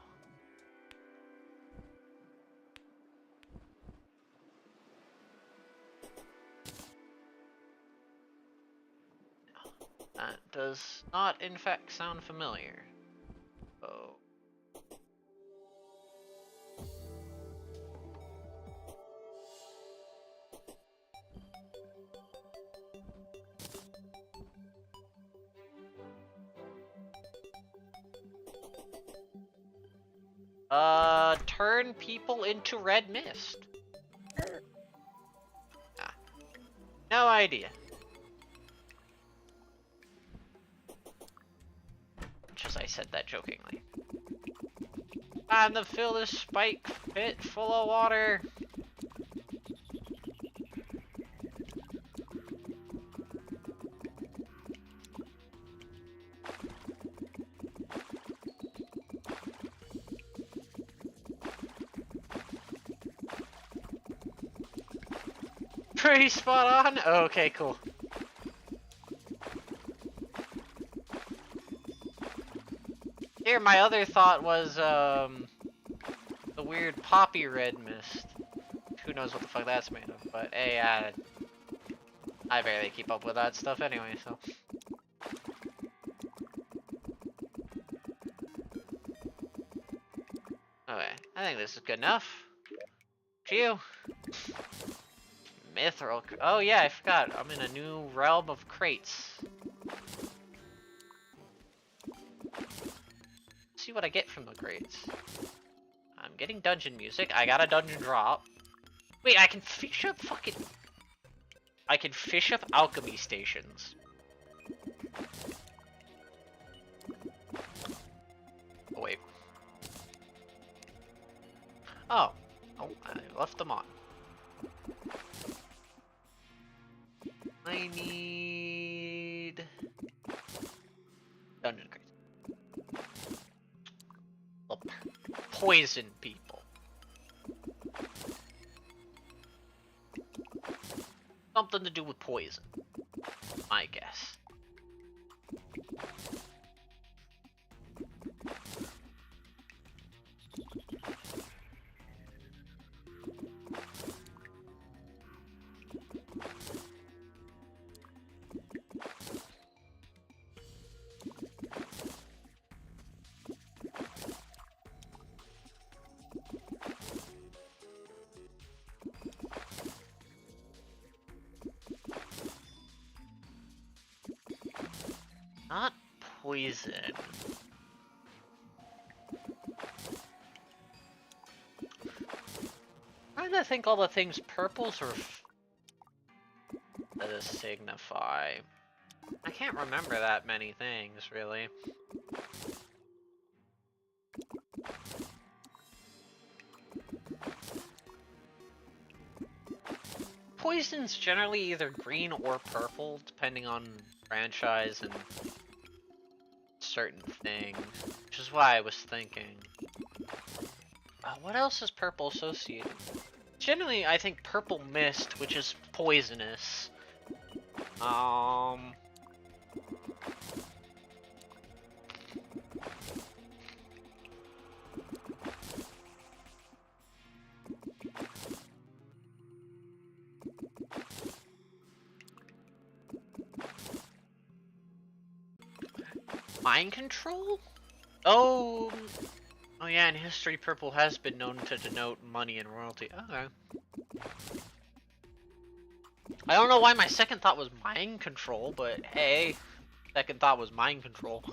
That does not in fact sound familiar. Oh. Turn people into red mist. Ah. No idea. Just I said that jokingly. Time to fill this spike pit full of water. Pretty spot on? Okay, cool. Here, my other thought was, the weird poppy red mist. Who knows what the fuck that's made of, but hey, I barely keep up with that stuff anyway, so. Okay, I think this is good enough. Phew. Mithril. Oh yeah, I forgot. I'm in a new realm of crates. See what I get from the crates. I'm getting dungeon music. I got a dungeon drop. Wait, I can fish up fucking... I can fish up alchemy stations. Oh, wait. Oh. Oh, I left them on. I need... dungeon crates. Well, poison people. Something to do with poison. I guess. poison. I'm trying to think all the things purples or that signify. I can't remember that many things, really. Poison's generally either green or purple, depending on franchise and certain thing, which is why I was thinking. What else is purple associated? Generally, I think purple mist, which is poisonous. Mind control? Oh yeah, in history, purple has been known to denote money and royalty. Okay. I don't know why my second thought was mind control, but hey, second thought was mind control.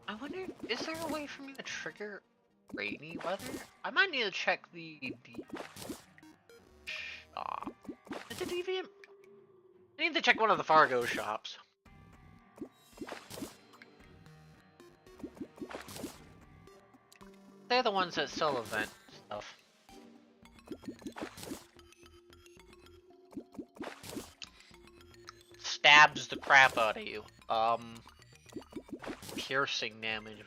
I wonder, is there a way for me to trigger rainy weather? I might need to check the shop. Is it deviant? I need to check one of the Fargo shops. They're the ones that sell event stuff. Stabs the crap out of you. Piercing damage.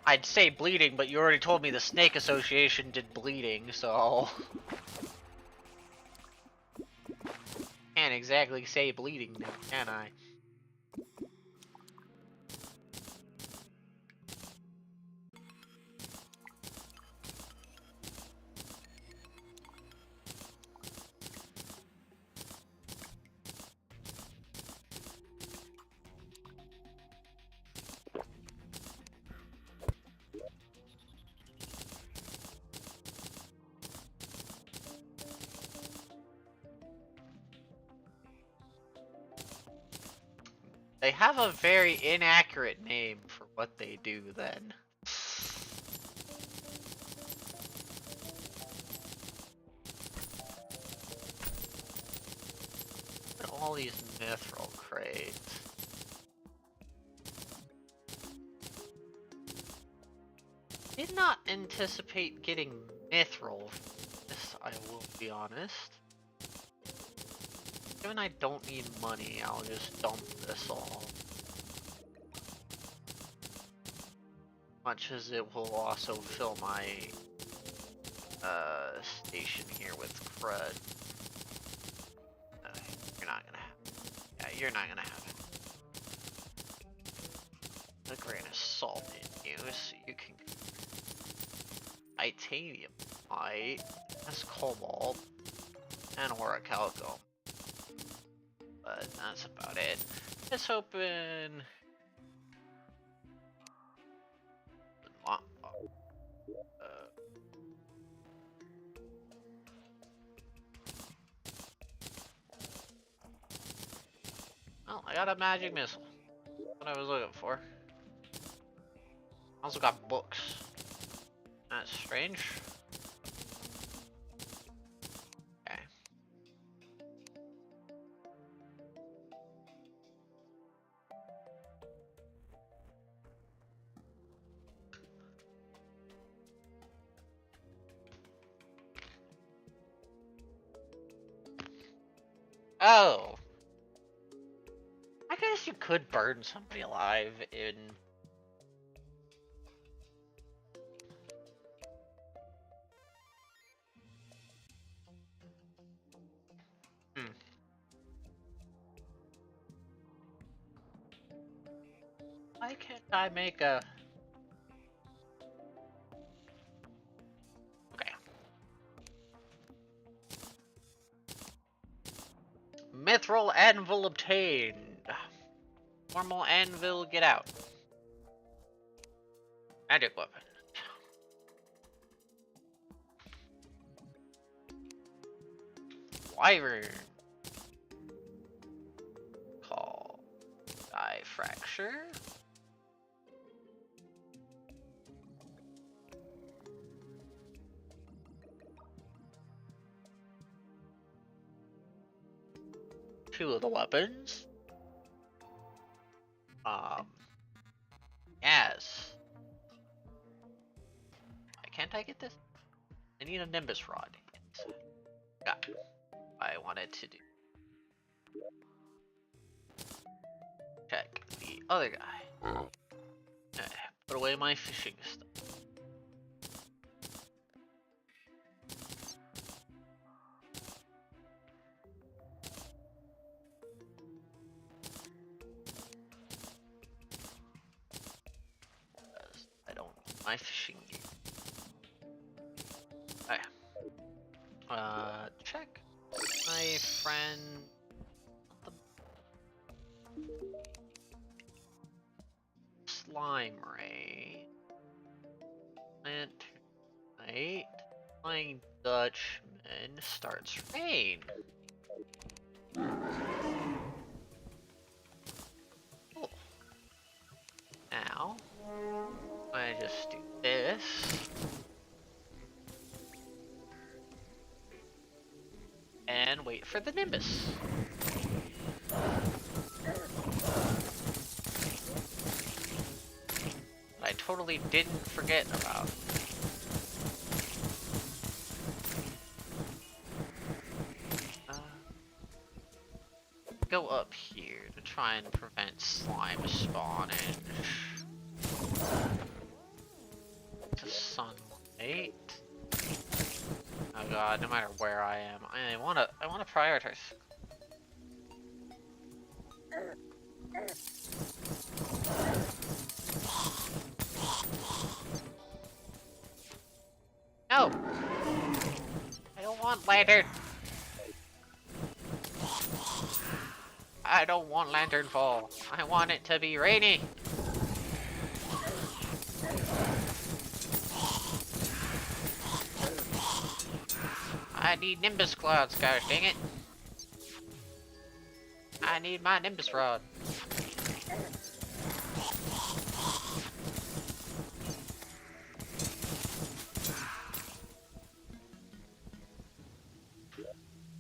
I'd say bleeding, but you already told me the Snake Association did bleeding, so... Can't exactly say bleeding now, can I? They have a very inaccurate name for what they do then. All these mithril crates. Did not anticipate getting mithril from this, I will be honest. Given I don't need money, I'll just dump this all. Much as it will also fill my station here with crud. You're not gonna have it. Yeah, you're not gonna have it. A grain of salt in you, so you can titanium, light, that's cobalt, and orichalcum. But that's about it. Let's open. Oh, I got a magic missile. What I was looking for. Also got books. That's strange. Okay. Oh. I guess you could burn somebody alive in... Why can't I make a... Okay. Mithril anvil obtained. Normal anvil, get out. Magic weapon. Wyvern. Call. Die fracture. Two of the weapons. Yes. Why can't I get this? I need a Nimbus Rod. Got it. I wanted to do. Check the other guy. Put away my fishing stuff. I don't need my fishing gear. Check my friend. Slime Ray. Plant tonight. Flying Dutchman starts rain. Cool. Now, I just do this. And wait for the Nimbus. I totally didn't forget about. Go up here to try and prevent slime spawning. To sunlight. Oh god, no matter where I am, I wanna prioritize. No! I don't want lantern! I don't want lantern fall. I want it to be rainy! I need Nimbus clouds, gosh dang it! I need my Nimbus rod.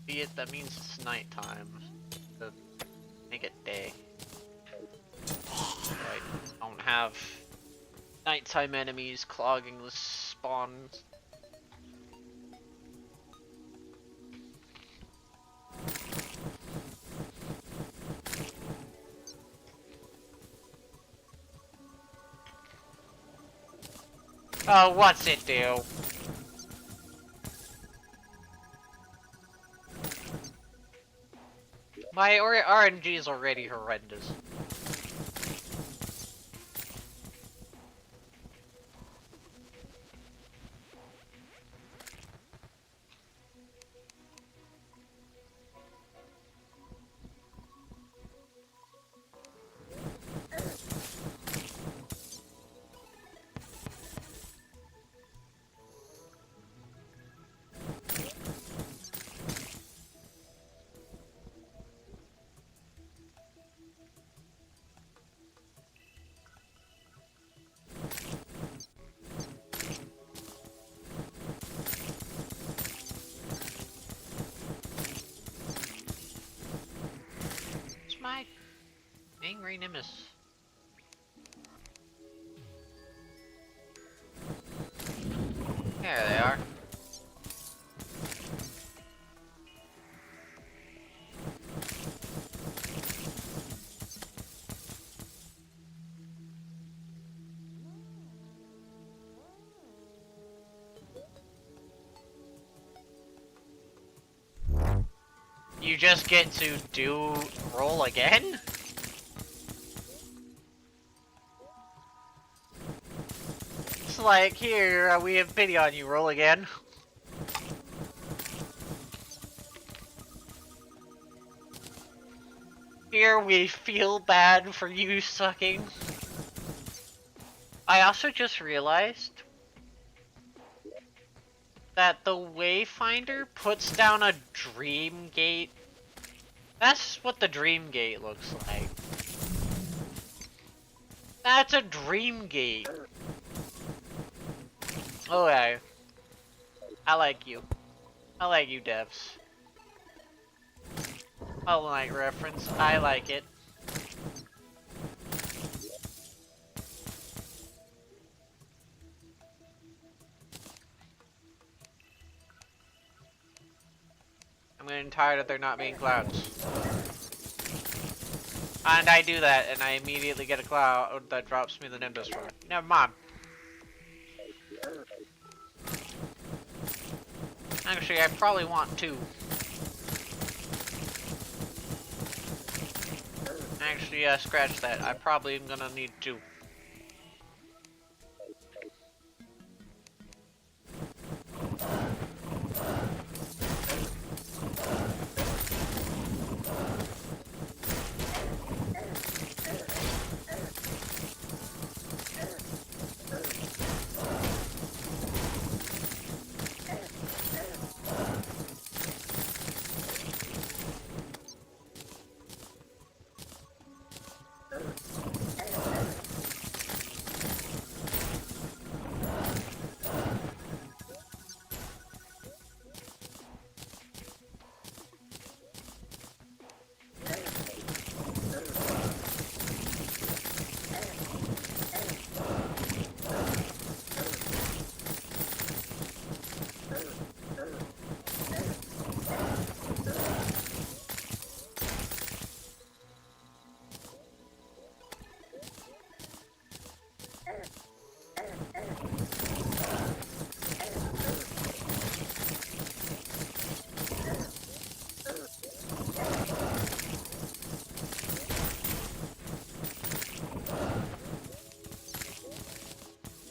Be it, that means it's nighttime. To make it day. So I don't have nighttime enemies clogging the spawns. Oh, what's it do? My RNG is already horrendous. My angry Nimbus. There they are. You just get to roll again? It's like, here, we have pity on you, roll again. Here, we feel bad for you sucking. I also just realized that the Wayfinder puts down a dream gate. That's what the dream gate looks like. That's a dream gate. Okay. I like you. I like you, devs. Hollow Knight reference. I like it. I'm getting tired of there not being clouds. And I do that, and I immediately get a cloud that drops me the Nimbus from it. Never mind. Actually, I probably want two. Actually, scratch that. I probably am gonna need two.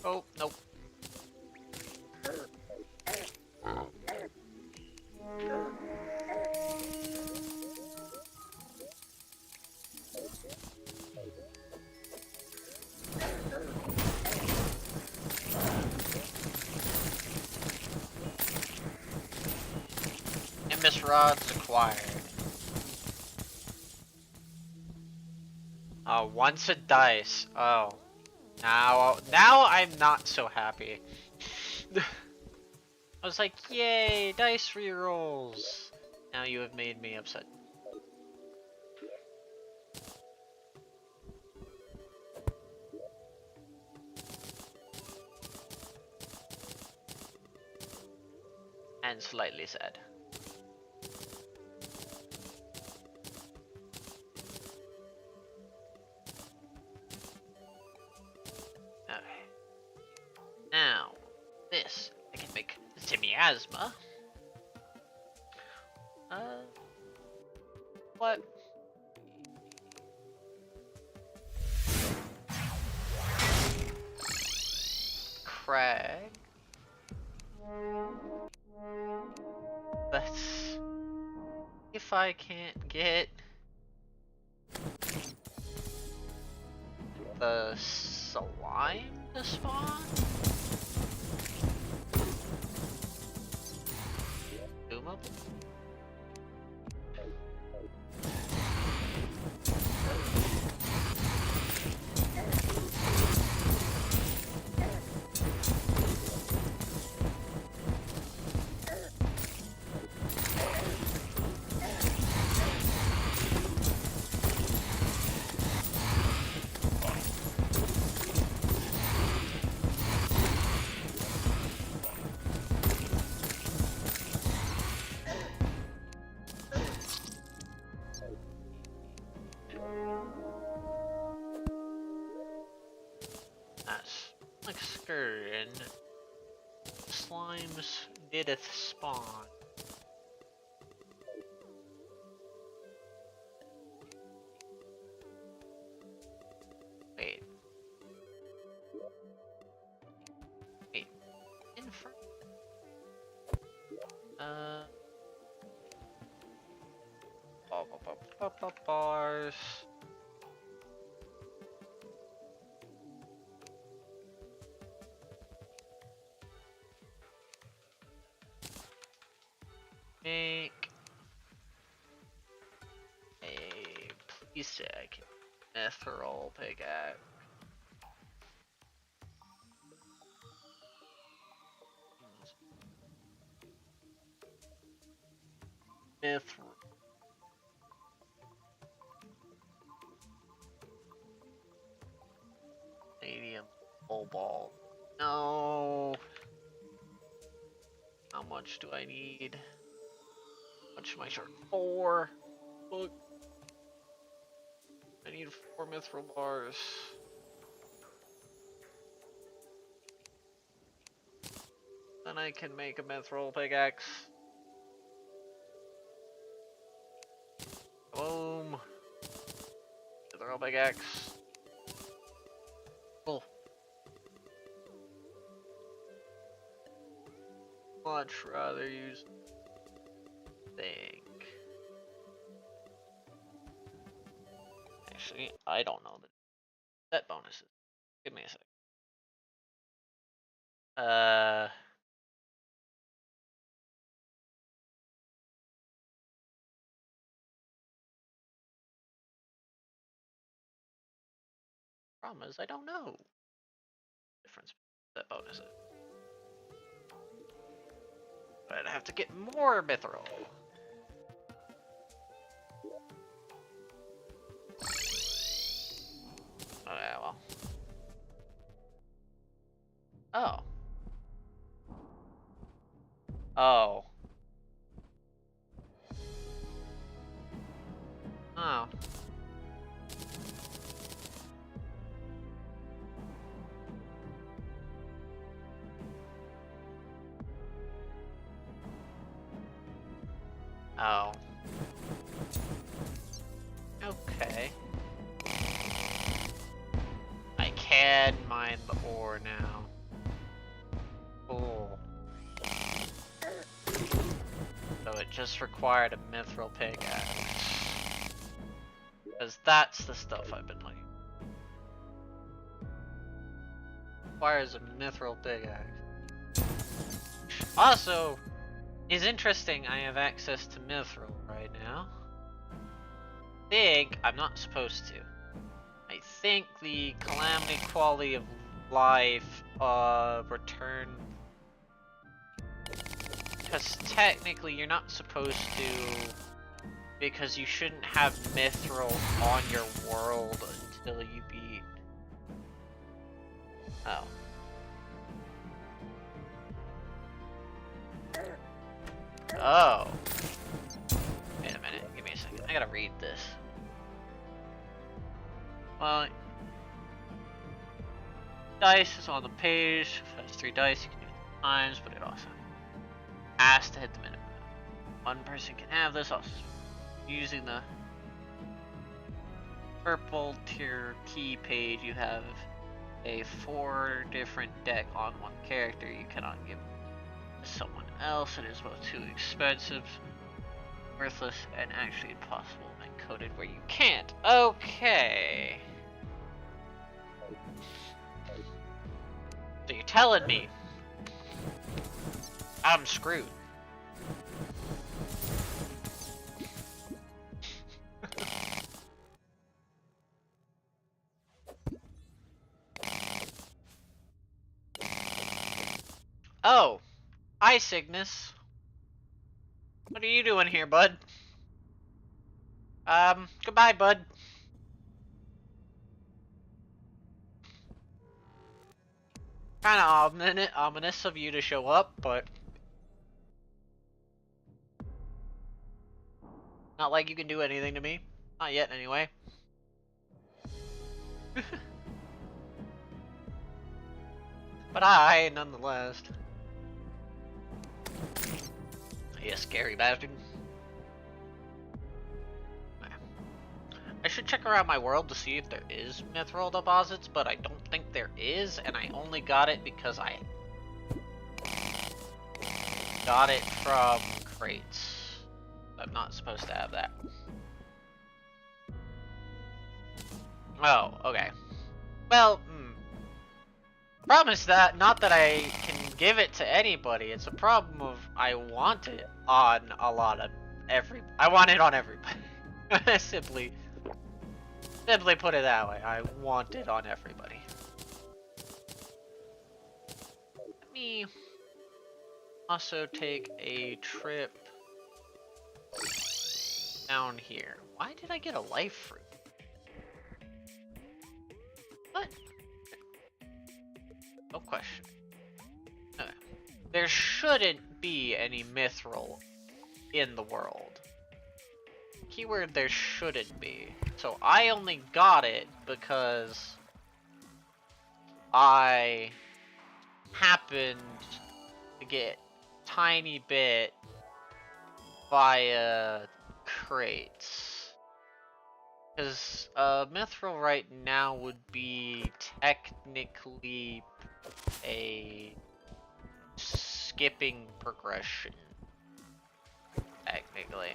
Oh, nope. Nimbus rods acquired. Once a dice. Oh. Now I'm not so happy. I was like, yay, dice rerolls. Now you have made me upset. And slightly sad. Okay. Now, this, I can make semi-asthma. What? Crag. Let's... If I can't get... the slime to spawn? Doomable? That's excursion. Slimes dideth spawn. Wait. Bars. Make a please say I can mithril pickaxe. Mithril. Medium cobalt. No. How much do I need? How much am I short? 4. Look. I need 4 mithril bars. Then I can make a mithril pickaxe. Boom. Mithril pickaxe. Cool. Much rather use thing. Actually, I don't know the set bonuses. Give me a sec. Problem is I don't know difference set bonuses. But I'd have to get more mithril. Oh yeah, well. Oh. Oh. Oh. Oh. Okay. I can mine the ore now. Cool. So it just required a mithril pickaxe. Because that's the stuff I've been looking. Requires a mithril pickaxe. Also, is interesting I have access to mithril right now. I'm not supposed to. I think the Calamity quality of life return, because technically you're not supposed to, because you shouldn't have mithril on your world until you beat. Oh. Oh. Wait a minute, give me a second. I gotta read this. Well, dice is on the page. If it has 3 dice, you can do it times, but it also has to hit the minimum. One person can have this. Also, using the purple tier key page, you have a 4 different deck on one character. You cannot give it to someone else. It is both too expensive, worthless, and actually impossible and coded where you can't. Okay. So you're telling me I'm screwed. Oh, hi Cygnus. What are you doing here, bud? Goodbye, bud. Kinda ominous of you to show up, but not like you can do anything to me. Not yet, anyway. But hi, nonetheless. You scary bastard. I should check around my world to see if there is mithril deposits, but I don't think there is, and I only got it because I got it from crates. I'm not supposed to have that. Oh, okay. Well, problem is that not that I can give it to anybody. It's a problem of I want it on a lot of I want it on everybody. simply put it that way. I want it on everybody. Let me also take a trip down here. Why did I get a life fruit? What? No question. Okay. There shouldn't be any mithril in the world. Keyword there shouldn't be. So I only got it because I happened to get a tiny bit via crates. Because mithril right now would be technically a skipping progression. Technically.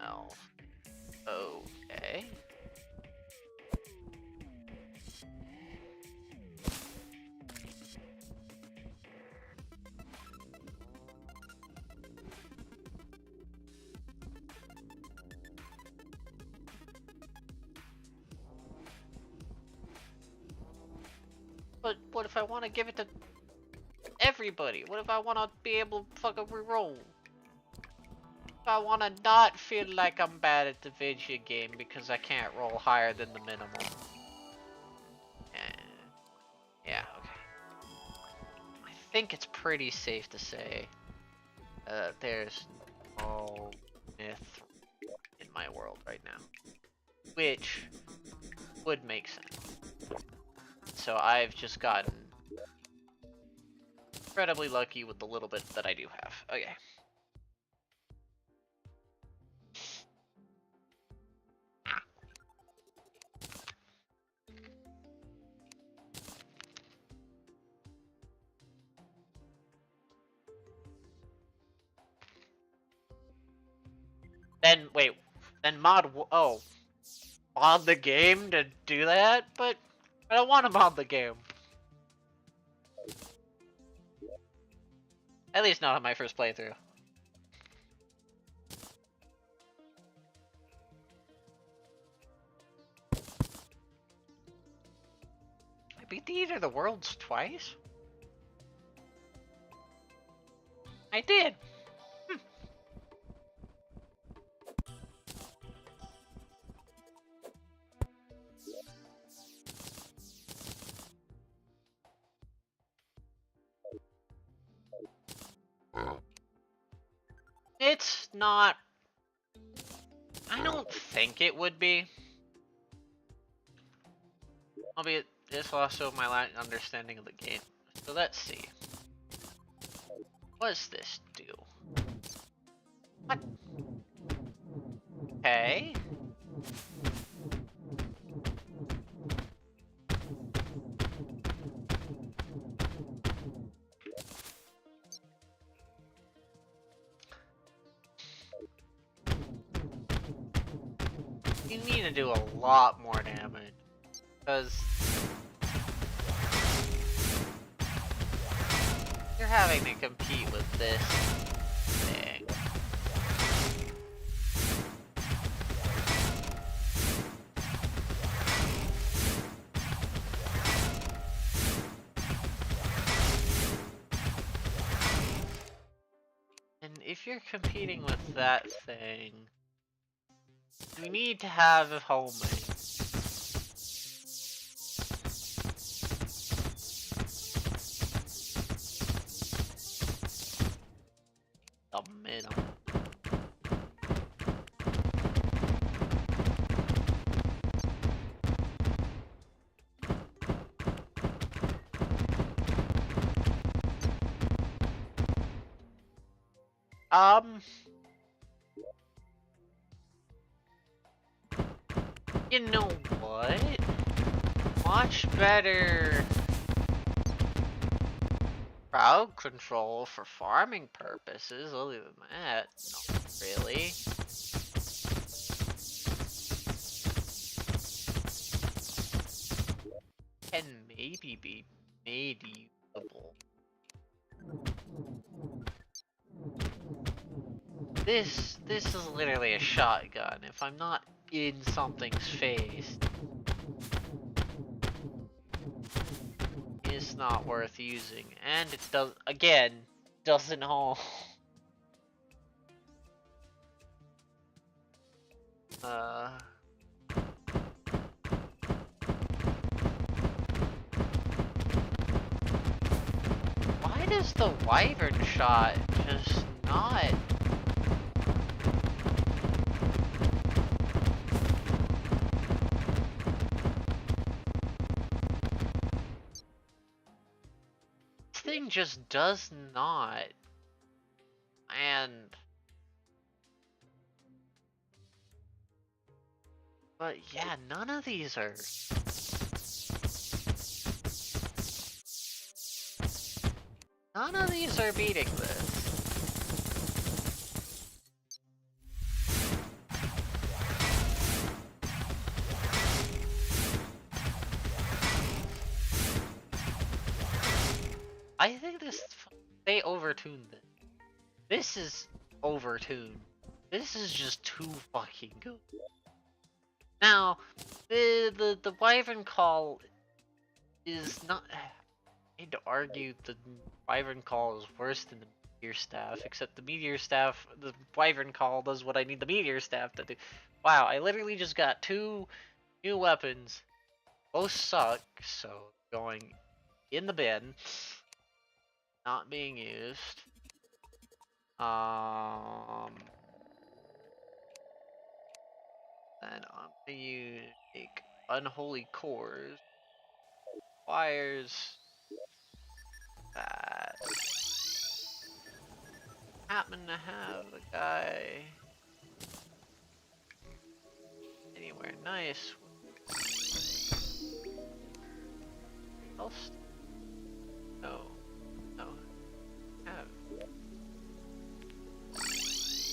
Oh. Okay. But what if I want to give it to everybody? What if I want to be able to fucking reroll? If I want to not feel like I'm bad at the video game because I can't roll higher than the minimum. Yeah, okay. I think it's pretty safe to say there's no myth in my world right now. Which would make sense. So I've just gotten incredibly lucky with the little bit that I do have. Okay. Then, wait, then mod the game to do that? But I don't want to mod the game. At least not on my first playthrough. I beat the Eater of the Worlds twice? I did! It's not... I don't think it would be. Albeit, it's also my understanding of the game. So let's see. What does this do? What? Okay. You need to do a lot more damage. Because you're having to compete with this thing. And if you're competing with that thing, you need to have a homemade. The minimum. You know what? much better crowd control for farming purposes. Other than that, not really. Can maybe be made usable. This is literally a shotgun. If I'm not in something's face, it's not worth using. And it does, again, doesn't hold. Why does the wyvern shot just not? This thing just does not. And but yeah, none of these are. None of these are beating this. I think they overtuned this. This is overtuned. This is just too fucking good. Now, the wyvern call is not. I'd argue the wyvern call is worse than the meteor staff, except the meteor staff, the wyvern call does what I need the meteor staff to do. Wow, I literally just got 2 new weapons. Both suck, so going in the bin. Not being used. And I'm gonna use unholy cores. Wires. That. Happen to have a guy anywhere nice. Else? No. No. Have.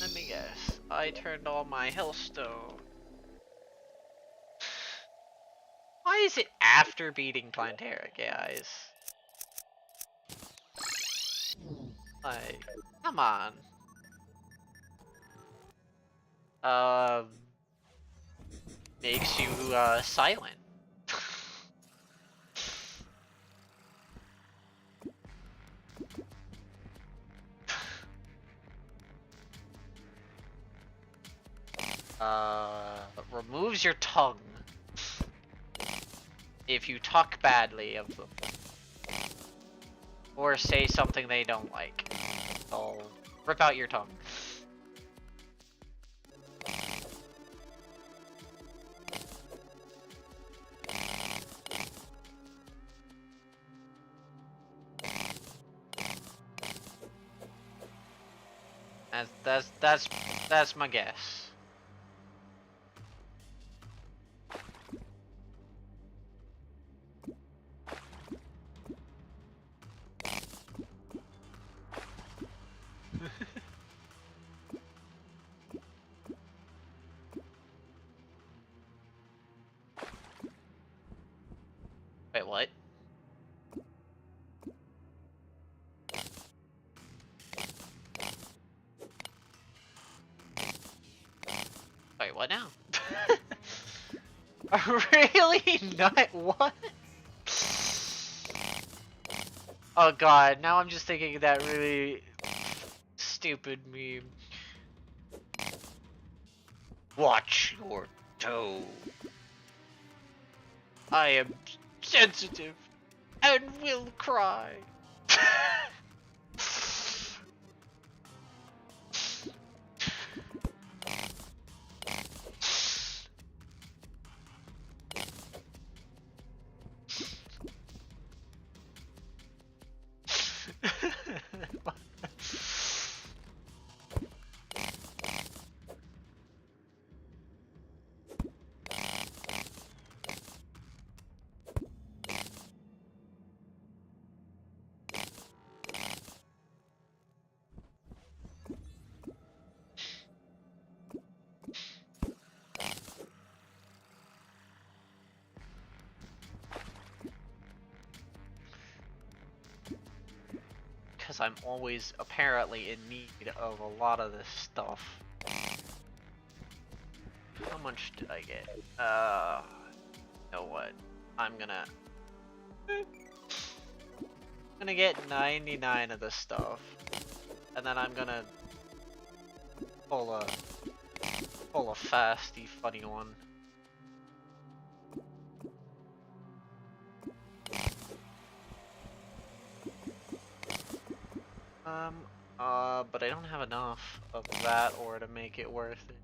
Let me guess. I turned on my hellstone. Why is it after beating Plantera, guys? Like, come on. Makes you, silent. Removes your tongue if you talk badly of them. Or say something they don't like. They'll rip out your tongue. That's my guess. Wait, what? Wait, what now? Really? Not what? Oh god, now I'm just thinking of that really stupid meme. Watch your toe. I am sensitive and will cry. because I'm always apparently in need of a lot of this stuff. How much did I get? You know what? I'm gonna get 99 of this stuff, and then I'm gonna pull a fasty funny one. But I don't have enough of that or to make it worth it.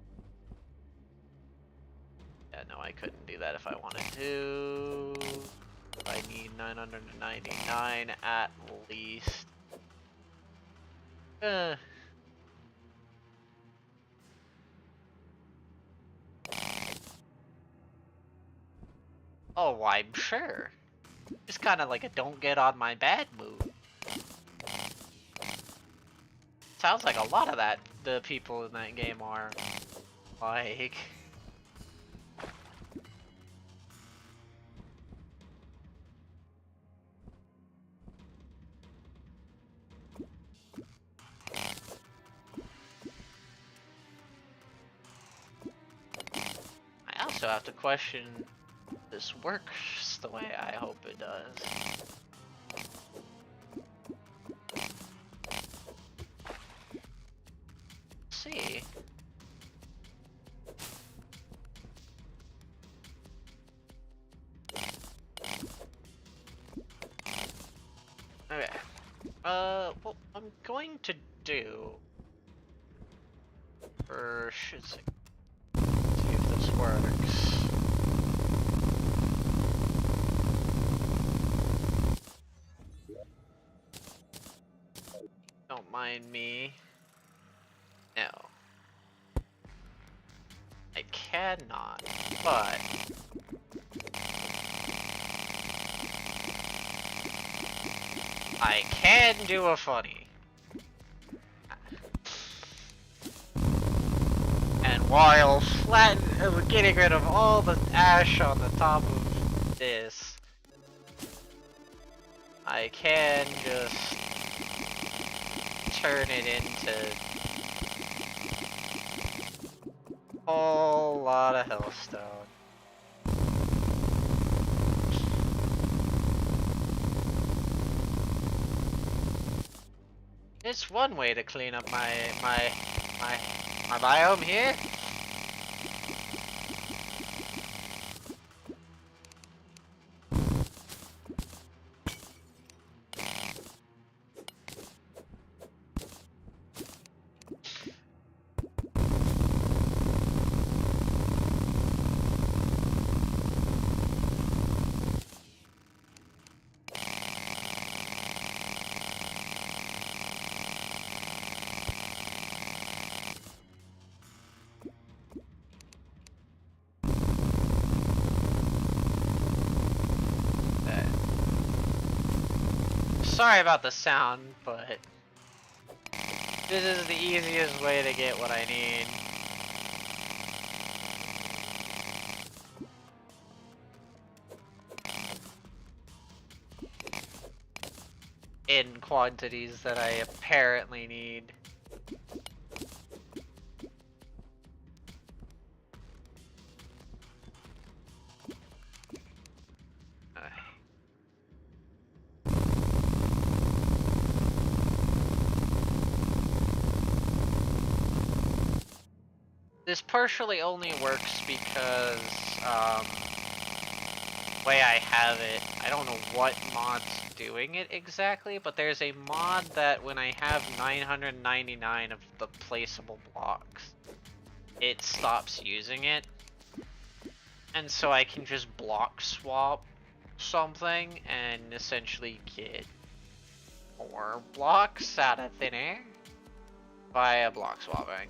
Yeah, no, I couldn't do that if I wanted to. I need 999 at least. Oh, I'm sure. Just kind of like a don't get on my bad move. Sounds like a lot of that, the people in that game are like. I also have to question this works the way I hope it does. See. Okay. What I'm going to do for shit's sake. See if this works. Don't mind me. No. I cannot, but I can do a funny. And while getting rid of all the ash on the top of this, I can just turn it into a whole lot of hellstone. It's one way to clean up my biome here. Sorry about the sound, but this is the easiest way to get what I need. In quantities that I apparently need. This partially only works because, the way I have it, I don't know what mod's doing it exactly, but there's a mod that when I have 999 of the placeable blocks, it stops using it. And so I can just block swap something and essentially get more blocks out of thin air via block swapping.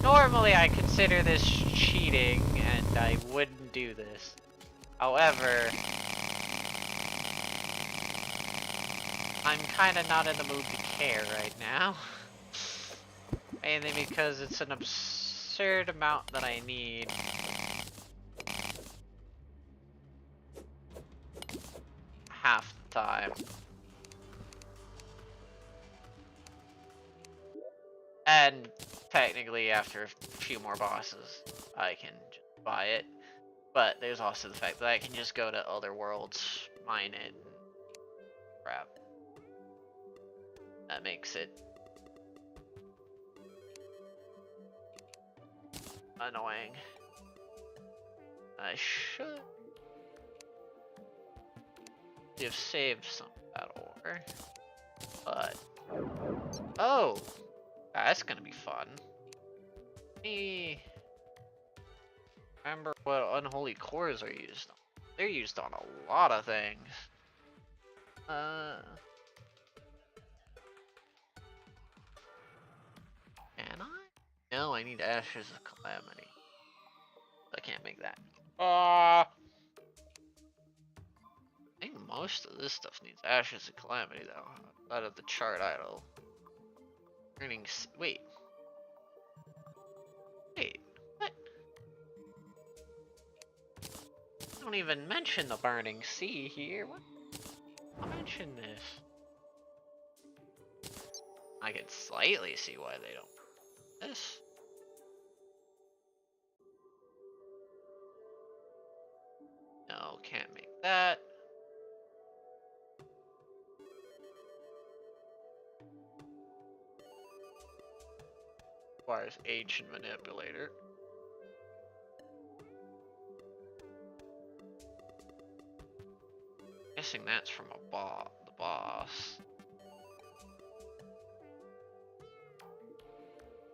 Normally I consider this cheating and I wouldn't do this. However, I'm kinda not in the mood to care right now. Mainly because it's an absurd amount that I need. Half time. And technically, after a few more bosses, I can just buy it. But there's also the fact that I can just go to other worlds, mine it, and crap. That makes it annoying. I should have saved some of that ore, but oh, that's gonna be fun. Me remember what unholy cores are used on. They're used on a lot of things. Can I? No, I need Ashes of Calamity. I can't make that. I think most of this stuff needs Ashes of Calamity though. Out of the chart idol. Wait. What? Don't even mention the burning sea here. What? I'll mention this. I can slightly see why they don't. This. No, can't make that. Requires ancient manipulator. Guessing that's from the boss.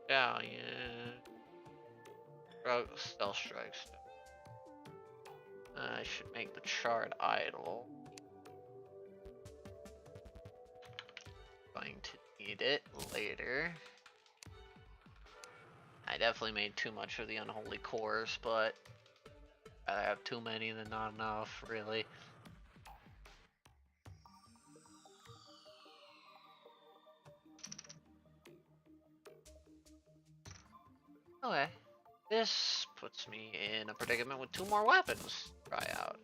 Stallion. Stealth strikes. I should make the chart idle. Going to need it later. I definitely made too much of the unholy cores, but I have too many than not enough, really. Okay, this puts me in a predicament with 2 more weapons to try out.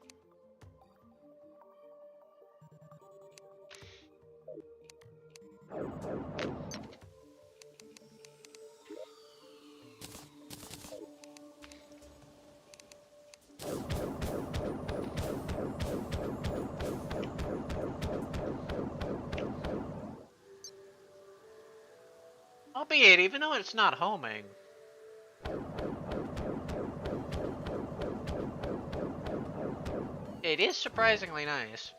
Albeit, even though it's not homing. It is surprisingly nice.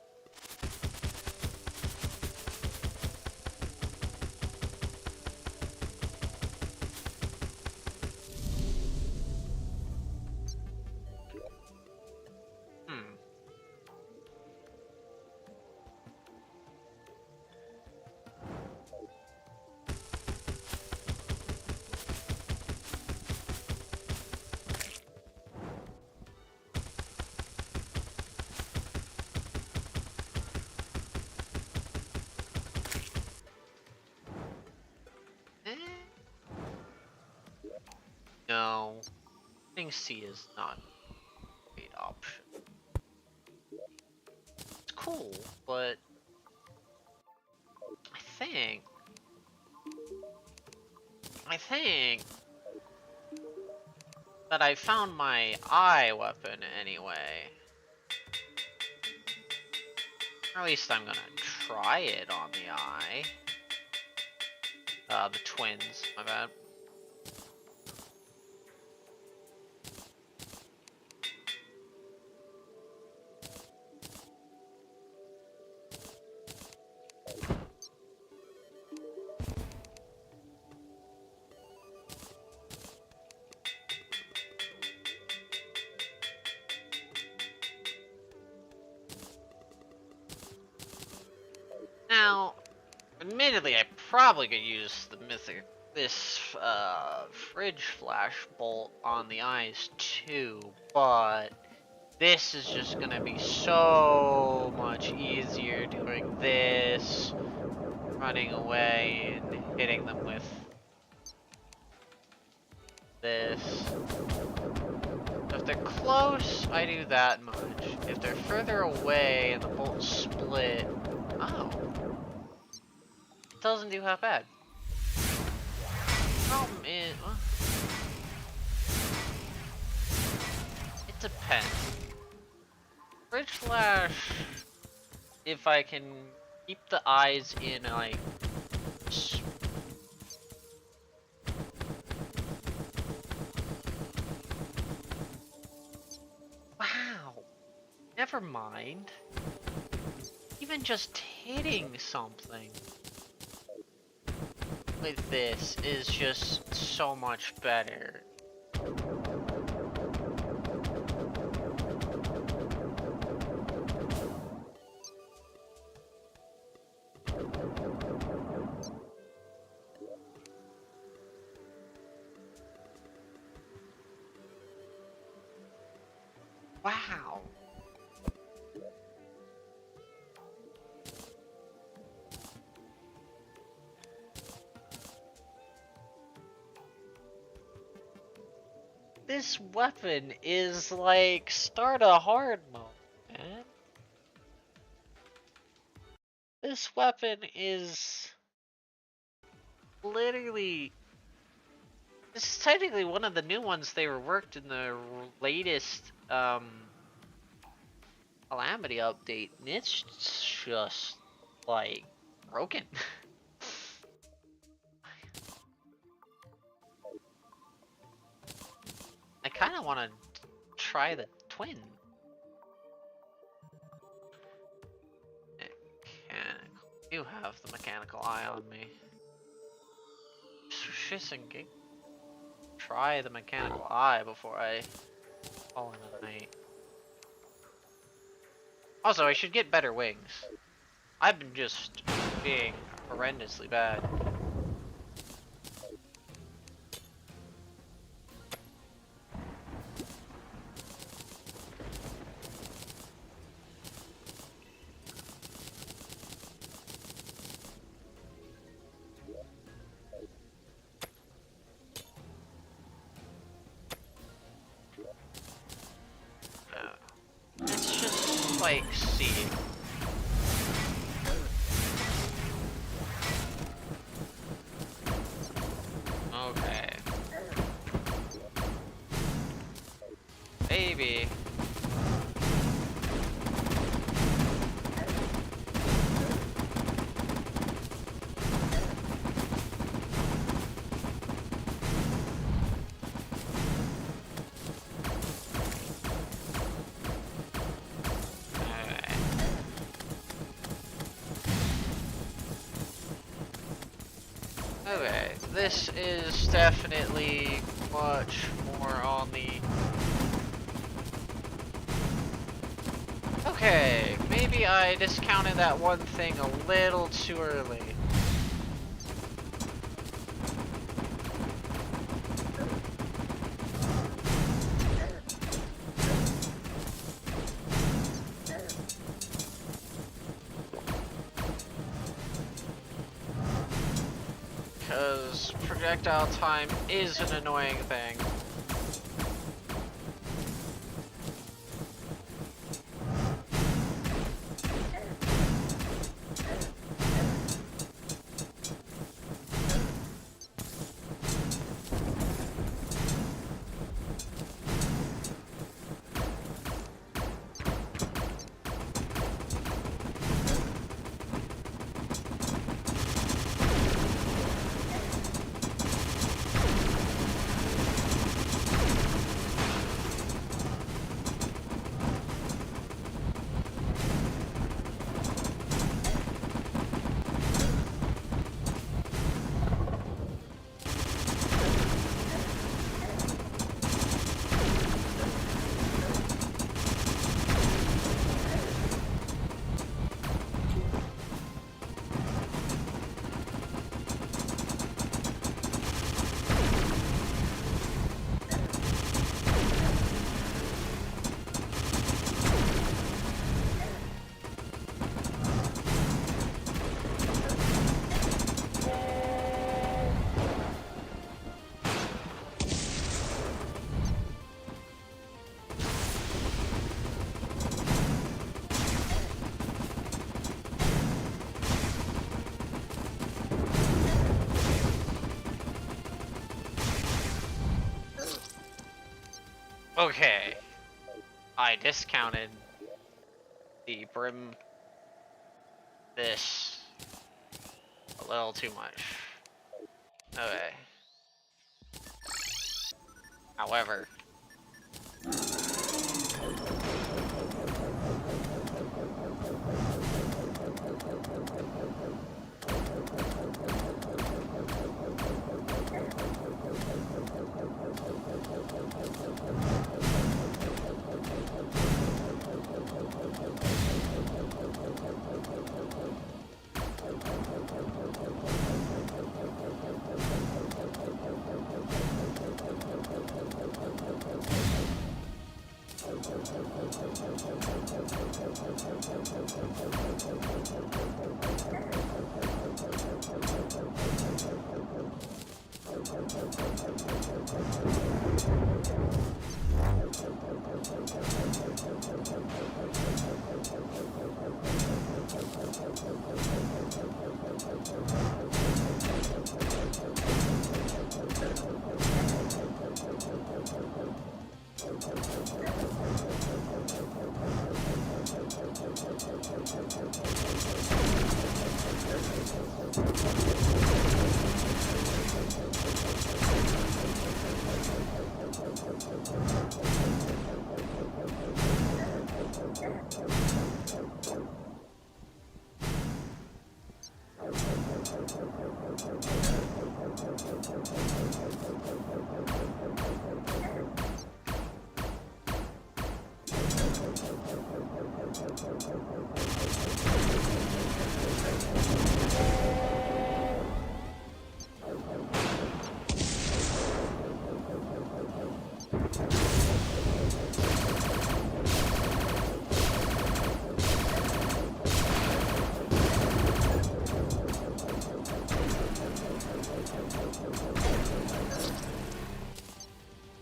No, I think C is not a great option. It's cool, but I think that I found my eye weapon anyway. Or at least I'm gonna try it on the eye. The twins, my bad. Now, admittedly, I probably could use the this fridge flash bolt on the eyes too, but this is just gonna be so much easier doing this, running away and hitting them with this. If they're close, I do that much. If they're further away and the bolts split, oh, it doesn't do half bad. Problem is, well, it depends. Bridge Flash, if I can keep the eyes in like wow, never mind. Even just hitting something with this is just so much better. Wow. This weapon is like start a hard mode, man. This weapon is literally, this is technically one of the new ones they reworked in the latest Calamity update, and it's just like broken. I kind of want to try the twin. Mechanical. You have the mechanical eye on me. Shissing. Try the mechanical eye before I fall into the night. Also, I should get better wings. I've been just being horrendously bad. It's just like seeing. Okay. Maybe. Okay, this is definitely much more on the... Okay, maybe I discounted that one thing a little too early. Because projectile time is an annoying thing. Okay. I discounted the brim this a little too much. Okay. However,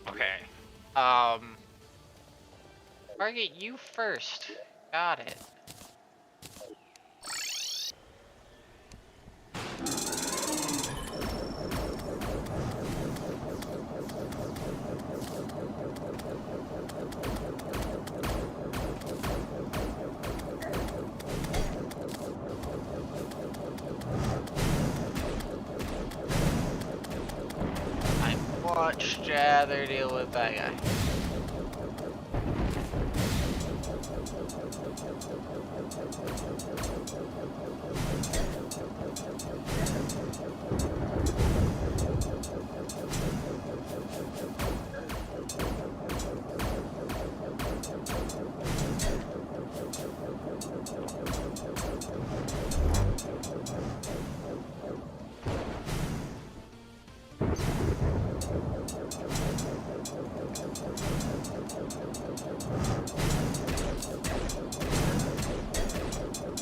okay. Target you first. Got it. I'd much rather deal with that guy.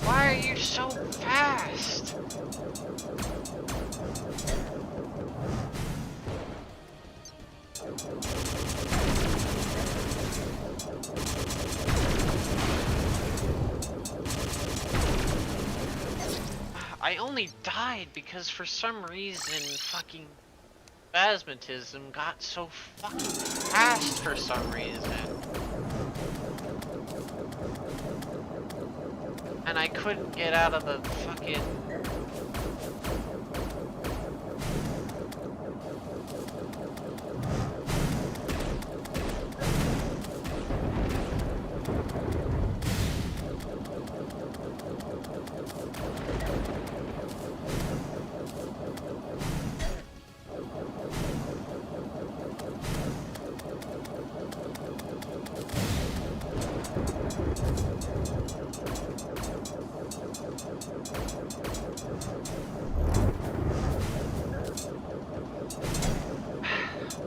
Why are you so fast? I only died because for some reason fucking Phasmatism got so fucking fast for some reason. And I couldn't get out of the fucking...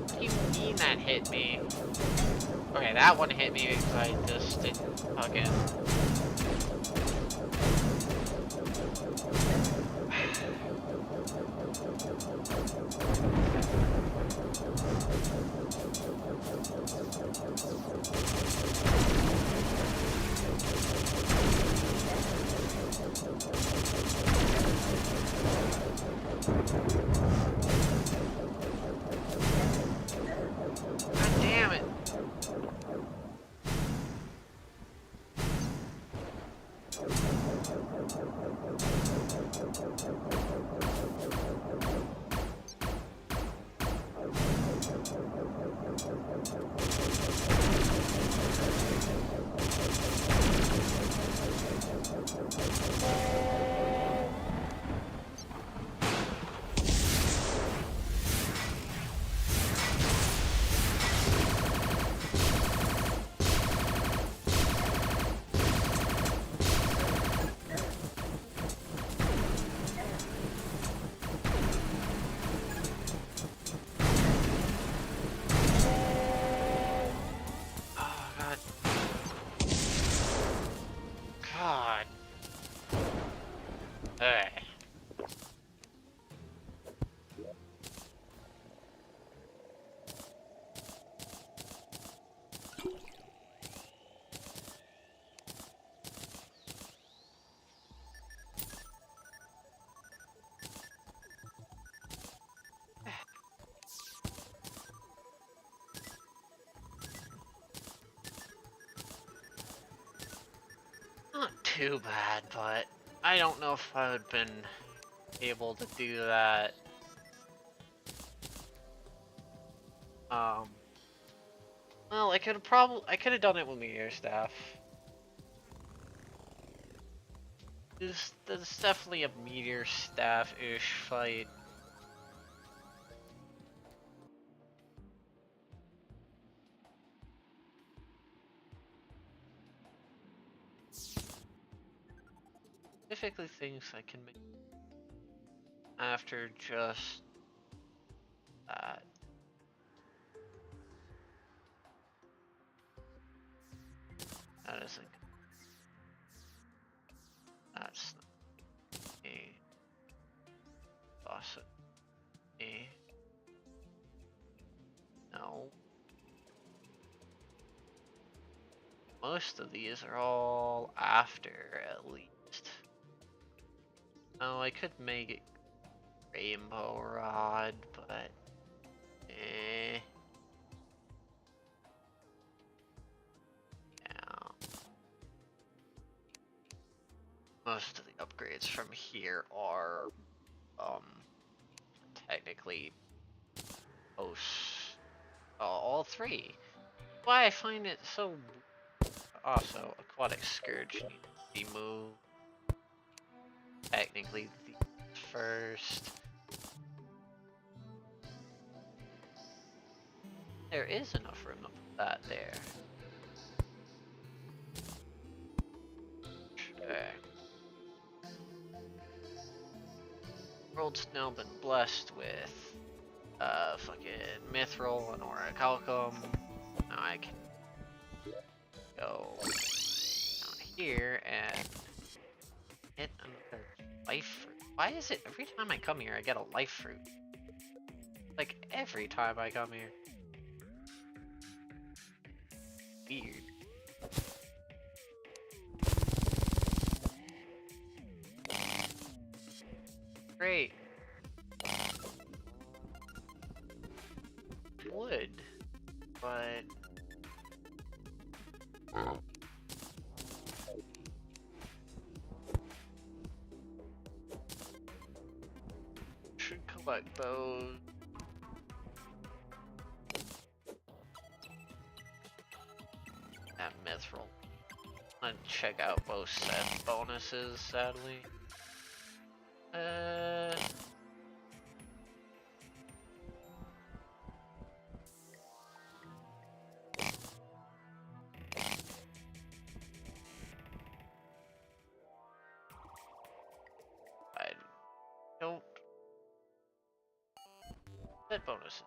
What do you mean that hit me? Okay, that one hit me because I just didn't fucking... God damn it. too bad, but I don't know if I would have been able to do that. Well, I could have done it with meteor staff. This is definitely a meteor staff-ish fight. Specifically things I can make after just that. That isn't. That's not a awesome. No. Most of these are all after, at least. Oh, I could make it rainbow rod, but eh. Yeah. Most of the upgrades from here are technically all three. Why I find it so also aquatic scourge needs to be moved. Technically the first. There is enough room to put that there. Okay. World's now been blessed with fucking mithril and orichalcum. Now I can go down here and hit another life fruit. Why is it every time I come here I get a life fruit? Like every time I come here. Weird. Great. Wood, but should collect those. And mithril. I'm gonna check out both set bonuses, sadly. I don't set bonuses.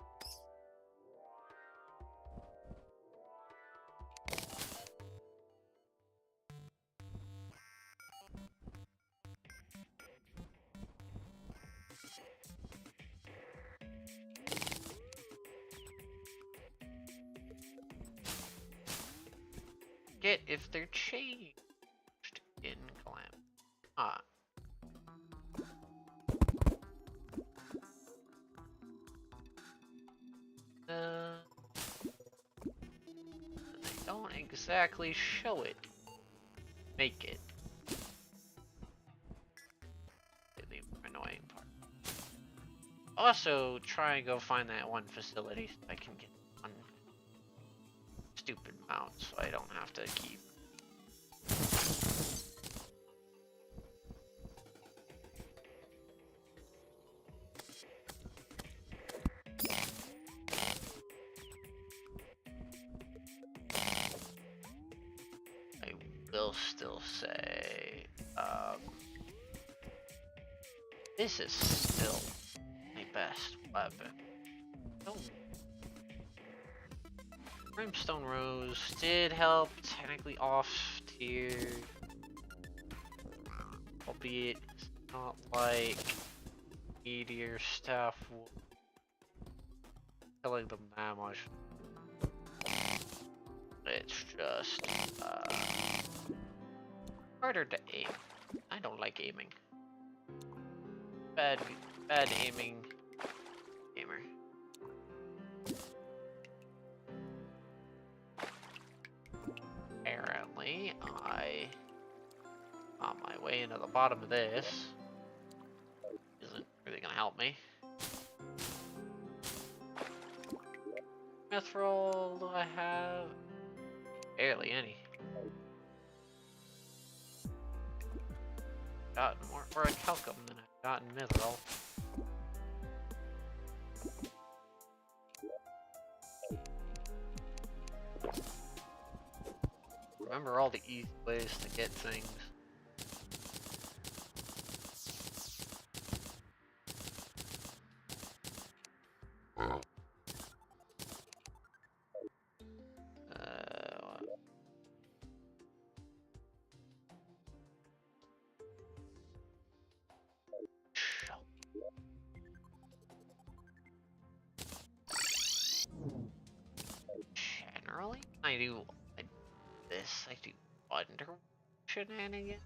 Get if they're changed in Calamity. Ah. They don't exactly show it. Make it. The annoying part. Also, try and go find that one facility so I can get one stupid mount so I don't have to keep. I will still say, this is still my best weapon. Oh. Brimstone Rose did help, technically off tier, albeit it's not like Meteor Staff killing them that much. It's just harder to aim. I don't like aiming. Bad aiming gamer. Apparently, I On my way into the bottom of this. Isn't really gonna help me. Mithril do I have? Barely any. Gotten more orichalcum than I've gotten mithril. Remember all the easy ways to get things. Generally, I do this. I do under shenanigans.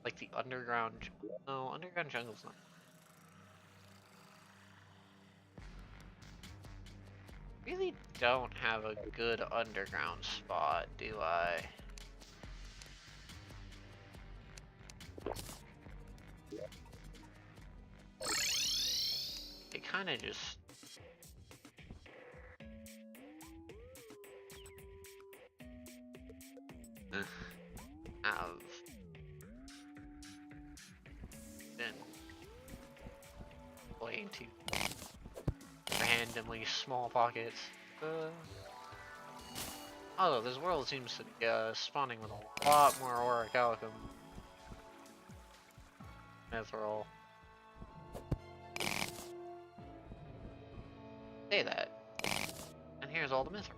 Like the underground. No, underground jungle's not. Really don't have a good underground spot, do I? It kind of just. Have been playing to randomly small pockets. Although this world seems to be spawning with a lot more orichalcum. Mithril. Say that. And here's all the mithril.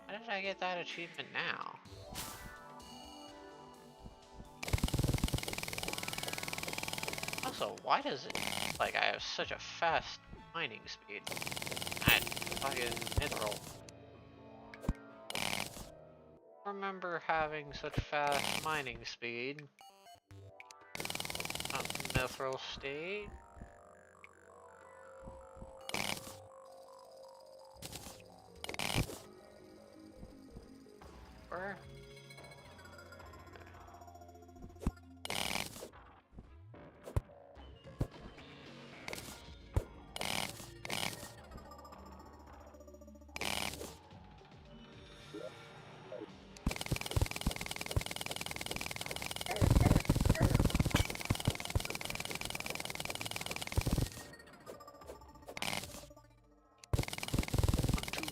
How did I get that achievement now? Also, why does it like I have such a fast mining speed? I fucking mithril. Remember having such fast mining speed. Mithril state. Where?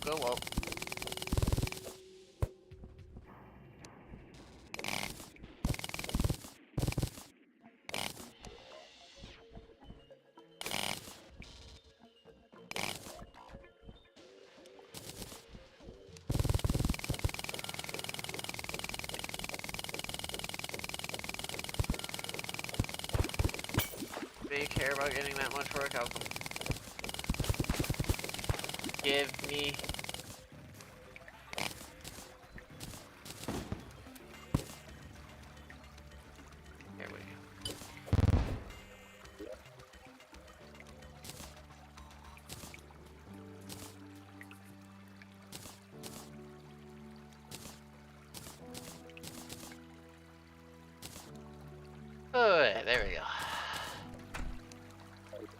Go up. They care about getting that much work out. Give me. There we go. Oh, yeah, there we go.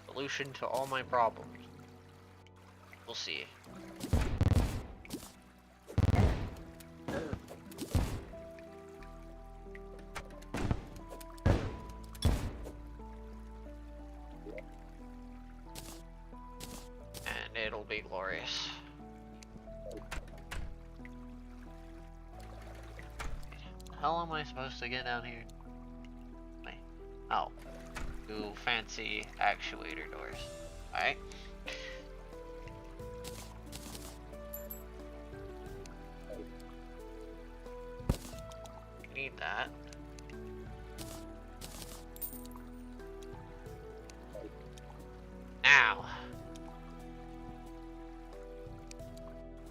Solution to all my problems. We'll see. And it'll be glorious. How am I supposed to get down here? Oh. 2 fancy actuator doors. Alright. Need that. Now.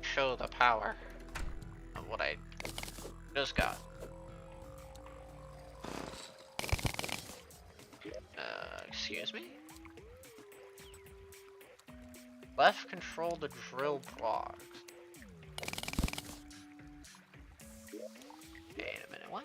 Show the power of what I just got. Excuse me? Left control the drill blocks. Wait a minute, what?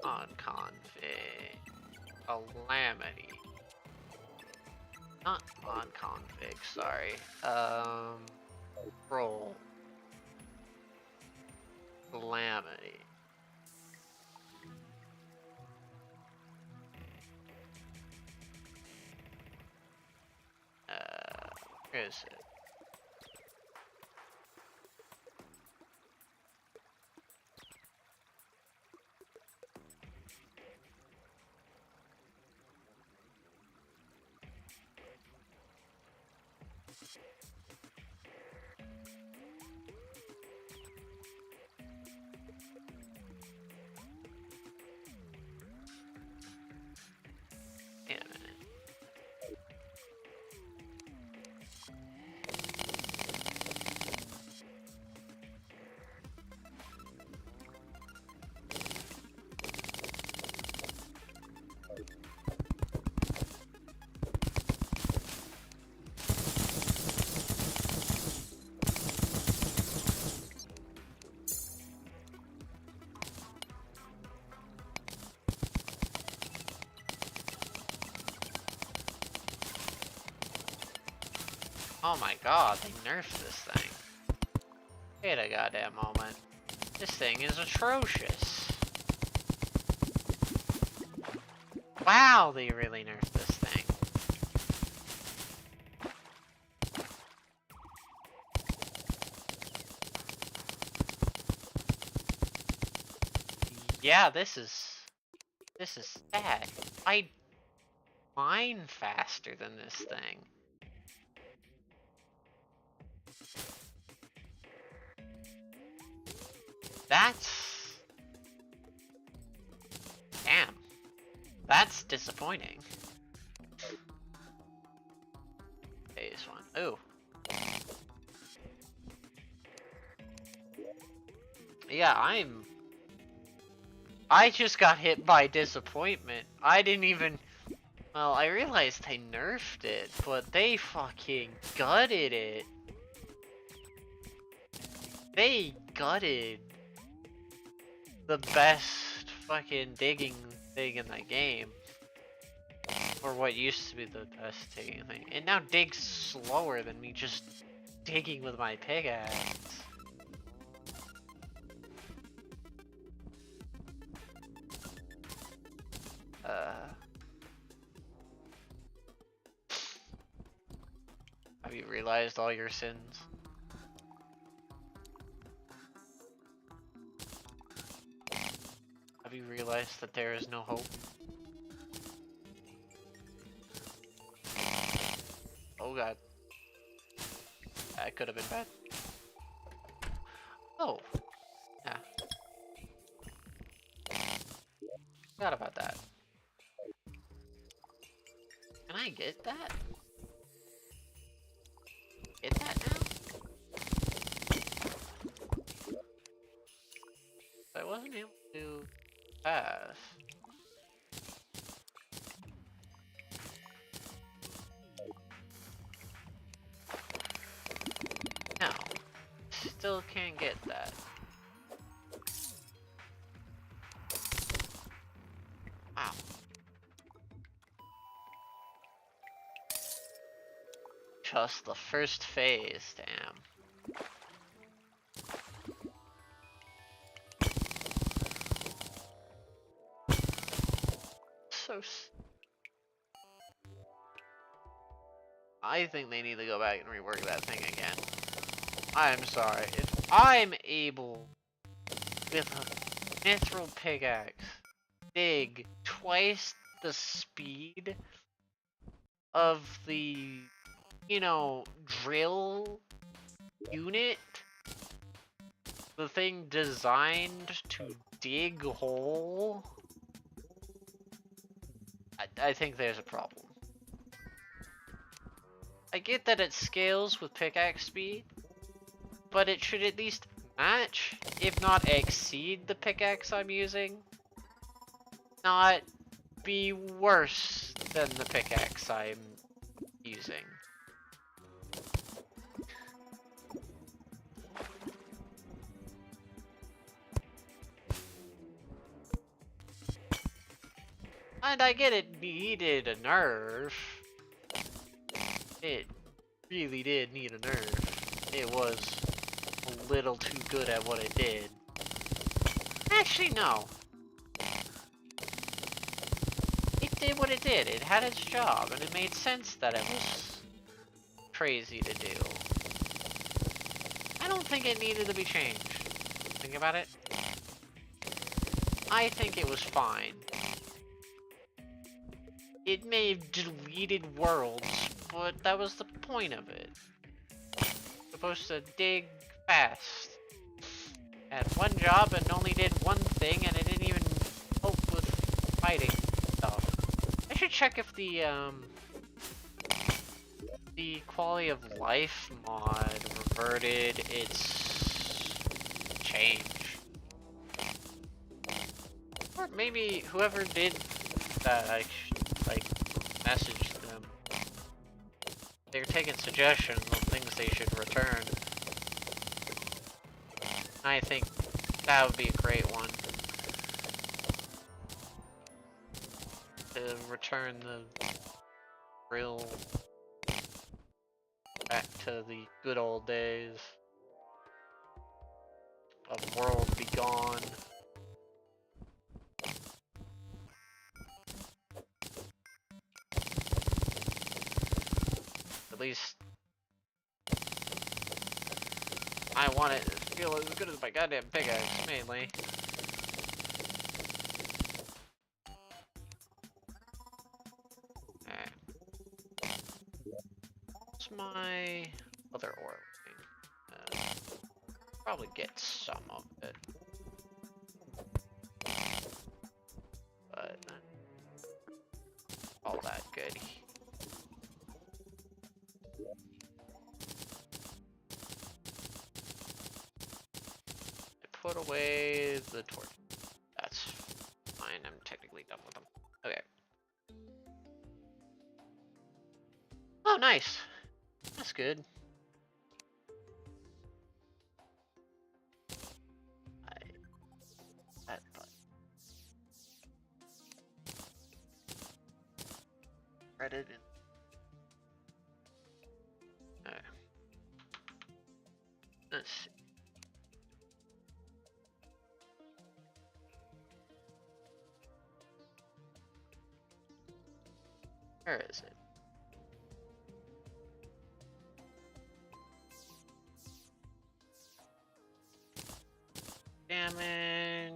On config. Calamity. Not on config, sorry. Roll. Calamity. Where is it? Wait a minute. Oh my god, they nerfed this thing. Wait a goddamn moment. This thing is atrocious. Wow, they really nerfed this thing. Yeah, this is sad. I mine faster than this thing. That's... Damn. That's disappointing. Phase 1. Ooh. Yeah, I just got hit by disappointment. I didn't even... Well, I realized they nerfed it, but they fucking gutted it. They gutted the best fucking digging thing in the game. Or what used to be the best digging thing. It now digs slower than me just digging with my pickaxe. Have you realized all your sins? Have you realized that there is no hope? Oh god. That could have been bad. Oh. Yeah. Forgot about that. Can I get that? Get that now? I wasn't able to pass. No. Still can't get that. Wow. just the first phase, damn. I think they need to go back and rework that thing again. I'm sorry. If I'm able, with a mithril pickaxe, dig twice the speed of the, you know, drill unit, the thing designed to dig hole, I think there's a problem. I get that it scales with pickaxe speed, but it should at least match, if not exceed, the pickaxe I'm using. Not be worse than the pickaxe I'm using. And I get it needed a nerf. It really did need a nerf. It was a little too good at what it did. Actually, no. It did what it did. It had its job, and it made sense that it was crazy to do. I don't think it needed to be changed. Think about it. I think it was fine. It may have deleted worlds, but that was the point of it. Supposed to dig fast. Had one job and only did one thing, and it didn't even help with fighting stuff. I should check if the quality of life mod reverted its change. Or maybe whoever did that, I should, like, message them. They're taking suggestions on things they should return. I think that would be a great one. To return the real back to the good old days of World Begone. At least I want it to feel as good as my goddamn pickaxe, mainly. Okay. What's my other ore? Probably get some of it. But all that good. Put away the torch. That's fine. I'm technically done with them. Okay. Oh, nice. That's good. That button. Reddit and. Okay. Let's see. Where is it? Damage.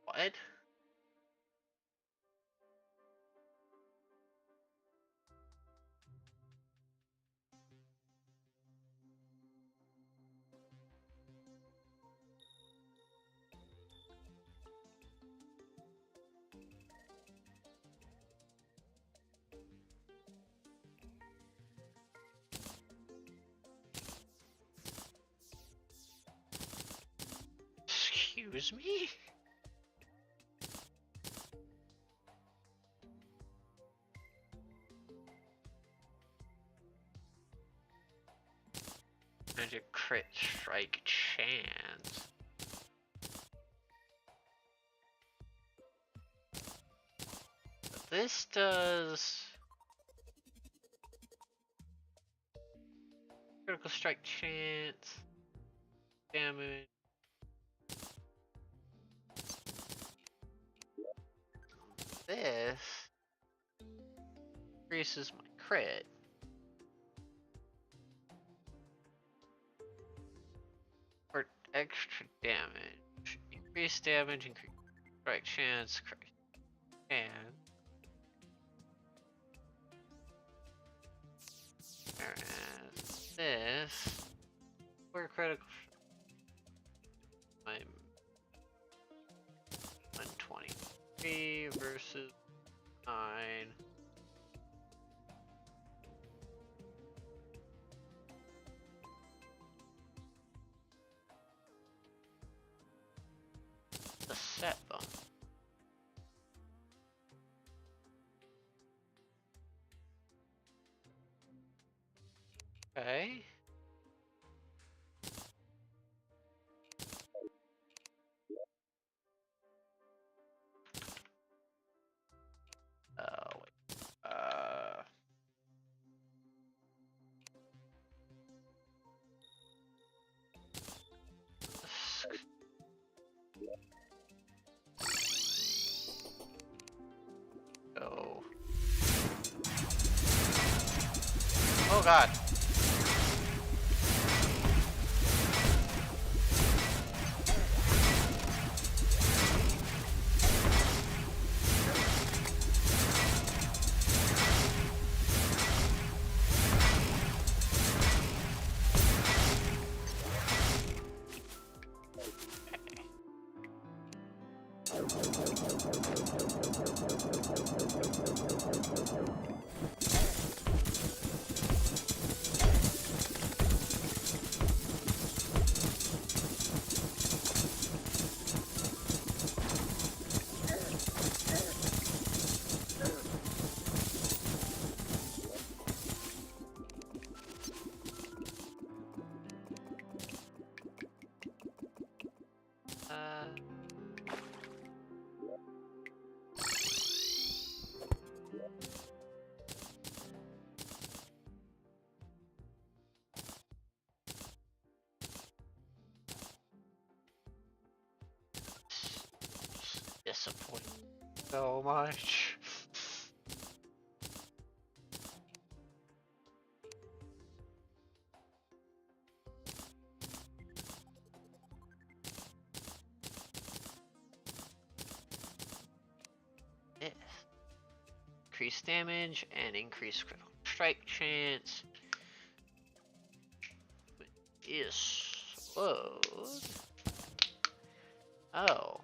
What? Excuse me? magic crit strike chance. But this does critical strike chance, damage. This increases my crit. For extra damage. Increase damage, increase strike chance, and whereas this for critical I'm 123 versus 9. The set bone. Okay. Wait. Go. Oh god. Disappointing so much. This. Increase damage and increase critical strike chance. Is slowed. Oh.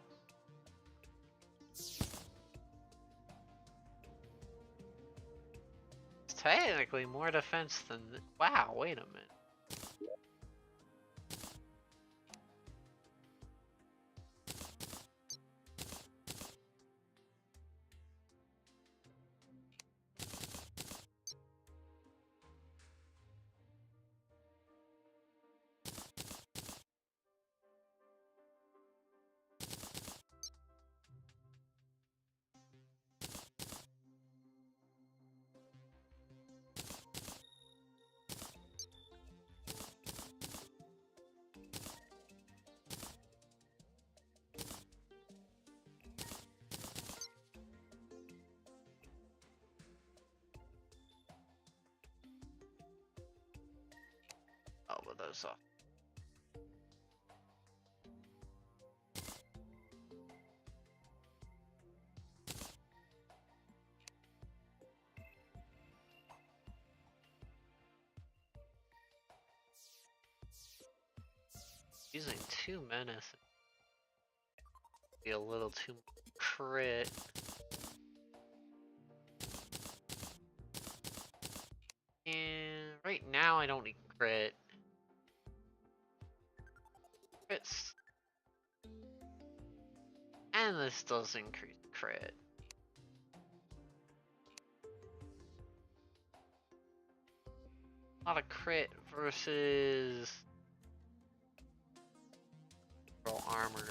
It's technically more defense than. Wow, wait a minute. Oh, but those off. Using 2 menace be a little too crit. And right now I don't need crit. Crits. And this does increase crit. Not a crit versus armor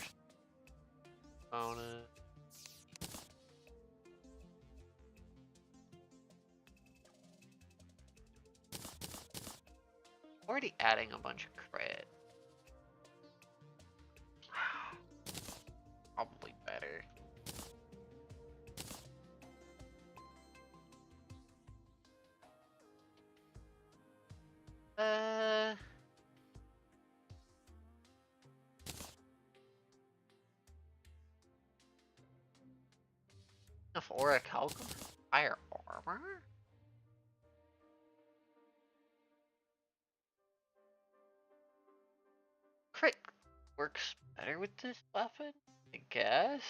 bonus. Already adding a bunch of crit. Probably better. Enough aura calcum for fire armor? Crit works better with this weapon, I guess.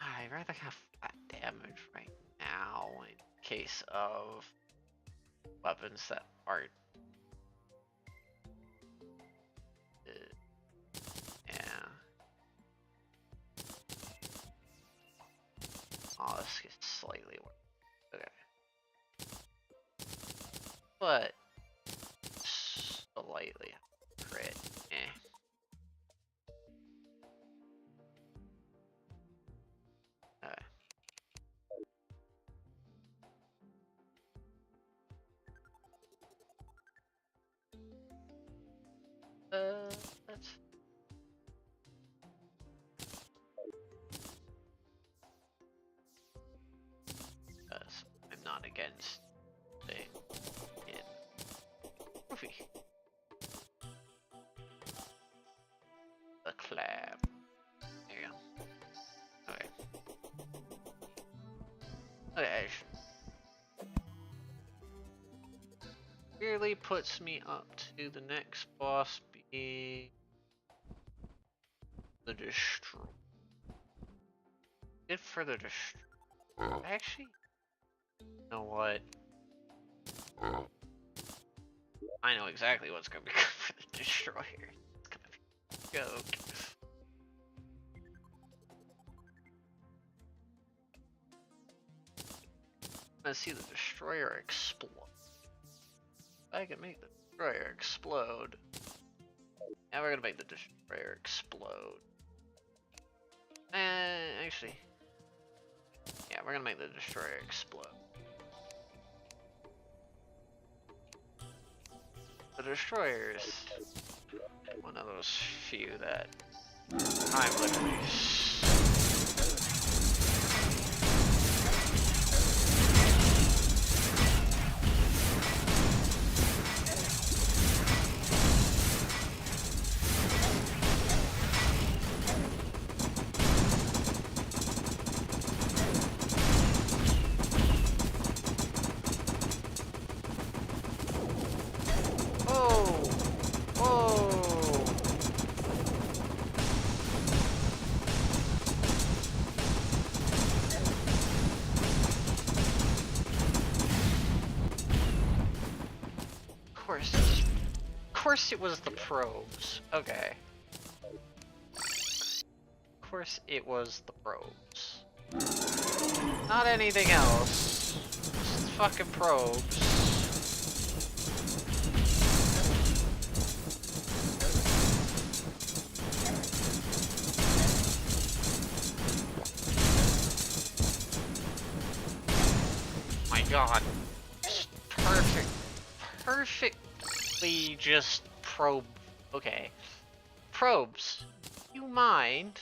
I'd rather have flat damage right now in case of weapons that aren't. Yeah. Oh, this gets slightly worse. Okay. But slightly crit. That's I'm not against staying in Goofy. The clap. There you go. Okay. Okay. Clearly puts me up to the next boss being the Destroy. Good for the Destroy. Actually, you know what? I know exactly what's gonna be good for the Destroyer. It's gonna be a joke. Let's see the Destroyer explode. I can make the Destroyer explode. Now we're gonna make the Destroyer explode. Actually, yeah, we're gonna make the Destroyer explode. The Destroyer is one of those few that I'm literally. Of course it was the probes. Okay. Of course it was the probes. Not anything else. Just fucking probes. My god. Just perfect. Perfectly just probe. Okay. Probes. You mind?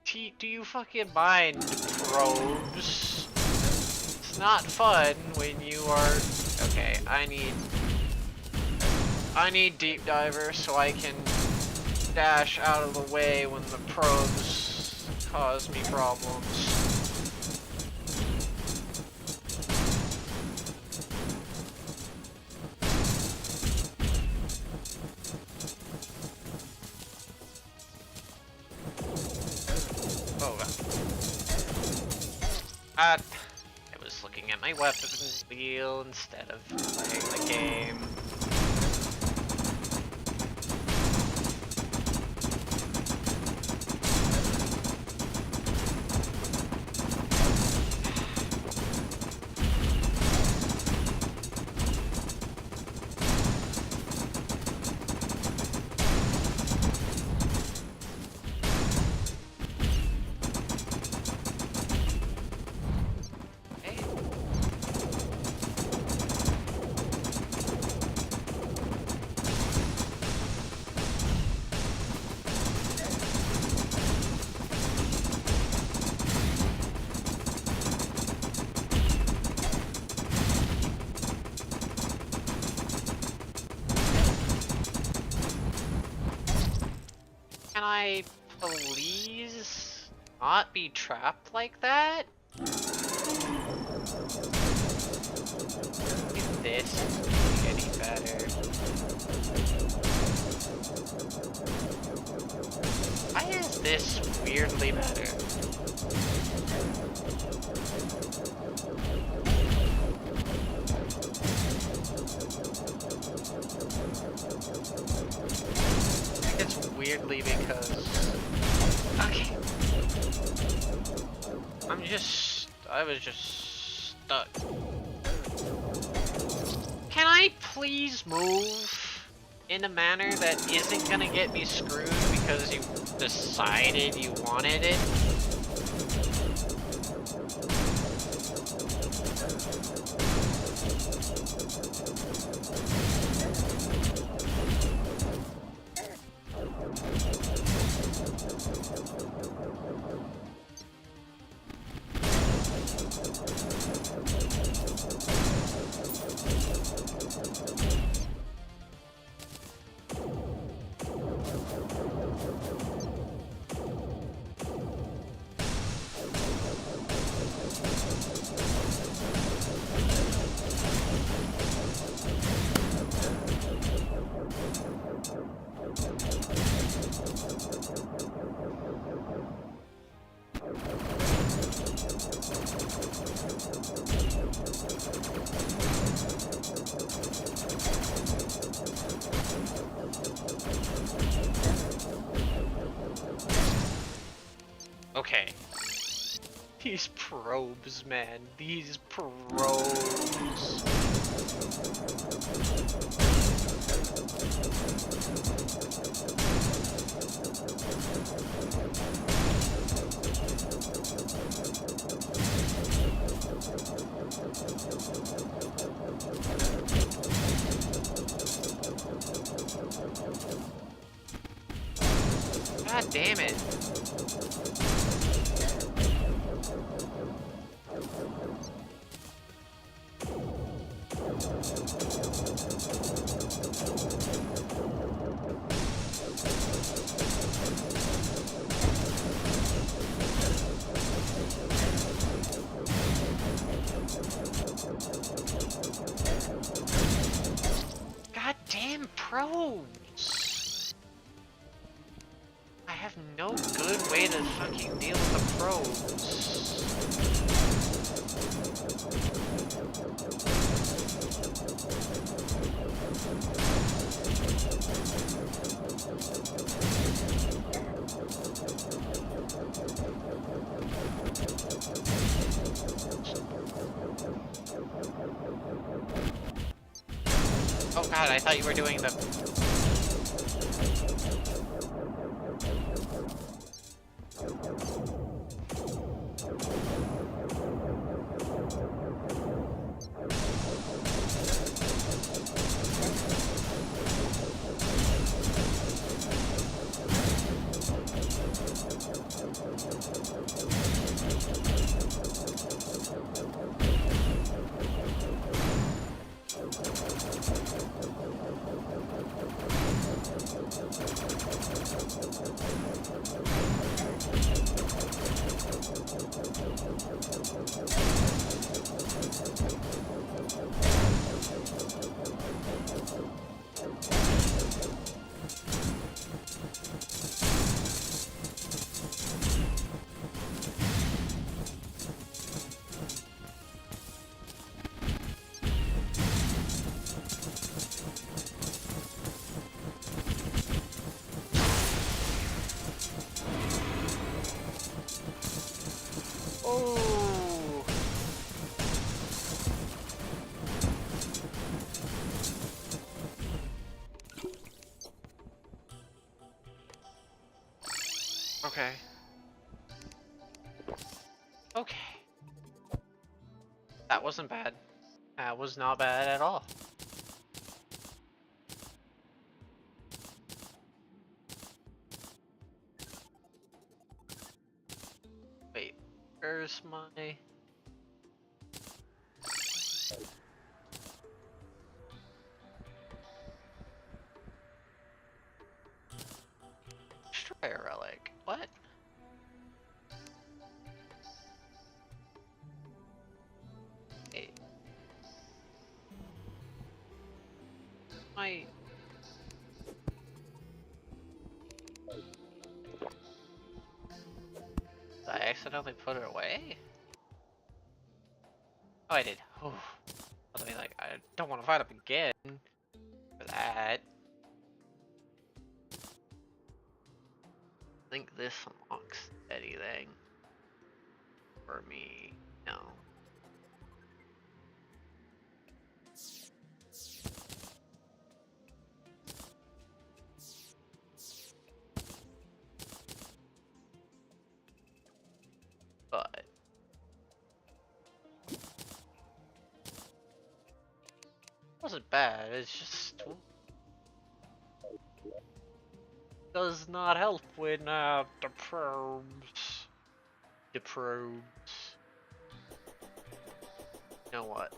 Do you fucking mind, probes? It's not fun when you are. Okay, I need deep diver so I can dash out of the way when the probes cause me problems. I was looking at my weapon wheel instead of playing the game. please not be trapped like that? If this is any better. Why is this weirdly better? It's weirdly because... Okay. I was just stuck. Can I please move in a manner that isn't gonna get me screwed because you decided you wanted it? Okay. These probes, man. These probes. God damn it. Goddamn probes! I have no good way to fucking deal with the probes. Oh god, I thought you were doing the... Oh! Okay. Okay. That wasn't bad. That was not bad at all. Wait, where's my... Destroy a relic. What? Hey. My... Did I accidentally put it away? Oh, I did. Oh. I mean, like, I don't want to fight up again for that. I think this unlocks anything for me. No. But it wasn't bad. It's just does not help when the probes. The probes. You know what?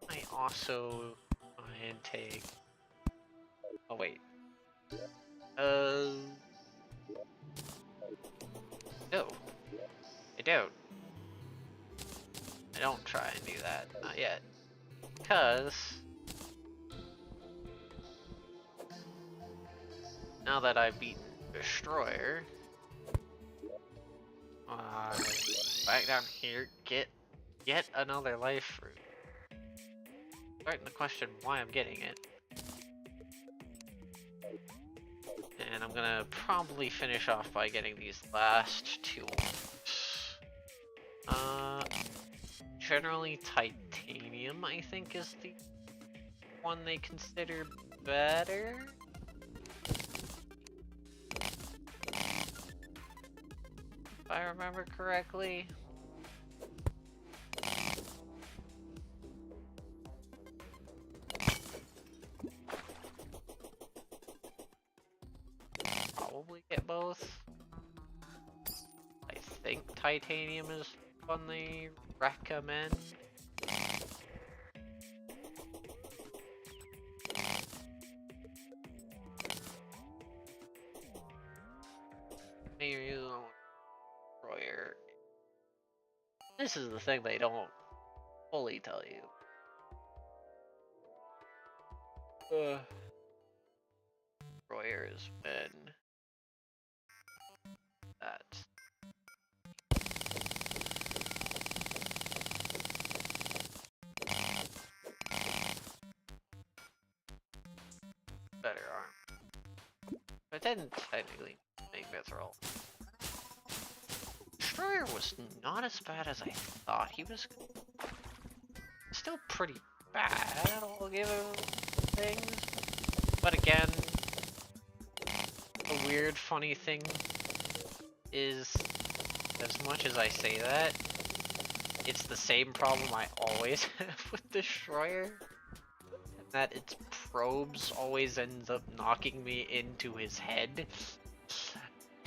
I also try and take. Oh wait. No. I don't. I don't try and do that. Not yet. Because now that I've beaten Destroyer, back down here, get yet another life fruit. Starting to question why I'm getting it. And I'm gonna probably finish off by getting these last two ones. Generally titanium, I think, is the one they consider better. If I remember correctly. Probably get both. I think titanium is the one they recommend. Maybe Destroyer. This is the thing they don't fully tell you. Destroyer is when that. Better arm. But it didn't technically make Mithril. Destroyer was not as bad as I thought he was. Still pretty bad, I'll give him things. But again, the weird, funny thing is, as much as I say that, it's the same problem I always have with Destroyer. That its probes always ends up knocking me into his head.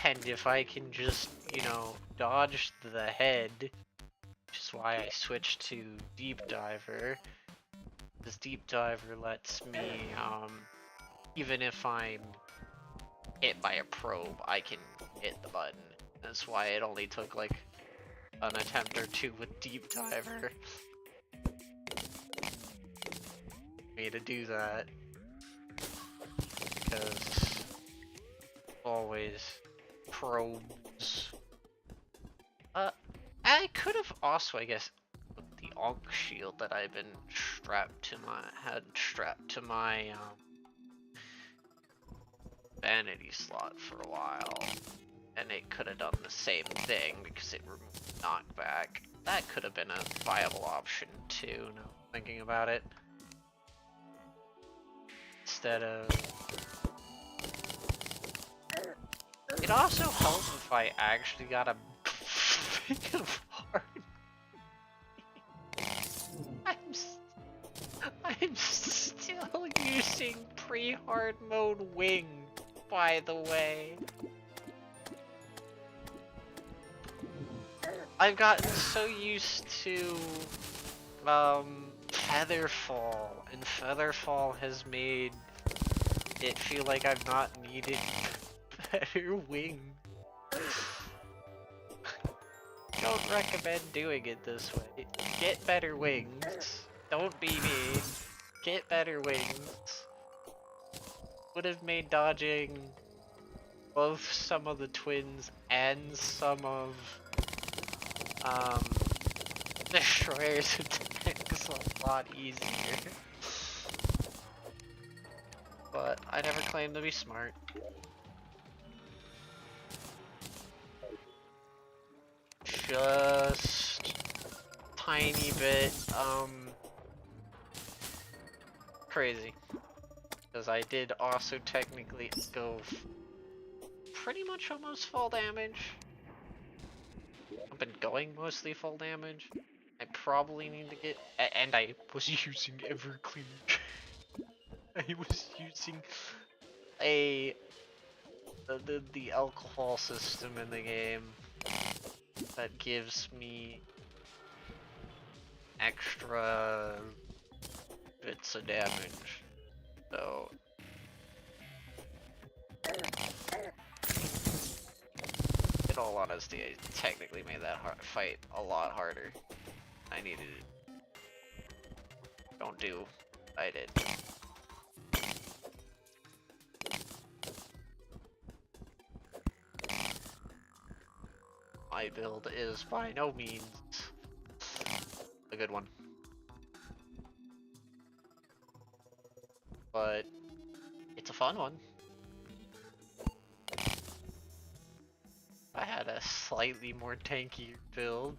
And if I can just, you know, dodge the head, which is why I switched to Deep Diver. This Deep Diver lets me, even if I'm hit by a probe, I can hit the button. That's why it only took like an attempt or two with Deep Diver me to do that, because always probes. I could have also, I guess, with the Ankh shield that I've been strapped to my vanity slot for a while, and it could have done the same thing because it removed knockback. That could have been a viable option too, now thinking about it. Instead of... It also helps if I actually got a bit of hard... I'm still using pre-hard mode wing, by the way. I've gotten so used to Featherfall, and Featherfall has made it feel like I've not needed better wing. Don't recommend doing it this way. Get better wings. Don't be mean. Get better wings. Would have made dodging both some of the twins and some of Destroyer's attacks a lot easier. But I never claimed to be smart. Just tiny bit crazy. Because I did also technically go pretty much almost full damage. I've been going mostly full damage. I probably need to get, and I was using Everclear. I was using the alcohol system in the game that gives me extra bits of damage. So in all honesty, I technically made that fight a lot harder. I needed it. Don't do. I did. My build is by no means a good one. But it's a fun one. I had a slightly more tanky build.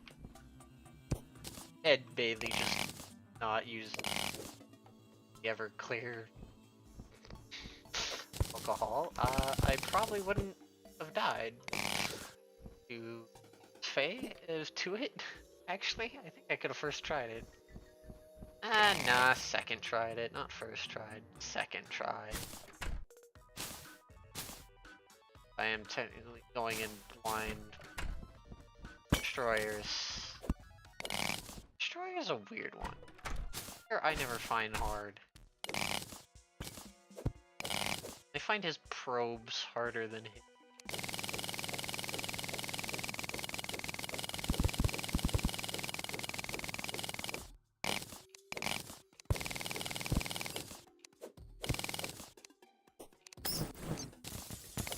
And mainly just not use the Everclear alcohol. I probably wouldn't have died. To Faye is to it. Actually, I think I could have first tried it. Nah, second tried it, not first tried. Second tried. I am technically going in blind. Destroyer's a weird one. I never find hard. I find his probes harder than his.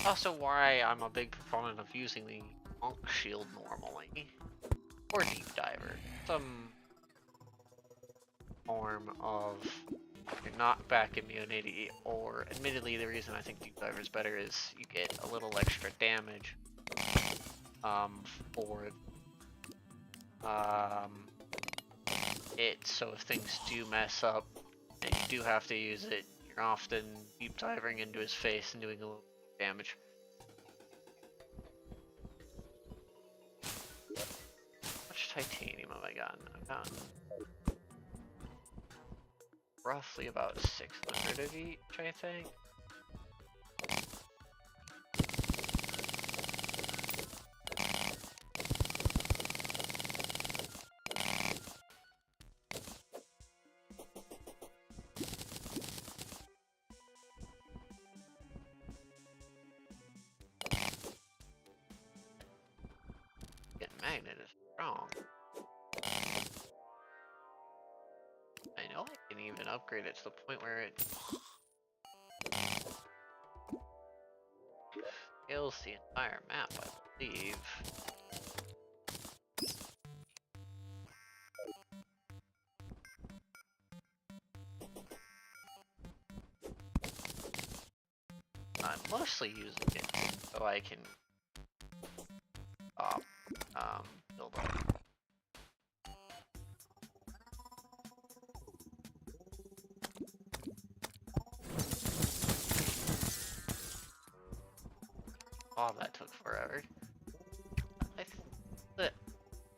Also why I'm a big proponent of using the Monk Shield normally. Or Deep Diver. Some form of your knockback immunity, or admittedly the reason I think Deep Diver is better is you get a little extra damage for it, so if things do mess up and you do have to use it, you're often deep diving into his face and doing a little damage. How much titanium have I gotten? I've gotten roughly about 600 of each, I think. Magnet is strong. I know I can even upgrade it to the point where it scales the entire map, I believe. I'm mostly using it so I can build up. Oh, that took forever. I think that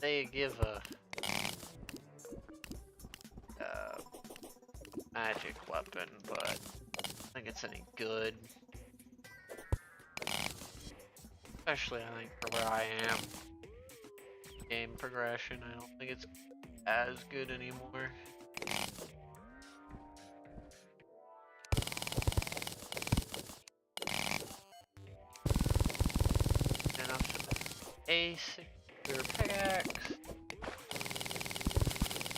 they give a magic weapon, but I don't think it's any good. Especially, I think, for where I am. Game progression, I don't think it's as good anymore. Enough to a singular pickaxe.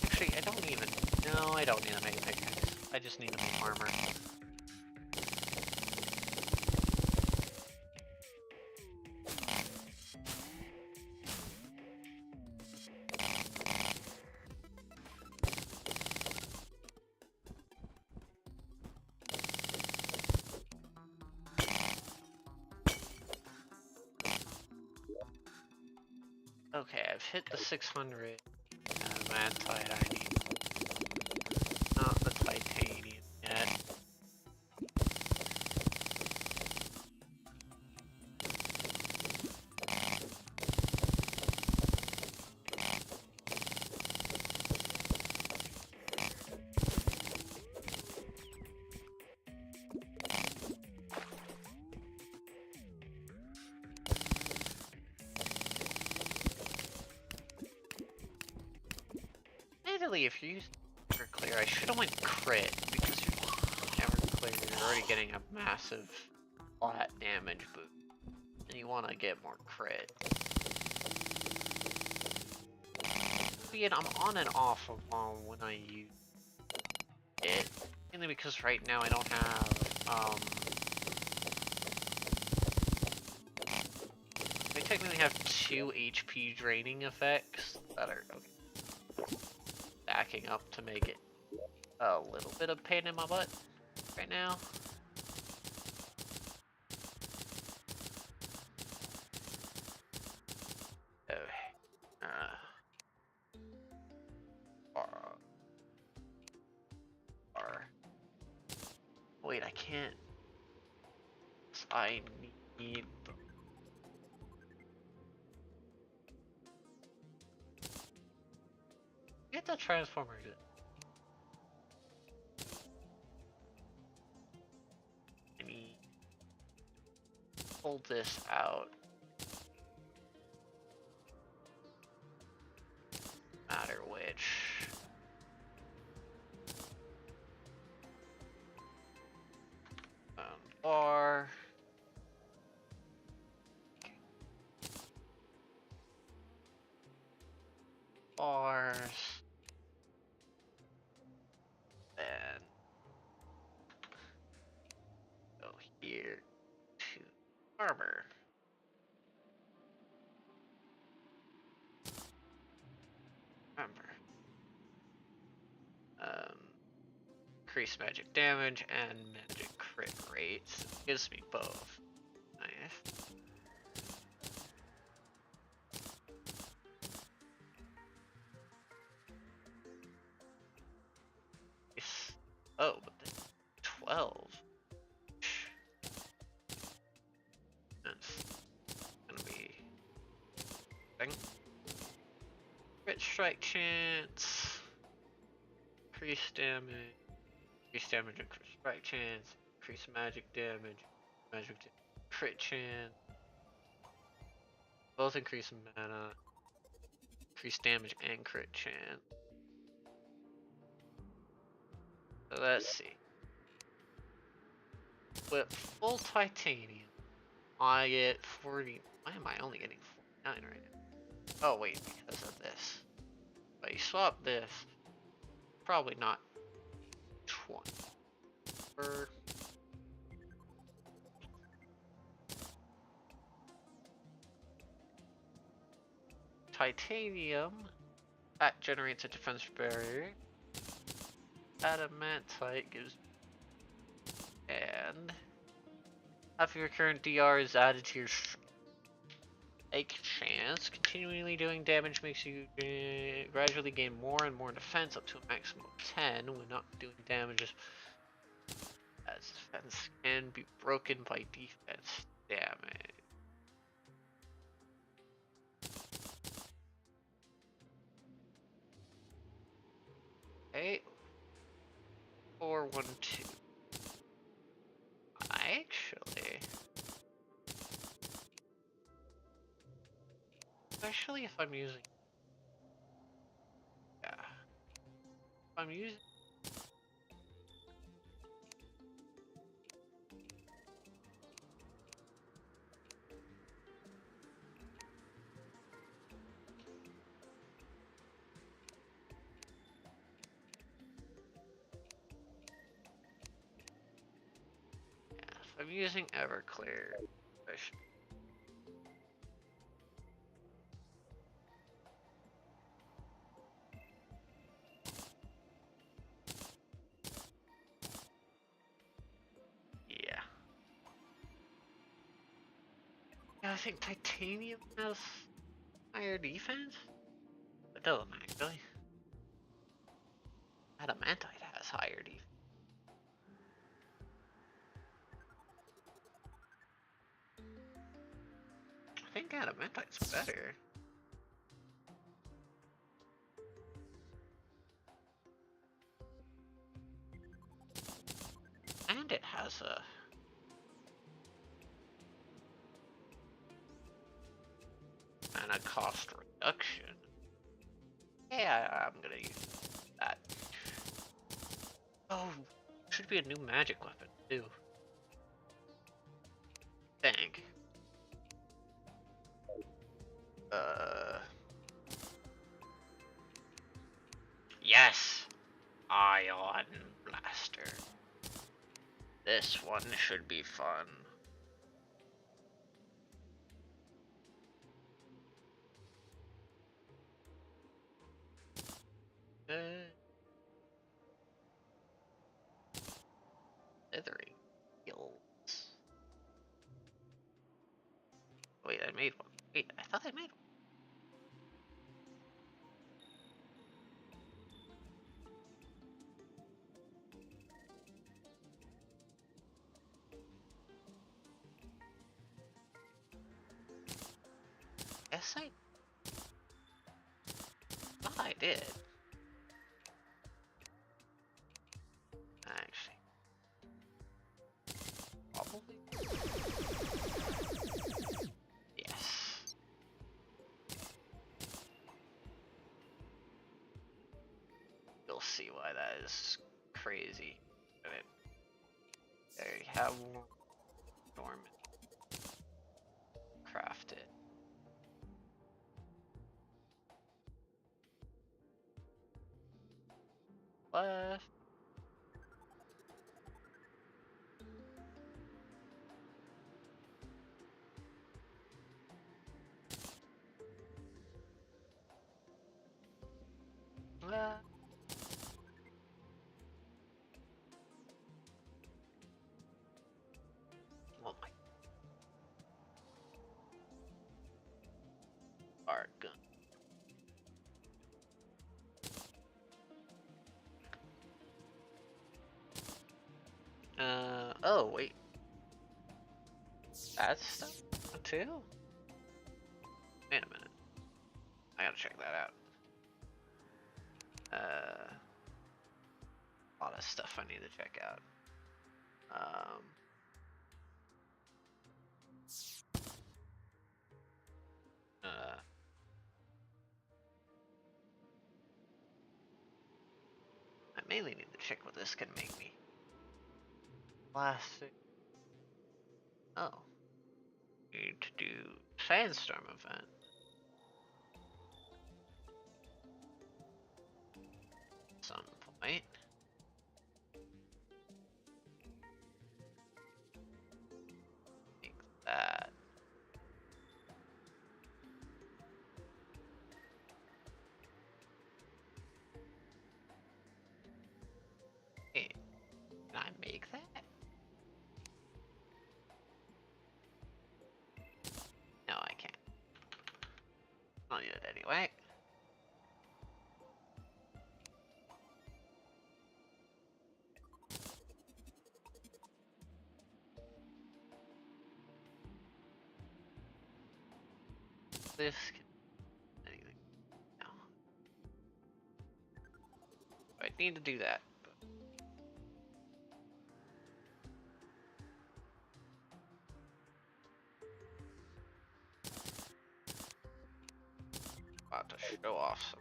Actually, I don't even. No, I don't need to make a pickaxe. I just need to make armor. Okay, I've hit the 600 Mantite I need. Not the titanium yet. Admittedly, if you use Everclear, I should have went crit, because you're Everclear, you're already getting a massive flat damage boost. And you want to get more crit. But I'm on and off of when I use it. Mainly because right now I don't have, I technically have 2 HP draining effects that are stacking up to make it a little bit of pain in my butt right now. Wait, I can't. I need. Get the transformer. I need. Pull this out. Matter which. Bar. Bars. And go here to armor. Remember. Increase magic damage and magic crit rates. Gives me both. Nice. Oh, but then 12. That's gonna be crit strike chance. Increase damage. Increase damage and crit strike chance. Increase magic damage. Magic crit chance. Both increase mana. Increase damage and crit chance. So let's see. With full titanium, I get 40. Why am I only getting 49 right now? Oh wait, because of this. But you swap this, probably not 20. Or titanium, that generates a defense barrier. Adamantite gives, and half of your current DR is added to your strike chance. Continually doing damage makes you gradually gain more and more defense up to a maximum of 10 when not doing damages. As defense can be broken by defense damage. Okay. 4, 1, 2. Especially if I'm using. Yeah. If I'm using. I'm using Everclear. I should... Yeah. Yeah, I think Titanium has higher defense? It doesn't actually. Adamantite has higher defense. I think Adamantite's better. And it has a... and a cost reduction. Yeah, I'm gonna use that. Oh, should be a new magic weapon too. Think. Yes! Ion Blaster. This one should be fun. Slithering Guilds. Wait, I made one. Wait, I thought I made one. Yes, I thought I did. Actually. Probably. Yes. You'll see why that is crazy. I mean, there you have one. Norman. Crafted. Left. Left. Oh my. Art gun. Oh wait. That's stuff too? Wait a minute. I gotta check that out. A lot of stuff I need to check out. I mainly need to check what this can make me. Plastic. Oh. Need to do sandstorm event. Some point. Make that. Hey, can I make that? No, I can't. I'll need it anyway. This can anything. No. I need to do that. About to show off some.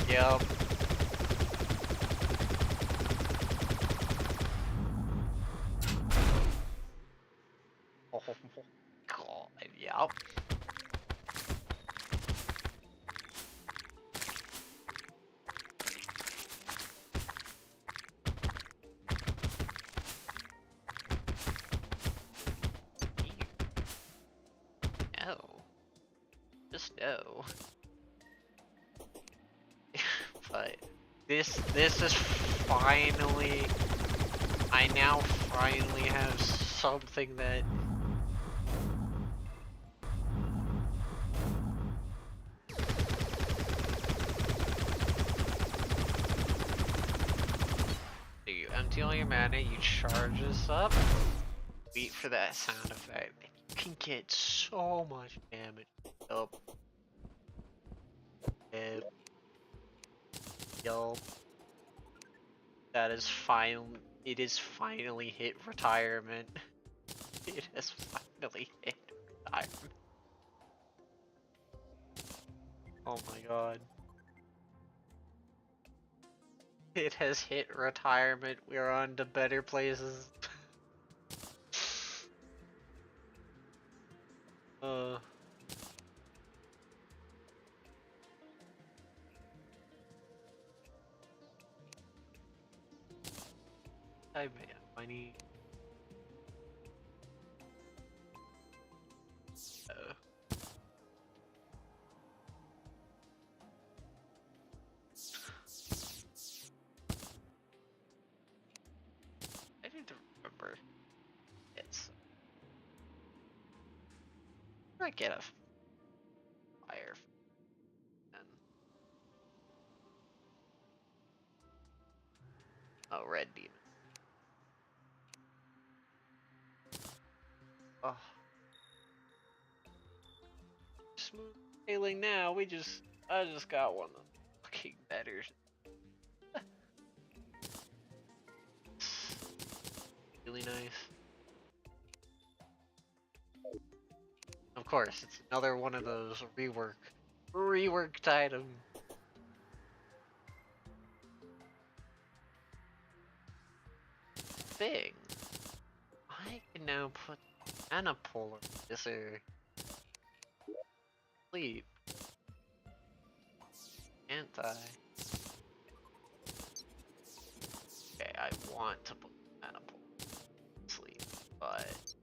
Yep. Oh god, yep. No. Just no. But this is finally, I now finally have something that you empty all your mana, you charge this up, wait for that sound effect, and you can get so much damage up. Yup. That is final. It is finally hit retirement. It has finally hit retirement. Oh my god. It has hit retirement. We're on to better places. I need. I need to remember. It's. I get a fire. And... Oh, red demon. Oh. Smooth sailing now. I just got one of the fucking better. Really nice. Of course, it's another one of those reworked item. Thing. I can now put mana polarizer. Sleep. Anti. Okay, I want to put mana polarizer sleep, but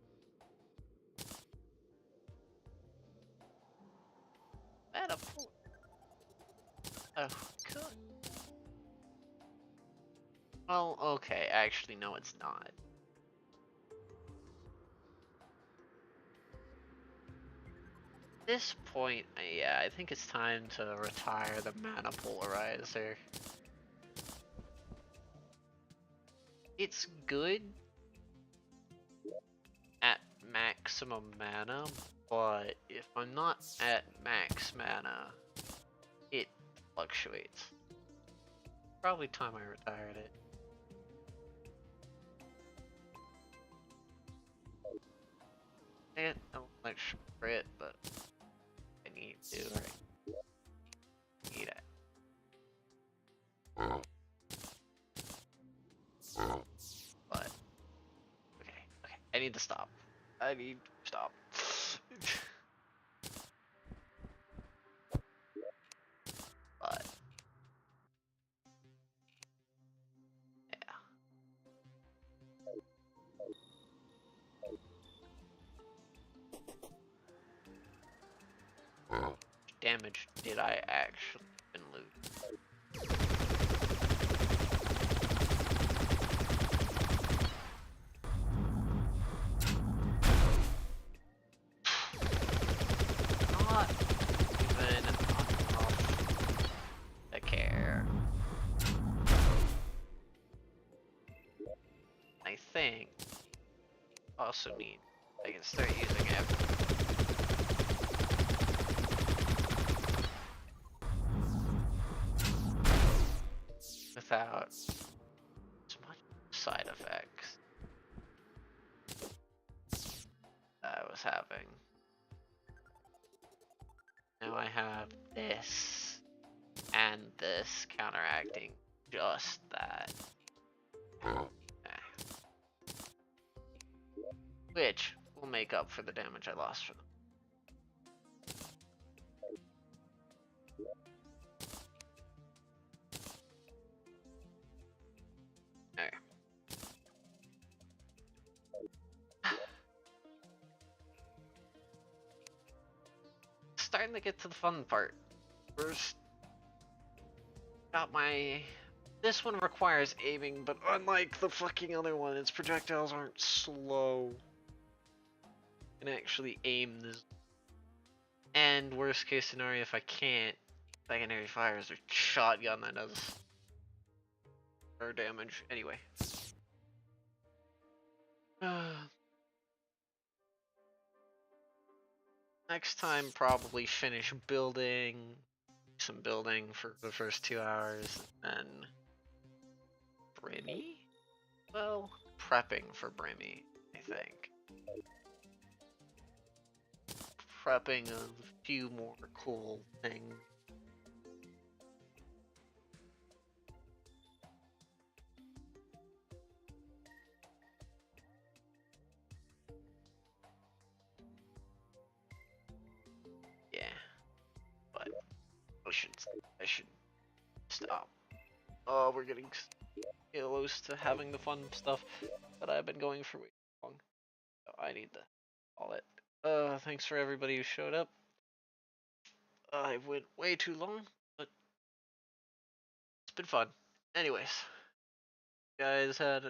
mana polarizer. Oh, good. Well, okay, actually, no, it's not. At this point, yeah, I think it's time to retire the mana polarizer. It's good at maximum mana, but if I'm not at max mana, it fluctuates. Probably time I retired it. I don't like crit, but I need to, right? Need it. But okay, I need to stop. I need to stop. But yeah. Damage did I actually lose? Not even enough to care. I think also need I can start using it without side effects that I was having. Now I have this and this counteracting just that. Which will make up for the damage I lost from them. There. Starting to get to the fun part. First, got my... This one requires aiming, but unlike the fucking other one, its projectiles aren't slow. I can actually aim this. And worst case scenario, if I can't, secondary fires or shotgun that does more damage. Anyway. Next time, probably finish building, some building for the first 2 hours, and Brimmy? Well, prepping for Brimmy, I think. Prepping a few more cool things. Yeah, but I should stop. Oh, we're getting close to having the fun stuff that I've been going for way too long. So I need to call it. Thanks for everybody who showed up. I went way too long, but it's been fun. Anyways, guys had